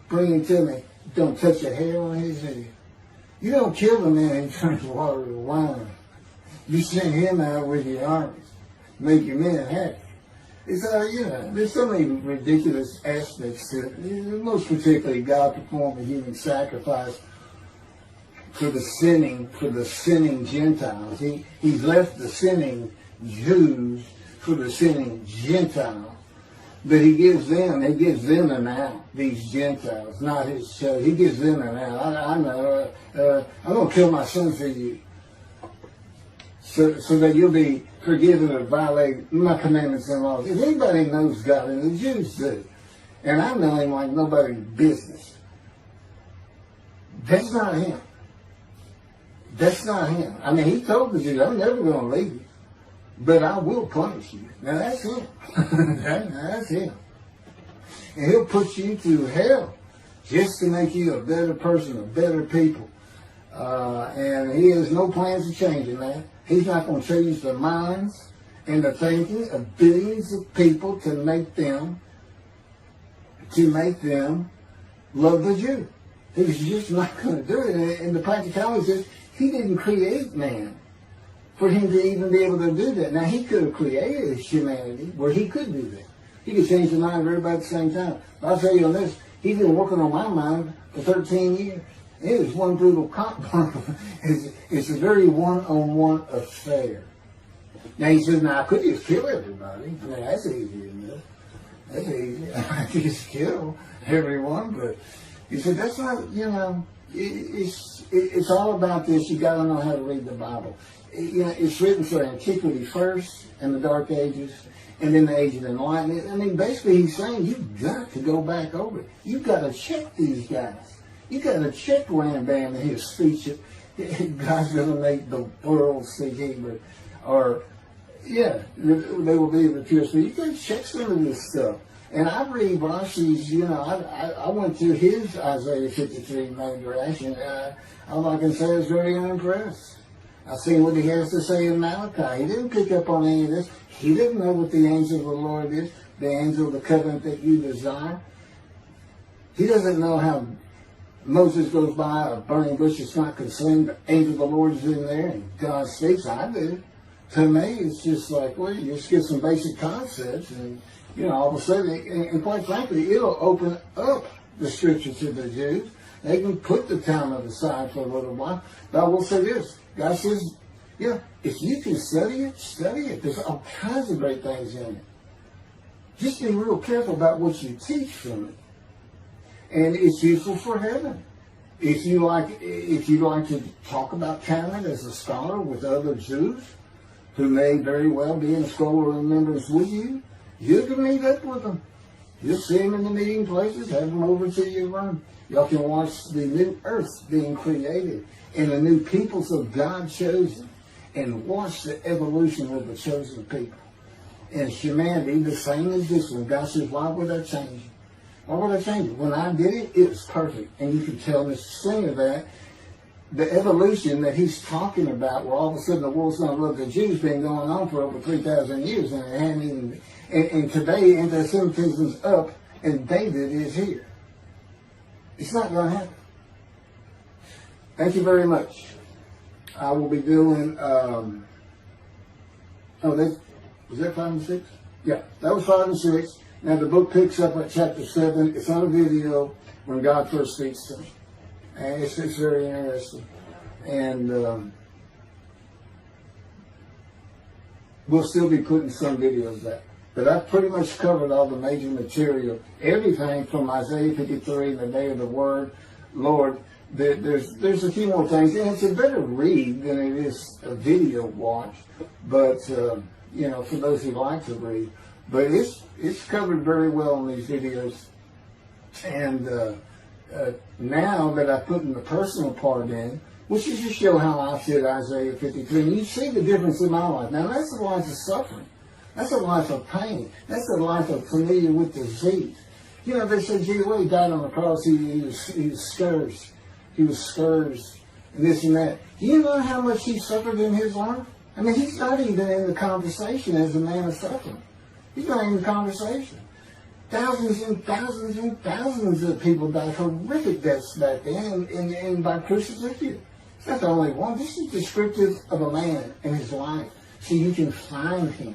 Bring him to me. Don't touch a hair on his head. You don't kill the man who turns water to wine. You send him out with your armies. Make your men happy. It's, there's so many ridiculous aspects to it. Most particularly, God performed a human sacrifice for the sinning Gentiles. He's left the sinning Jews for the sinning Gentiles. But he gives them an out, these Gentiles, not his church. He gives them an out. I'm going to kill my son for you. So that you'll be forgiven of violating my commandments and laws. If anybody knows God, and the Jews do, and I know him like nobody's business, that's not him. That's not him. I mean, he told the Jews, I'm never going to leave you, but I will punish you. Now, that's him. That's him. And he'll put you through hell just to make you a better person, a better people. And he has no plans of changing that. He's not going to change the minds and the thinking of billions of people to make them love the Jew. He's just not going to do it. And the practicality is he didn't create man for him to even be able to do that. Now, he could have created humanity where he could do that. He could change the mind of everybody at the same time. But I'll tell you on this, he's been working on my mind for 13 years. It was one brutal cop. It's a very one-on-one affair. Now, he says, I could just kill everybody. I mean, that's easy enough. That's easy. I could just kill everyone, but He said, that's not, it's all about this. You got to know how to read the Bible. It's written for antiquity first, and the Dark Ages, and then the Age of Enlightenment. I mean, basically he's saying you've got to go back over it. You've got to check these guys. You've got to check Rambam and his speech. God's going to make the world speak Hebrew. Or, they will be the pure speech. You got to check some of this stuff. And I read Rashi's, I went through his Isaiah 53 Midrash, and all I can say is very unimpressed. I've seen what he has to say in Malachi. He didn't pick up on any of this. He didn't know what the angel of the Lord is, the angel of the covenant that you desire. He doesn't know how Moses goes by a burning bush that's not consumed. The angel of the Lord is in there, and God speaks. I do. To me, it's just like, well, you just get some basic concepts, and all of a sudden, and quite frankly, it'll open up the scripture to the Jews. They can put the Talmud aside for a little while. But I will say this. God says, if you can study it, study it. There's all kinds of great things in it. Just be real careful about what you teach from it. And it's useful for heaven. If you like to talk about Talmud as a scholar with other Jews who may very well be in scholar remembrance with you, you can meet up with them. You'll see them in the meeting places, have them over to your room. Y'all can watch the new earth being created and the new peoples of God chosen, and watch the evolution of the chosen people. And humanity, the same as this one. God says, why would I change it? Why would I change it? When I did it, it was perfect. And you can tell Mr. Singer that the evolution that he's talking about, where all of a sudden the world's going to love the Jews, been going on for over 3,000 years, and it hadn't even. And today, anti-Semitism's up, and David is here. It's not going to happen. Thank you very much. I will be doing. Was that 5 and 6? Yeah, that was 5 and 6. Now the book picks up at chapter 7. It's on a video when God first speaks to me, and it's very interesting. And we'll still be putting some videos back. But I've pretty much covered all the major material, everything from Isaiah 53, the day of the word, Lord. There's a few more things, and it's a better read than it is a video watch. But for those who like to read, but it's covered very well in these videos. And now that I put in the personal part in, which is to show how I fit Isaiah 53, and you see the difference in my life. Now that's a life of suffering. That's a life of pain. That's a life of familiar with disease. They said, gee, when he died on the cross, he was scourged. He was scourged, and this and that. Do you know how much he suffered in his life? I mean, he's not even in the conversation as a man of suffering. He's not in the conversation. Thousands and thousands and thousands of people died horrific deaths back then, and by crucifixion. It's not the only one. This is descriptive of a man and his life, so you can find him,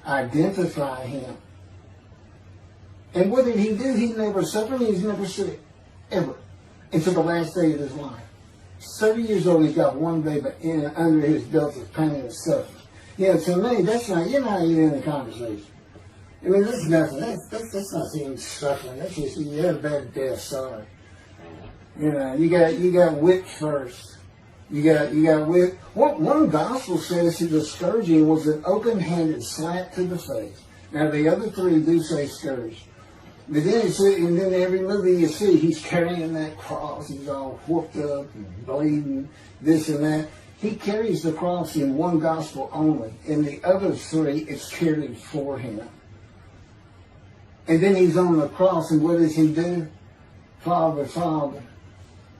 identify him. And what did he do? He never suffered. He was never sick, ever, until the last day of his life. 30 years old, he's got one baby under his belt of pain and suffering. To me, that's not, you're not even in the conversation. I mean, that's nothing. That's not even suffering. That's just, you had a bad death, sorry. You got whipped first. You got whipped. One gospel says that the scourging was an open-handed slap to the face. Now, the other three do say scourge. But then and then every movie you see, he's carrying that cross. He's all whooped up and bleeding, this and that. He carries the cross in one gospel only. In the other three, it's carried for him. And then he's on the cross, and what does he do? Father, Father,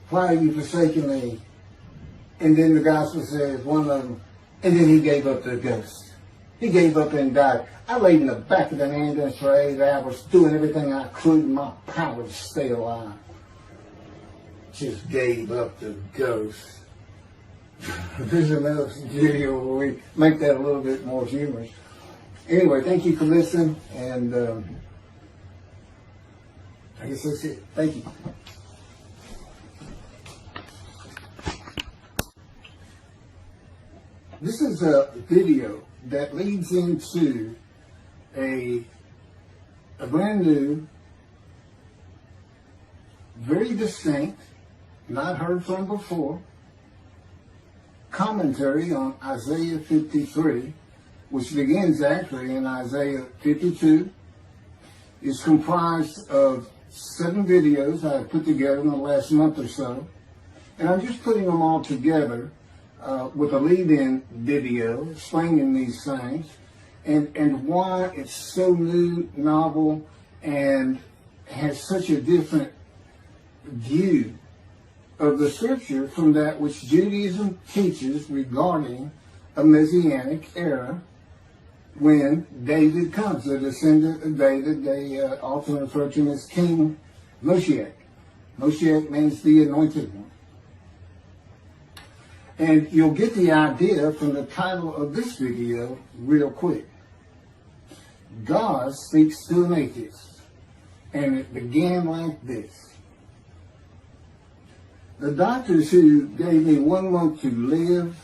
why are you forsaking me? And then the gospel says, one of them, and then he gave up the ghost. He gave up and died. I laid in the back of an ambulance for 8 hours, doing everything I could in my power to stay alive. Just gave up the ghost. There's another video where we make that a little bit more humorous. Anyway, thank you for listening, and I guess that's it. Thank you. This is a video that leads into a brand new very distinct, not heard from before, commentary on Isaiah 53, which begins actually in Isaiah 52, is comprised of 7 videos I have put together in the last month or so. And I'm just putting them all together with a lead-in video explaining these things and why it's so new, novel, and has such a different view of the scripture from that which Judaism teaches regarding a Messianic era when David comes, the descendant of David. They often refer to him as King Moshiach. Moshiach means the anointed one. And you'll get the idea from the title of this video real quick. God speaks to an atheist. And it began like this. The doctors who gave me 1 month to live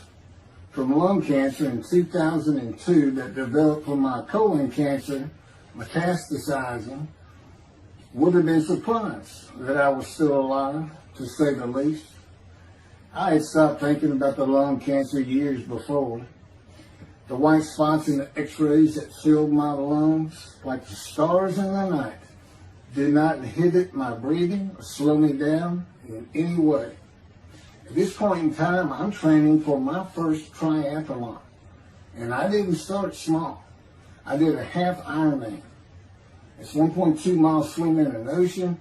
from lung cancer in 2002 that developed from my colon cancer metastasizing would have been surprised that I was still alive, to say the least. I had stopped thinking about the lung cancer years before. The white spots in the x-rays that filled my lungs like the stars in the night did not inhibit my breathing or slow me down in any way. At this point in time, I'm training for my first triathlon. And I didn't start small. I did a half Ironman. It's 1.2 miles swimming in an ocean,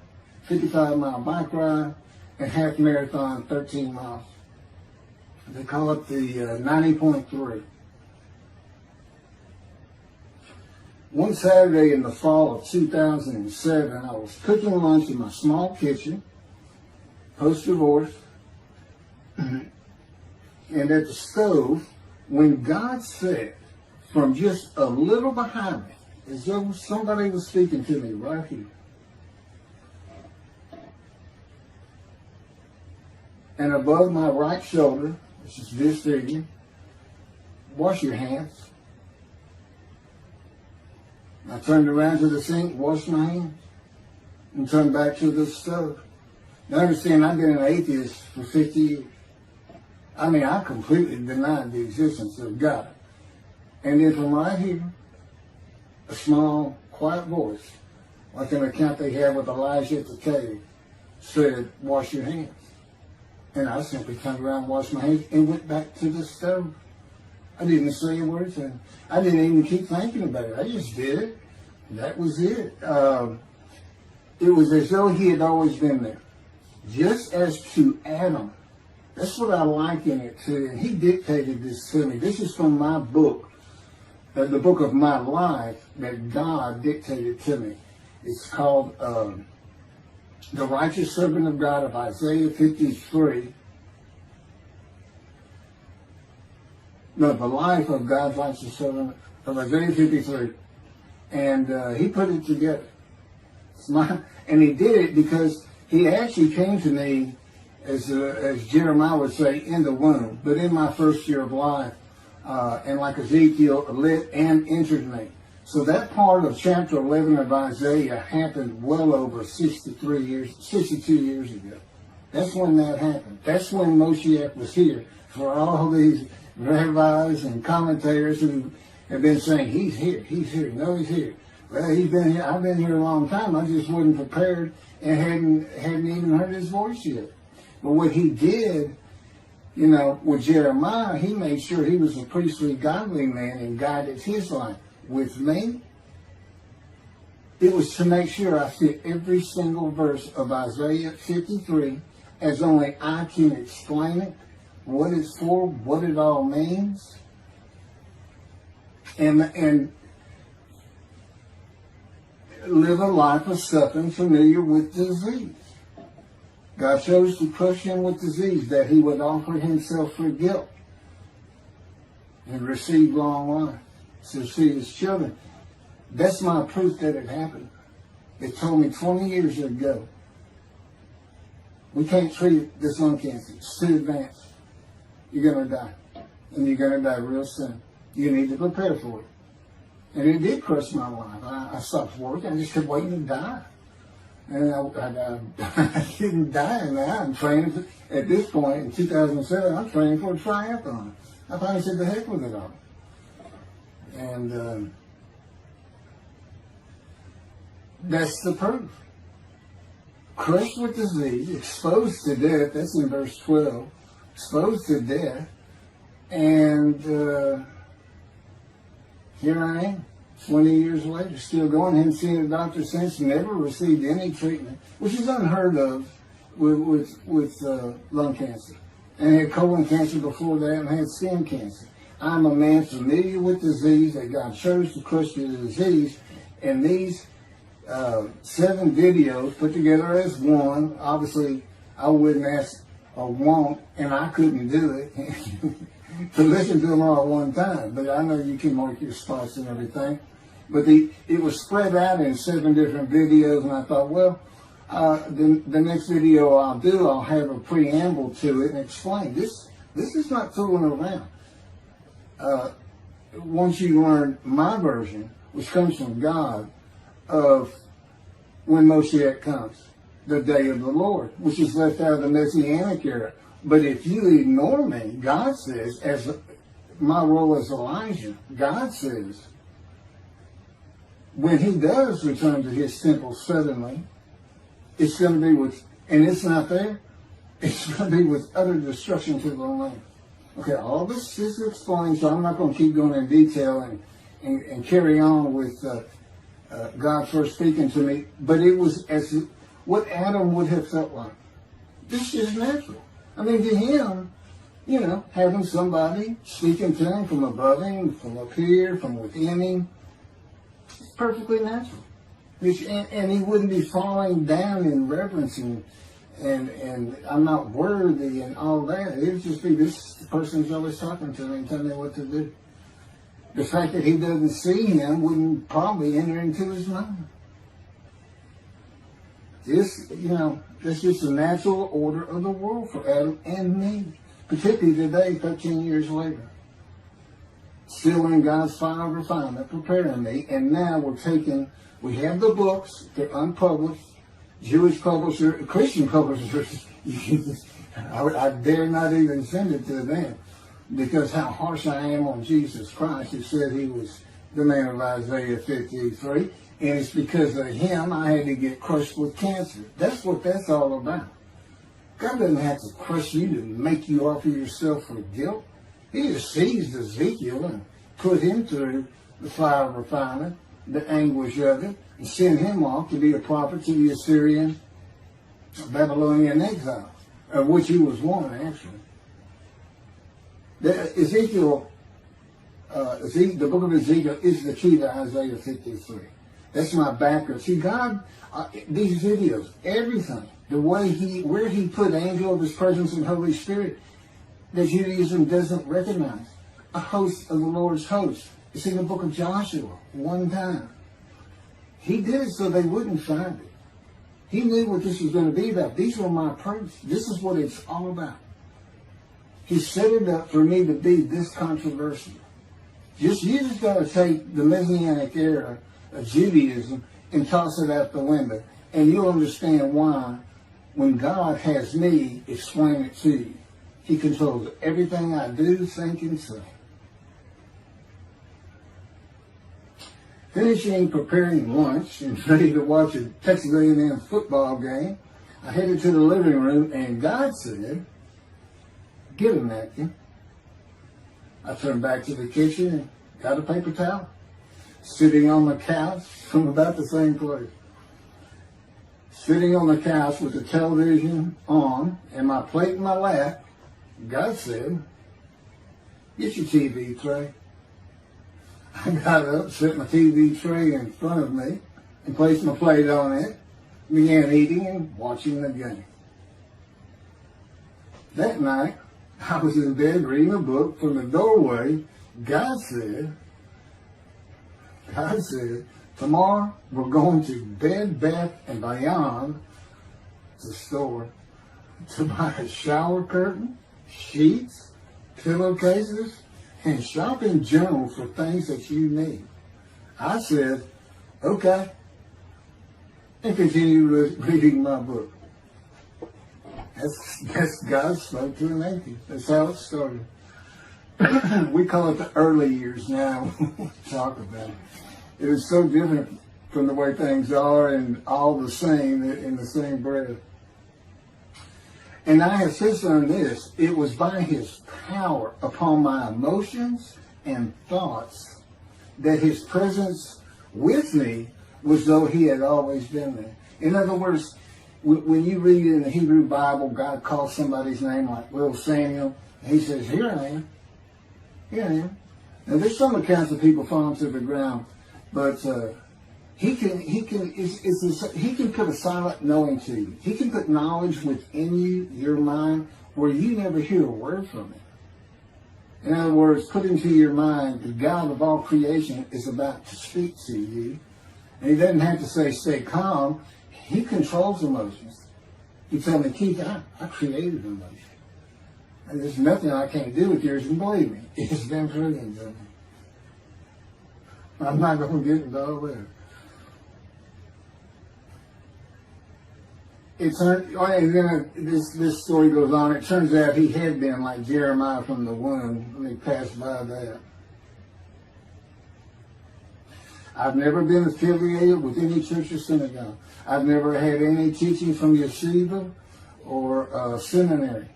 55-mile bike ride, and half marathon, 13 miles. They call it the 90.3. One Saturday in the fall of 2007, I was cooking lunch in my small kitchen, post-divorce, and at the stove, when God said, from just a little behind me, as though somebody was speaking to me right here, and above my right shoulder, which is this figure, wash your hands. I turned around to the sink, washed my hands, and turned back to the stove. Now understand, I've been an atheist for 50 years. I mean, I completely denied the existence of God. And then from right here, a small, quiet voice, like an account they had with Elijah at the cave, said, wash your hands. And I simply turned around, washed my hands, and went back to the stove. I didn't say a word to him. I didn't even keep thinking about it. I just did it. That was it. It was as though he had always been there. Just as to Adam. That's what I liken it to. And he dictated this to me. This is from my book, the book of my life that God dictated to me. It's called The Righteous Servant of God of Isaiah 53. No, the life of God's righteous servant of Isaiah 53. And he put it together. And he did it because he actually came to me, as Jeremiah would say, in the womb, but in my first year of life. And like Ezekiel, lit and entered me. So that part of chapter 11 of Isaiah happened well over 62 years ago. That's when that happened. That's when Moshiach was here. For all these rabbis and commentators who have been saying, he's here, no, he's here. Well, he's been here. I've been here a long time. I just wasn't prepared and hadn't even heard his voice yet. But what he did, you know, with Jeremiah, he made sure he was a priestly, godly man and guided his life. With me, it was to make sure I fit every single verse of Isaiah 53 as only I can explain it, what it's for, what it all means, and live a life of suffering familiar with disease. God chose to crush him with disease that he would offer himself for guilt and receive long life to see his children. That's my proof that it happened. It told me 20 years ago, we can't treat this lung cancer. It's too advanced. You're going to die. And you're going to die real soon. You need to prepare for it. And it did crush my life. I stopped working. I just kept waiting to die. And I didn't die now. I'm training at this point in 2007. I'm training for a triathlon. I finally said, "The heck with it all." And that's the proof. Crushed with disease, exposed to death. That's in verse 12. Exposed to death, and here I am. 20 years later, still going. Haven't seen a doctor since. Never received any treatment, which is unheard of with lung cancer. And had colon cancer before that, and had skin cancer. I'm a man familiar with disease, that God chose to crush the disease. And these 7 videos put together as one. Obviously, I wouldn't ask or won't, and I couldn't do it to listen to them all at one time. But I know you can mark your spots and everything. But it was spread out in 7 different videos, and I thought, well, the next video I'll do, I'll have a preamble to it and explain. This is not fooling around. Once you learn my version, which comes from God, of when Moshiach comes, the day of the Lord, which is left out of the Messianic era. But if you ignore me, God says, as my role as Elijah, God says, when he does return to his temple suddenly, it's going to be with, and it's not there, it's going to be with utter destruction to the land. Okay, all this is explained, so I'm not going to keep going in detail and carry on with God first speaking to me, but it was as what Adam would have felt like. This is natural. I mean, to him, having somebody speaking to him from above him, from up here, from within him, it's perfectly natural. And he wouldn't be falling down in reverence and I'm not worthy and all that. It would just be this person's always talking to me and telling me what to do. The fact that he doesn't see him wouldn't probably enter into his mind. This, that's just the natural order of the world for Adam and me, particularly today, 13 years later. Still in God's fire of refinement, preparing me, and now we have the books, they're unpublished, Jewish publisher, Christian publishers, I dare not even send it to them, because how harsh I am on Jesus Christ, who said he was the man of Isaiah 53, and it's because of him I had to get crushed with cancer. That's what that's all about. God doesn't have to crush you to make you offer yourself for guilt. He just seized Ezekiel and put him through the fire of refinement, the anguish of it, and sent him off to be a prophet to the Assyrian, Babylonian exile, of which he was one, actually. Ezekiel, the book of Ezekiel is the key to Isaiah 53. That's my background. See, God, these videos, everything, the way where he put angel of his presence and Holy Spirit, that Judaism doesn't recognize. A host of the Lord's host. It's in the book of Joshua, one time. He did it so they wouldn't find it. He knew what this was going to be about. These were my proofs. This is what it's all about. He set it up for me to be this controversial. You just got to take the Messianic era of Judaism and toss it out the window. And you'll understand why, when God has me explain it to you. He controls everything I do, think, and say. Finishing preparing lunch and ready to watch a Texas A&M football game, I headed to the living room, and God said, "Get a napkin." I turned back to the kitchen and got a paper towel, sitting on the couch from about the same place. Sitting on the couch with the television on and my plate in my lap, God said, "Get your TV tray." I got up, set my TV tray in front of me, and placed my plate on it, began eating and watching the game. That night, I was in bed reading a book. From the doorway, God said, "Tomorrow we're going to Bed Bath & Beyond, the store, to buy a shower curtain, sheets, pillowcases, and shop in general for things that you need." I said, "Okay." and continue reading my book. That's God spoke to an atheist. That's how it started. We call it the early years now. Talk about it. It was so different from the way things are, and all the same in the same breath. And I have since learned this: it was by His power upon my emotions and thoughts that His presence with me was though He had always been there. In other words, when you read in the Hebrew Bible, God calls somebody's name like little Samuel, and He says, "Here I am. Here I am." Now there's some accounts of people falling to the ground, but He can put a silent knowing to you. He can put knowledge within you, your mind, where you never hear a word from Him. In other words, put into your mind the God of all creation is about to speak to you. And He doesn't have to say, stay calm. He controls emotions. He told me, Keith, I created emotions. And there's nothing I can't do with yours, and believe me, it's been proven to me. I'm not going to get into all that. And then this story goes on. It turns out he had been like Jeremiah from the womb. Let me pass by that. I've never been affiliated with any church or synagogue. I've never had any teaching from yeshiva or seminary.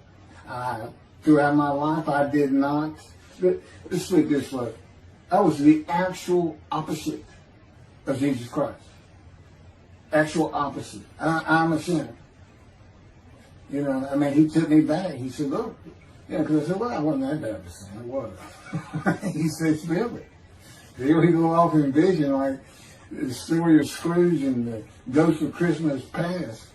Throughout my life, I did not. Let's put it this way. I was the actual opposite of Jesus Christ. Actual opposite. I'm a sinner. You know, I mean, He took me back. He said, look. Yeah, because I said, well, I wasn't that bad of a sinner. I was. He said, spill it. Here we go off in vision like the story of Scrooge and the Ghost of Christmas Past.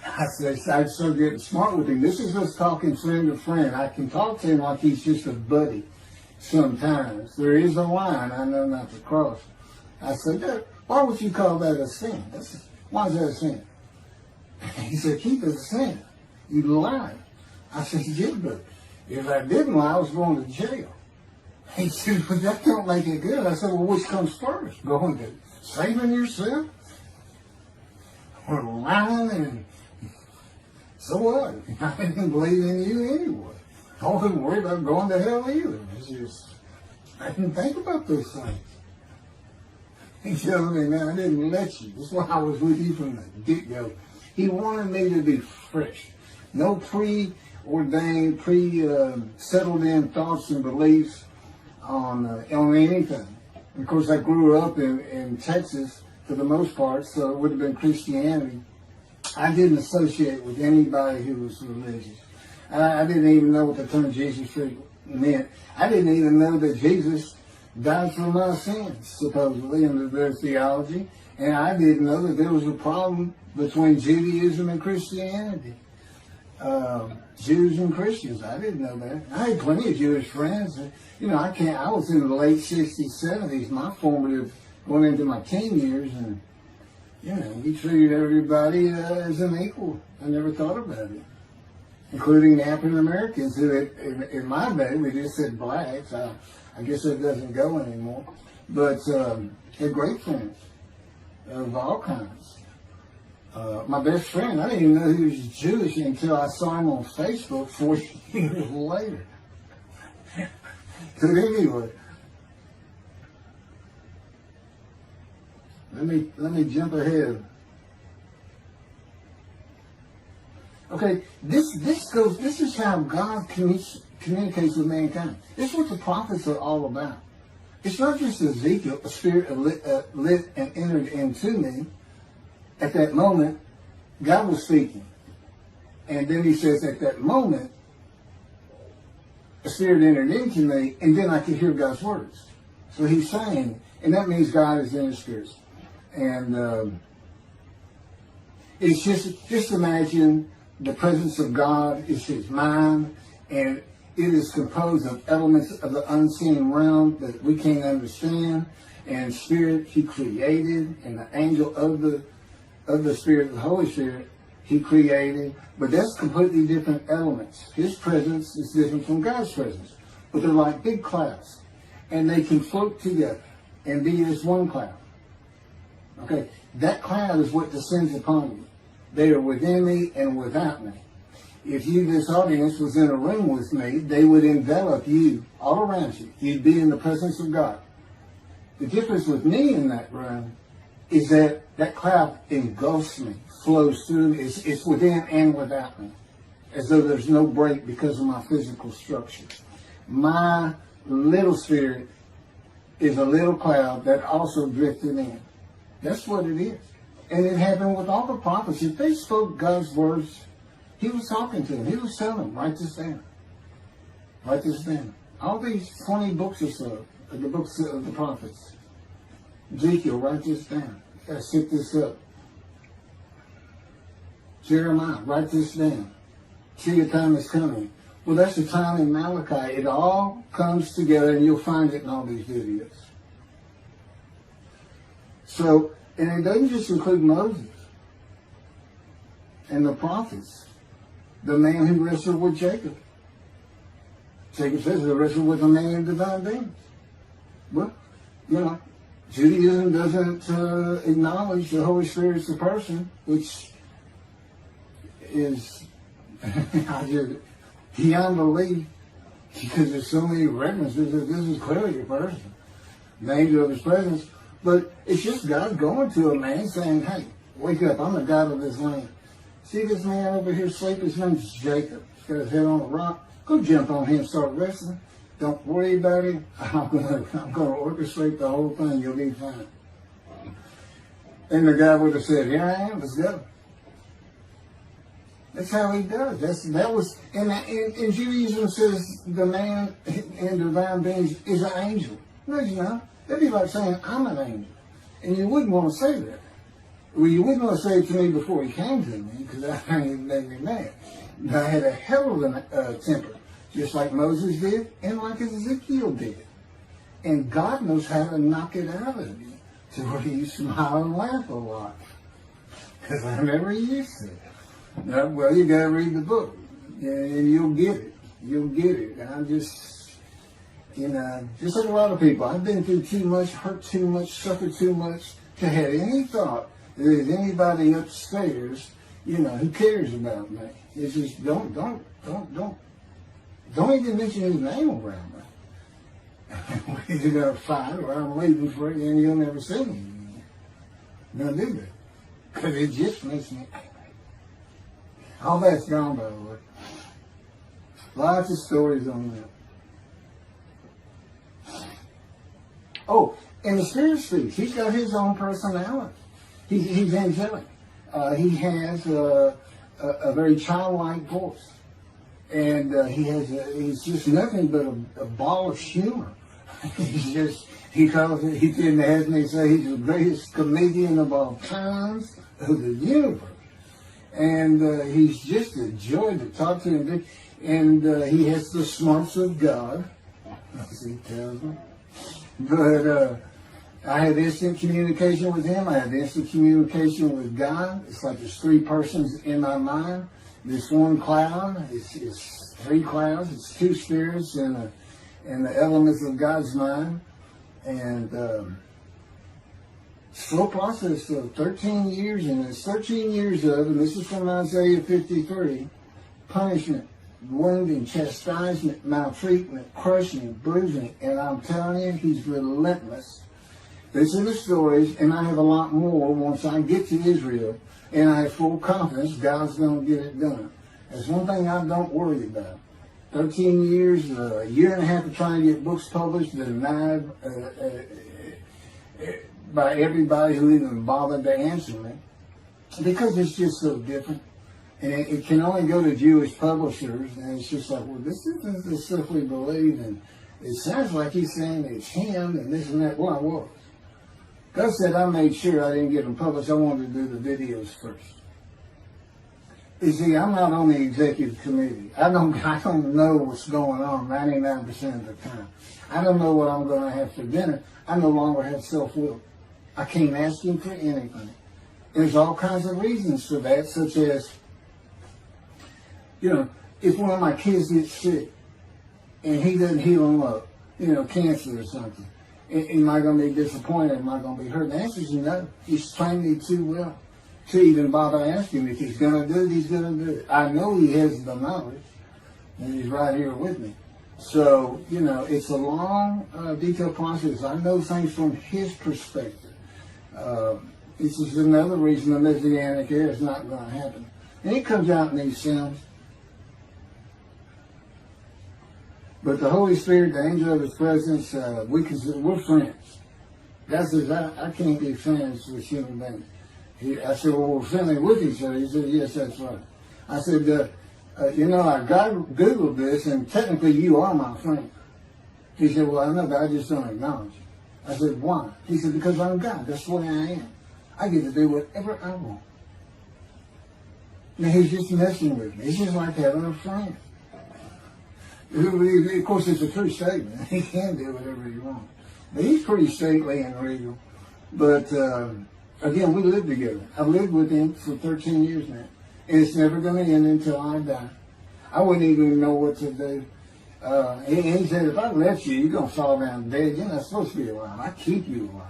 I said, I'm so getting smart with him. This is us talking friend to friend. I can talk to him like he's just a buddy sometimes. There is a line I know not to cross. I said, why would you call that a sin? Why is that a sin? He said, Keith, it's a sin. You lied. I said, yeah, but if I didn't lie, I was going to jail. He said, but that don't make it good. I said, well, which comes first? Going to saving yourself? Or lying? And so what? I didn't believe in you anyway. I wasn't worried about going to hell either. It's just, I didn't think about those things. He tells me, man, I didn't let you. That's why I was with you from the get-go. He wanted me to be fresh. No preordained, settled in thoughts and beliefs on anything. Of course, I grew up in Texas for the most part, so it would have been Christianity. I didn't associate with anybody who was religious. I didn't even know what the term Jesus meant. I didn't even know that Jesus died for my sins, supposedly, in their theology. And I didn't know that there was a problem between Judaism and Christianity. Jews and Christians. I didn't know that. I had plenty of Jewish friends. You know, I was in the late 60s, 70s, my formative, going into my teen years, and, you know, we treated everybody as an equal. I never thought about it. Including African Americans, who in my day, we just said blacks. I guess that doesn't go anymore. But had great friends of all kinds. My best friend, I didn't even know he was Jewish until I saw him on Facebook 40 years later. But anyway, let me jump ahead. Okay, this is how God communicates with mankind. This is what the prophets are all about. It's not just Ezekiel, a spirit lit and entered into me. At that moment, God was speaking. And then He says, at that moment, a spirit entered into me, and then I could hear God's words. So He's saying, and that means God is in His spirit. And it's just imagine the presence of God is His mind, and it is composed of elements of the unseen realm that we can't understand, and spirit He created, and the angel of the Spirit, the Holy Spirit, He created. But that's completely different elements. His presence is different from God's presence. But they're like big clouds, and they can float together and be as one cloud. Okay, that cloud is what descends upon you. They are within me and without me. If you, this audience, was in a room with me, they would envelop you all around you. You'd be in the presence of God. The difference with me in that room is that that cloud engulfs me, flows through me. It's within and without me, as though there's no break because of my physical structure. My little spirit is a little cloud that also drifted in. That's what it is. And it happened with all the prophets. If they spoke God's words, he was talking to them. He was telling them, write this down. Write this down. All these 20 books or so, the books of the prophets. Ezekiel, write this down. Set this up. Jeremiah, write this down. See, your time is coming. Well, that's the time in Malachi. It all comes together, and you'll find it in all these videos. So, and it doesn't just include Moses and the prophets. The man who wrestled with Jacob. Jacob says he wrestled with a man in divine beings. Well, you know, Judaism doesn't acknowledge the Holy Spirit as a person, which is beyond belief, because there's so many references that this is clearly a person, the angel of his presence. But it's just God going to a man saying, hey, wake up, I'm the God of this land. See this man over here asleep? His name's Jacob. He's got his head on a rock. Go jump on him and start wrestling. Don't worry about him. I'm going to orchestrate the whole thing. You'll be fine. And the guy would have said, here I am, let's go. That's how he does. And Judaism says the man in divine beings is an angel. No, you know. That'd be like saying, I'm an angel. And you wouldn't want to say that. Well, you wouldn't want to say it to me before he came to me, because that thing made me mad. I had a hell of a temper, just like Moses did, and like Ezekiel did. And God knows how to knock it out of you, to where you smile and laugh a lot. Because I never used to. Now, well, you got to read the book, and you'll get it. You'll get it. And I'm just, you know, just like a lot of people, I've been through too much, hurt too much, suffered too much to have any thought that there's anybody upstairs, you know, who cares about me. It's just don't even mention his name around me. We're either gonna fight or I'm leaving for it, and you'll never see me again. Don't do that, because it just makes me angry. All that's gone, by the way. Lots of stories on that. Oh, and the Spirit speaks. He's got his own personality. He's angelic. He has a very childlike voice. And he's just nothing but a ball of humor. He didn't have me say he's the greatest comedian of all times of the universe. And he's just a joy to talk to him. And he has the smarts of God, as he tells me. But I have instant communication with him. I have instant communication with God. It's like there's three persons in my mind. This one cloud is three clouds. It's two spirits and the elements of God's mind. And slow process of 13 years, and it's 13 years of, and this is from Isaiah 53, punishment, wounding, chastisement, maltreatment, crushing, bruising, and I'm telling you, he's relentless. These are the stories, and I have a lot more once I get to Israel, and I have full confidence God's going to get it done. That's one thing I don't worry about. 13 years, a year and a half of trying to get books published, denied by everybody who even bothered to answer me, because it's just so different. And it can only go to Jewish publishers, and it's just like, well, this isn't the stuff we believe, and it sounds like he's saying it's him, and this and that. Well, I was. God said I made sure I didn't get them published. I wanted to do the videos first. You see, I'm not on the executive committee. I don't know what's going on 99% of the time. I don't know what I'm going to have for dinner. I no longer have self-will. I can't ask him for anything. There's all kinds of reasons for that, such as, you know, if one of my kids gets sick and he doesn't heal them up, you know, cancer or something, Am I going to be disappointed? Am I going to be hurt? The answer is no. He's trained me too well to even bother asking. If he's going to do it, he's going to do it. I know he has the knowledge, and he's right here with me. So, it's a long, detailed process. I know things from his perspective. This is another reason the Messianic era is not going to happen. And it comes out in these sins. But the Holy Spirit, the angel of his presence, we're friends. God says, I can't be friends with human beings. I said, well, we're friendly with each other. He said, yes, that's right. I said, I Googled this, and technically you are my friend. He said, well, I know, but I just don't acknowledge it. I said, why? He said, because I'm God. That's the way I am. I get to do whatever I want. Now, he's just messing with me. It's just like having a friend. Of course, it's a true statement. He can do whatever he wants. But he's pretty stately and regal. But, again, we live together. I've lived with him for 13 years now. And it's never going to end until I die. I wouldn't even know what to do. He said, if I left you, you're going to fall down dead. You're not supposed to be alive. I keep you alive.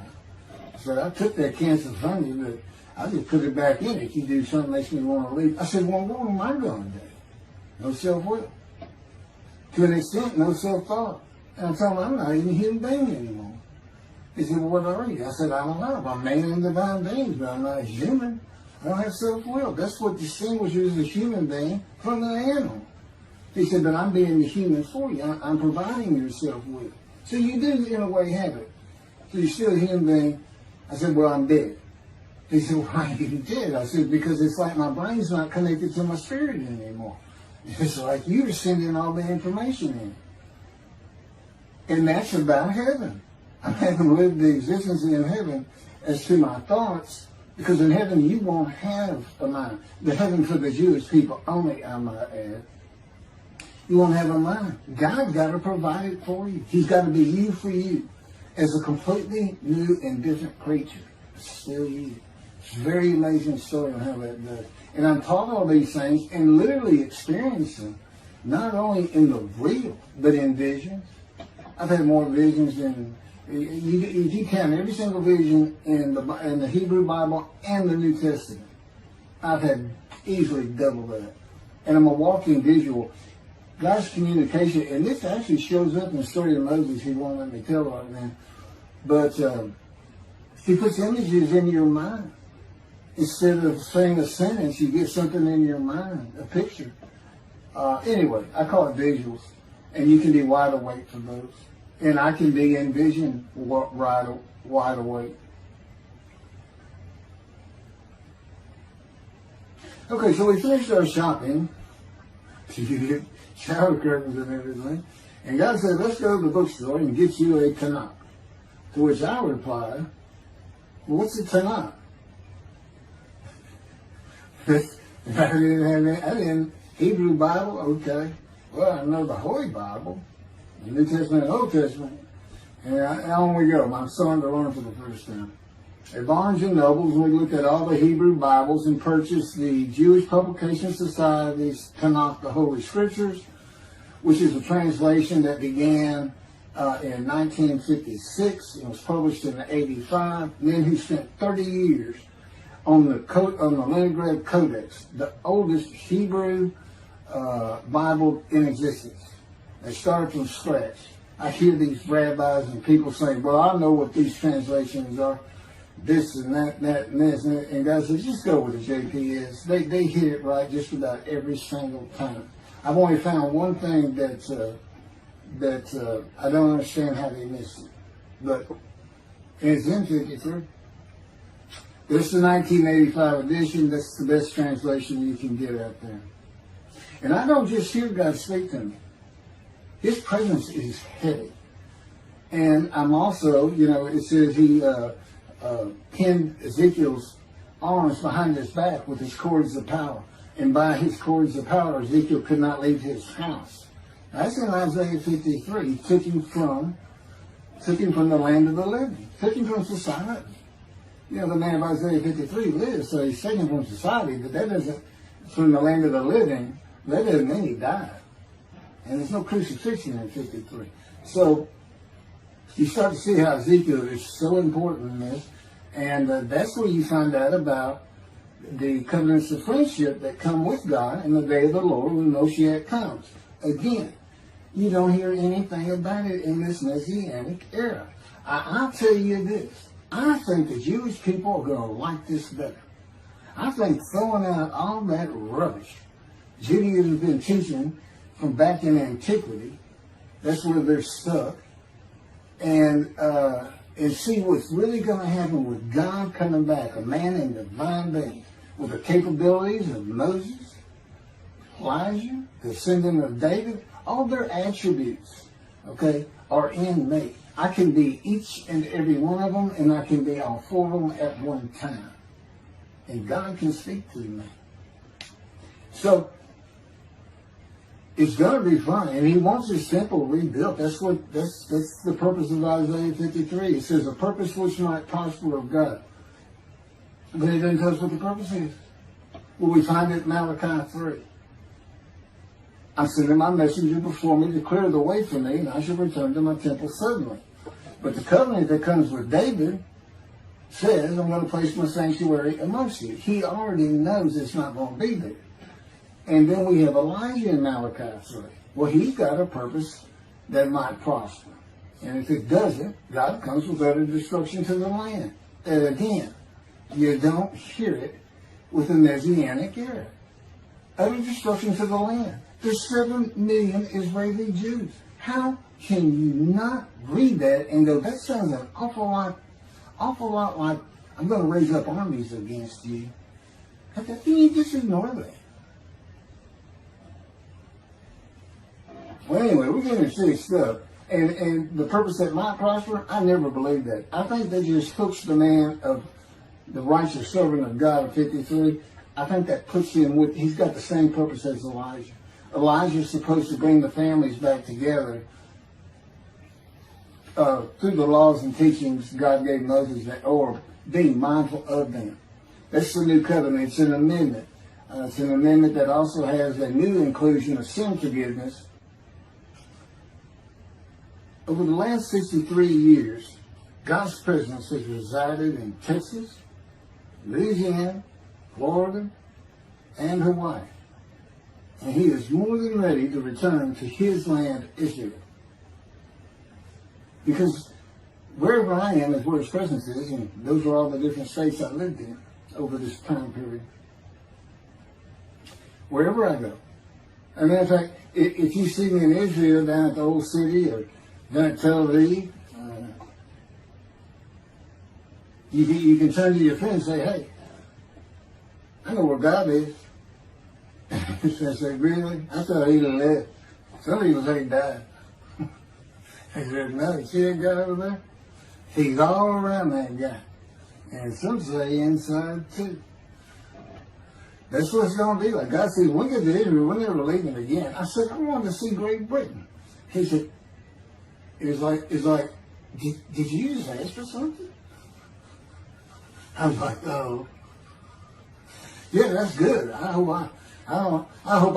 So I took that cancer from you, but I just put it back in if you do something that makes me want to leave. I said, well, what am I going to do? No self-will. To an extent, no self-thought. And I told him, I'm not even a human being anymore. He said, well, what are you? I said, I don't know. I'm man and divine beings, but I'm not a human. I don't have self-will. That's what distinguishes a human being from an animal. He said, but I'm being the human for you. I'm providing your self-will. So you do, in a way, have it. So you're still a human being. I said, well, I'm dead. He said, why are you dead? I said, because it's like my brain's not connected to my spirit anymore. It's like you're sending all the information in. And that's about heaven. I haven't lived the existence in heaven as to my thoughts, because in heaven you won't have a mind. The heaven for the Jewish people only, I might add. You won't have a mind. God got to provide it for you. He's got to be you for you as a completely new and different creature. It's still you. It's a very amazing story on how that does. And I'm taught all these things and literally experience them, not only in the real, but in visions. I've had more visions than, you count every single vision in the Hebrew Bible and the New Testament. I've had easily double that. And I'm a walking visual. God's communication, and this actually shows up in the story of Moses. He won't let me tell right now. But he puts images in your mind. Instead of saying a sentence, you get something in your mind, a picture. Anyway, I call it visuals. And you can be wide awake for those. And I can be in vision wide awake. Okay, so we finished our shopping. Shower curtains and everything. And God said, let's go to the bookstore and get you a Tanakh. To which I replied, well, what's a Tanakh? I didn't Hebrew Bible, okay. Well, I know the Holy Bible, the New Testament and Old Testament. And on we go. My son to learn for the first time. At Barnes & Noble's, we looked at all the Hebrew Bibles and purchased the Jewish Publication Society's Tanakh, the Holy Scriptures, which is a translation that began in 1956. It was published in 85. Then he spent 30 years on the Leningrad Codex, the oldest Hebrew Bible in existence. They started from scratch. I hear these rabbis and people saying, well, I know what these translations are. This and that, and this, and God says, just go with the JPS. They hit it right just about every single time. I've only found one thing that I don't understand how they missed it. But it's in 53. This is the 1985 edition. That's the best translation you can get out there. And I don't just hear God speak to me. His presence is heavy. And I'm also, it says he pinned Ezekiel's arms behind his back with his cords of power. And by his cords of power, Ezekiel could not leave his house. That's in Isaiah 53. He took him from the land of the living. Took him from society. The man of Isaiah 53 lives, so he's taken from society, but that doesn't, from the land of the living, that doesn't mean he died. And there's no crucifixion in 53. So you start to see how Ezekiel is so important in this. And that's where you find out about the covenants of friendship that come with God in the day of the Lord when Moshiach comes. Again, you don't hear anything about it in this Messianic era. I'll tell you this. I think the Jewish people are going to like this better. I think throwing out all that rubbish Judaism has been teaching from back in antiquity, that's where they're stuck, and see what's really going to happen with God coming back, a man in divine being, with the capabilities of Moses, Elijah, the descendant of David. All their attributes, okay, are in me. I can be each and every one of them, and I can be all four of them at one time. And God can speak to me. So, it's going to be fun, and he wants his temple rebuilt. That's the purpose of Isaiah 53. It says, a purpose which might prosper of God. But it doesn't tell us what the purpose is. Well, we find it in Malachi 3. I'm sending my messenger before me to clear the way for me, and I shall return to my temple suddenly. But the covenant that comes with David says, I'm going to place my sanctuary amongst you. He already knows it's not going to be there. And then we have Elijah in Malachi 3. Well, he's got a purpose that might prosper. And if it doesn't, God comes with utter destruction to the land. And again, you don't hear it with the Messianic era. Utter destruction to the land. There's 7 million Israeli Jews. How can you not read that and go, that sounds an awful lot like, I'm going to raise up armies against you. You just ignore that. Well, anyway, we're getting into stuff. And the purpose that might prosper, I never believed that. I think they just hooks the man of the righteous servant of God of 53. I think that puts him with, he's got the same purpose as Elijah. Elijah's supposed to bring the families back together through the laws and teachings God gave Moses, or being mindful of them. That's the new covenant. It's an amendment. It's an amendment that also has a new inclusion of sin forgiveness. Over the last 63 years, God's presence has resided in Texas, Louisiana, Florida, and Hawaii. And he is more than ready to return to his land, Israel. Because wherever I am is where his presence is, and those are all the different states I lived in over this time period. Wherever I go. As a matter of fact, if you see me in Israel down at the old city or down at Tel Aviv, you can turn to your friend and say, hey, I know where God is. I said, really? I thought he'd have left. Some people say he died. I said, no, you see that guy over there? He's all around that guy. And some say inside too. That's what it's going to be like. God says, when we get to Israel, we're never leaving again. I said, I wanted to see Great Britain. He said, it's like, did you just ask for something? I was like, oh. Yeah, that's good. I hope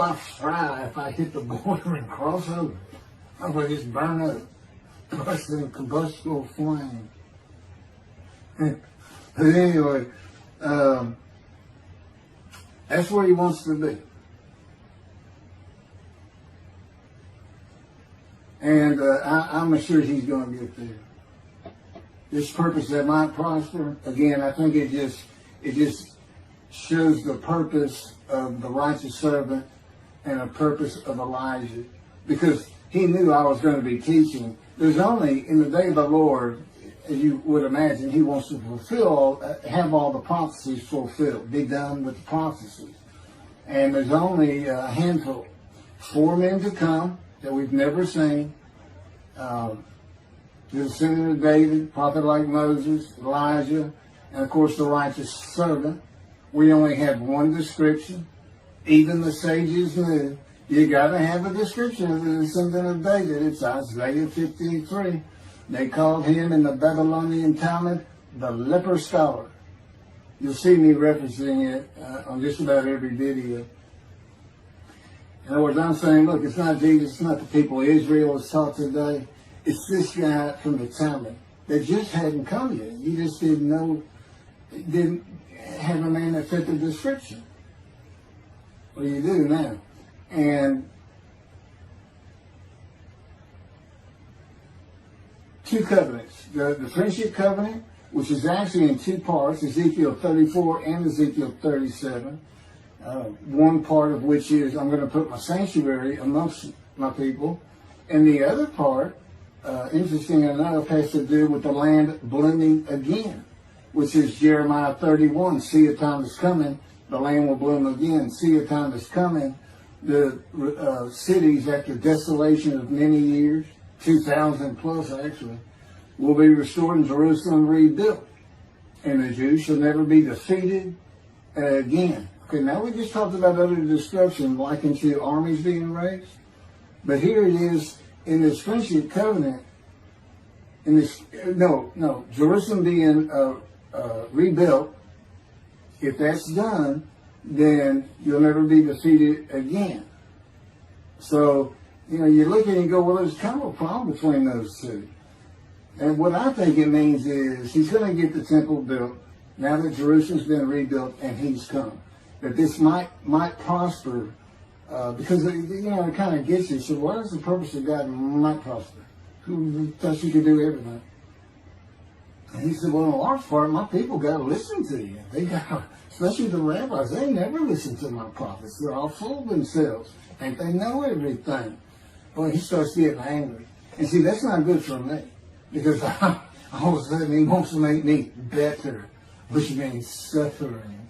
I fry if I hit the border and cross over. I hope I just burn up. Burst in combustible flame. But anyway, that's where he wants to be. And I'm sure he's going to get there. This purpose that might prosper, again, I think it just shows the purpose of the righteous servant and a purpose of Elijah. Because he knew I was going to be teaching. There's only, in the day of the Lord, as you would imagine, he wants to have all the prophecies fulfilled, be done with the prophecies. And there's only a handful, 4 men to come that we've never seen. The descendant of David, prophet like Moses, Elijah, and of course the righteous servant. We only have one description. Even the sages knew you got to have a description of the descendant of David. It's Isaiah 53. They called him in the Babylonian Talmud the leper scholar. You'll see me referencing it on just about every video. In other words, I'm saying, look, it's not Jesus, it's not the people Israel is taught today. it's this guy from the Talmud that just hadn't come yet. You just didn't know, didn't have a name that fit the description. Well, you do now. And two covenants. The friendship covenant, which is actually in two parts, Ezekiel 34 and Ezekiel 37. One part of which is, I'm going to put my sanctuary amongst my people. And the other part, interesting enough, has to do with the land blooming again, which is Jeremiah 31. See, a time is coming, the land will bloom again. See, a time is coming, the cities after desolation of many years, 2,000 plus actually, will be restored and Jerusalem rebuilt. And the Jews shall never be defeated again. Okay, now we just talked about utter destruction likened to armies being raised. But here it is in this friendship covenant, in this, Jerusalem being rebuilt. If that's done, then you'll never be defeated again. So, you look at it and go, well, there's kind of a problem between those two. And what I think it means is he's going to get the temple built now that Jerusalem's been rebuilt and he's come. That this might prosper because, it kind of gets you. So what is the purpose of God might prosper? Who thought you could do everything? And he said, well, in a large part, my people got to listen to you. They got, especially the rabbis, they never listen to my prophets. They're all full of themselves. And they know everything. Well, he starts getting angry. And see, that's not good for me. Because all of a sudden he wants to make me better, which means suffering.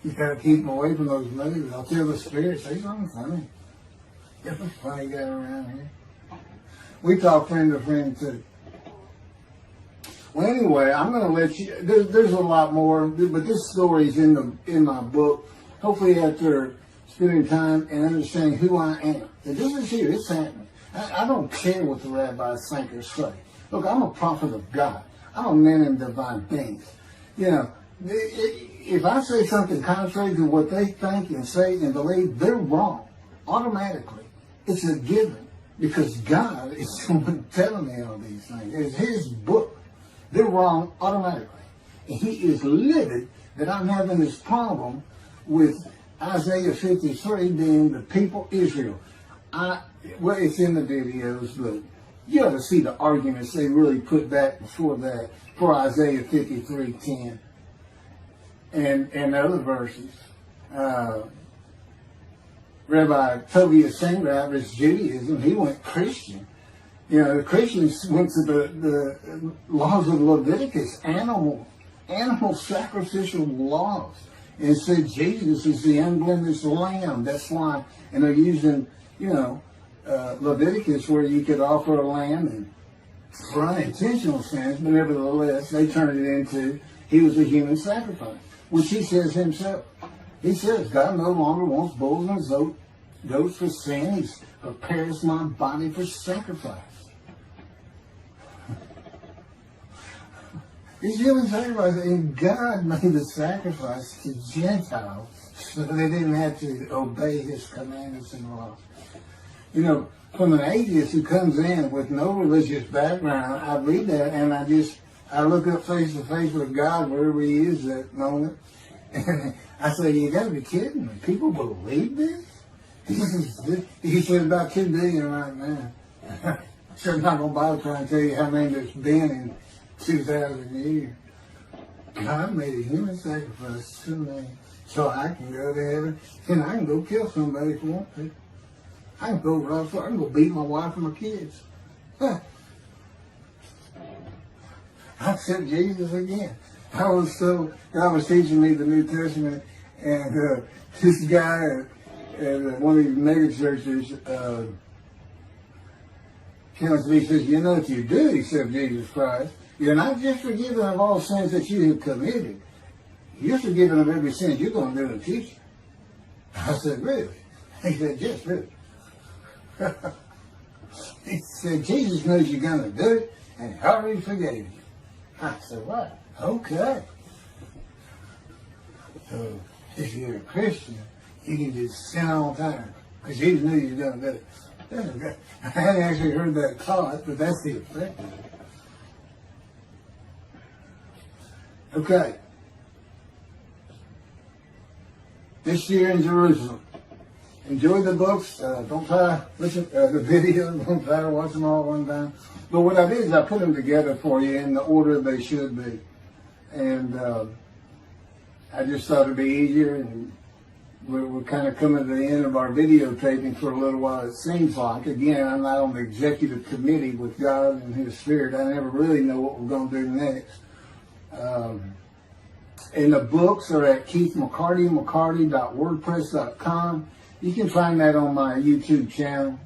You got to keep them away from those movies. I'll tell the spirits, say something funny. Get a funny guy around here. We talk friend to friend too. Well, anyway, I'm going to let you. There's a lot more, but this story's in my book. Hopefully, after spending time and understanding who I am, and this is here. It's happening. I don't care what the rabbis think or say. Look, I'm a prophet of God. I'm a man in divine things. If I say something contrary to what they think and say and believe, they're wrong automatically. It's a given because God is someone telling me all these things. It's His book. They're wrong automatically. And He is livid that I'm having this problem with Isaiah 53 being the people Israel. Well, it's in the videos, but you ought to see the arguments they really put back before that for Isaiah 53:10 and other verses. Rabbi Tovia Sandra, his Judaism, he went Christian. The Christians went to the laws of Leviticus, animal sacrificial laws, and said Jesus is the unblemished lamb. That's why, and they're using, Leviticus where you could offer a lamb and for unintentional sins, but nevertheless, they turned it into, he was a human sacrifice, which he says himself. He says, God no longer wants bulls and goats for sin. He prepares my body for sacrifice. He's human sacrifice, and God made the sacrifice to Gentiles so they didn't have to obey His commandments and laws. From an atheist who comes in with no religious background, I read that and I look up face to face with God wherever He is at the moment. And I say, you got to be kidding me. People believe this? He said about 2 billion right now. So I'm not going to bother trying to tell you how many there's been in 2,000 years. God made a human sacrifice to me so I can go to heaven and I can go kill somebody if I want to. I can go rob, I can go beat my wife and my kids. I accept Jesus again. God was teaching me the New Testament, and this guy at one of these mega churches came to me and says, if you do accept Jesus Christ, you're not just forgiven of all sins that you have committed. You're forgiven of every sin you're going to do in the future. I said, really? He said, yes, really. He said, Jesus knows you're going to do it, and He already forgave you. I said, what? Okay. So, if you're a Christian, you can just sin all the time, because Jesus knew you were going to do it. I hadn't actually heard that taught, but that's the effect of it. Okay. This year in Jerusalem. Enjoy the books. Don't try to listen to the videos. Don't try to watch them all at one time. But what I did is I put them together for you in the order they should be. And I just thought it'd be easier. And we're kind of coming to the end of our videotaping for a little while, it seems like. Again, I'm not on the executive committee with God and His Spirit. I never really know what we're going to do next. And the books are at keithmccarty.wordpress.com. You can find that on my YouTube channel.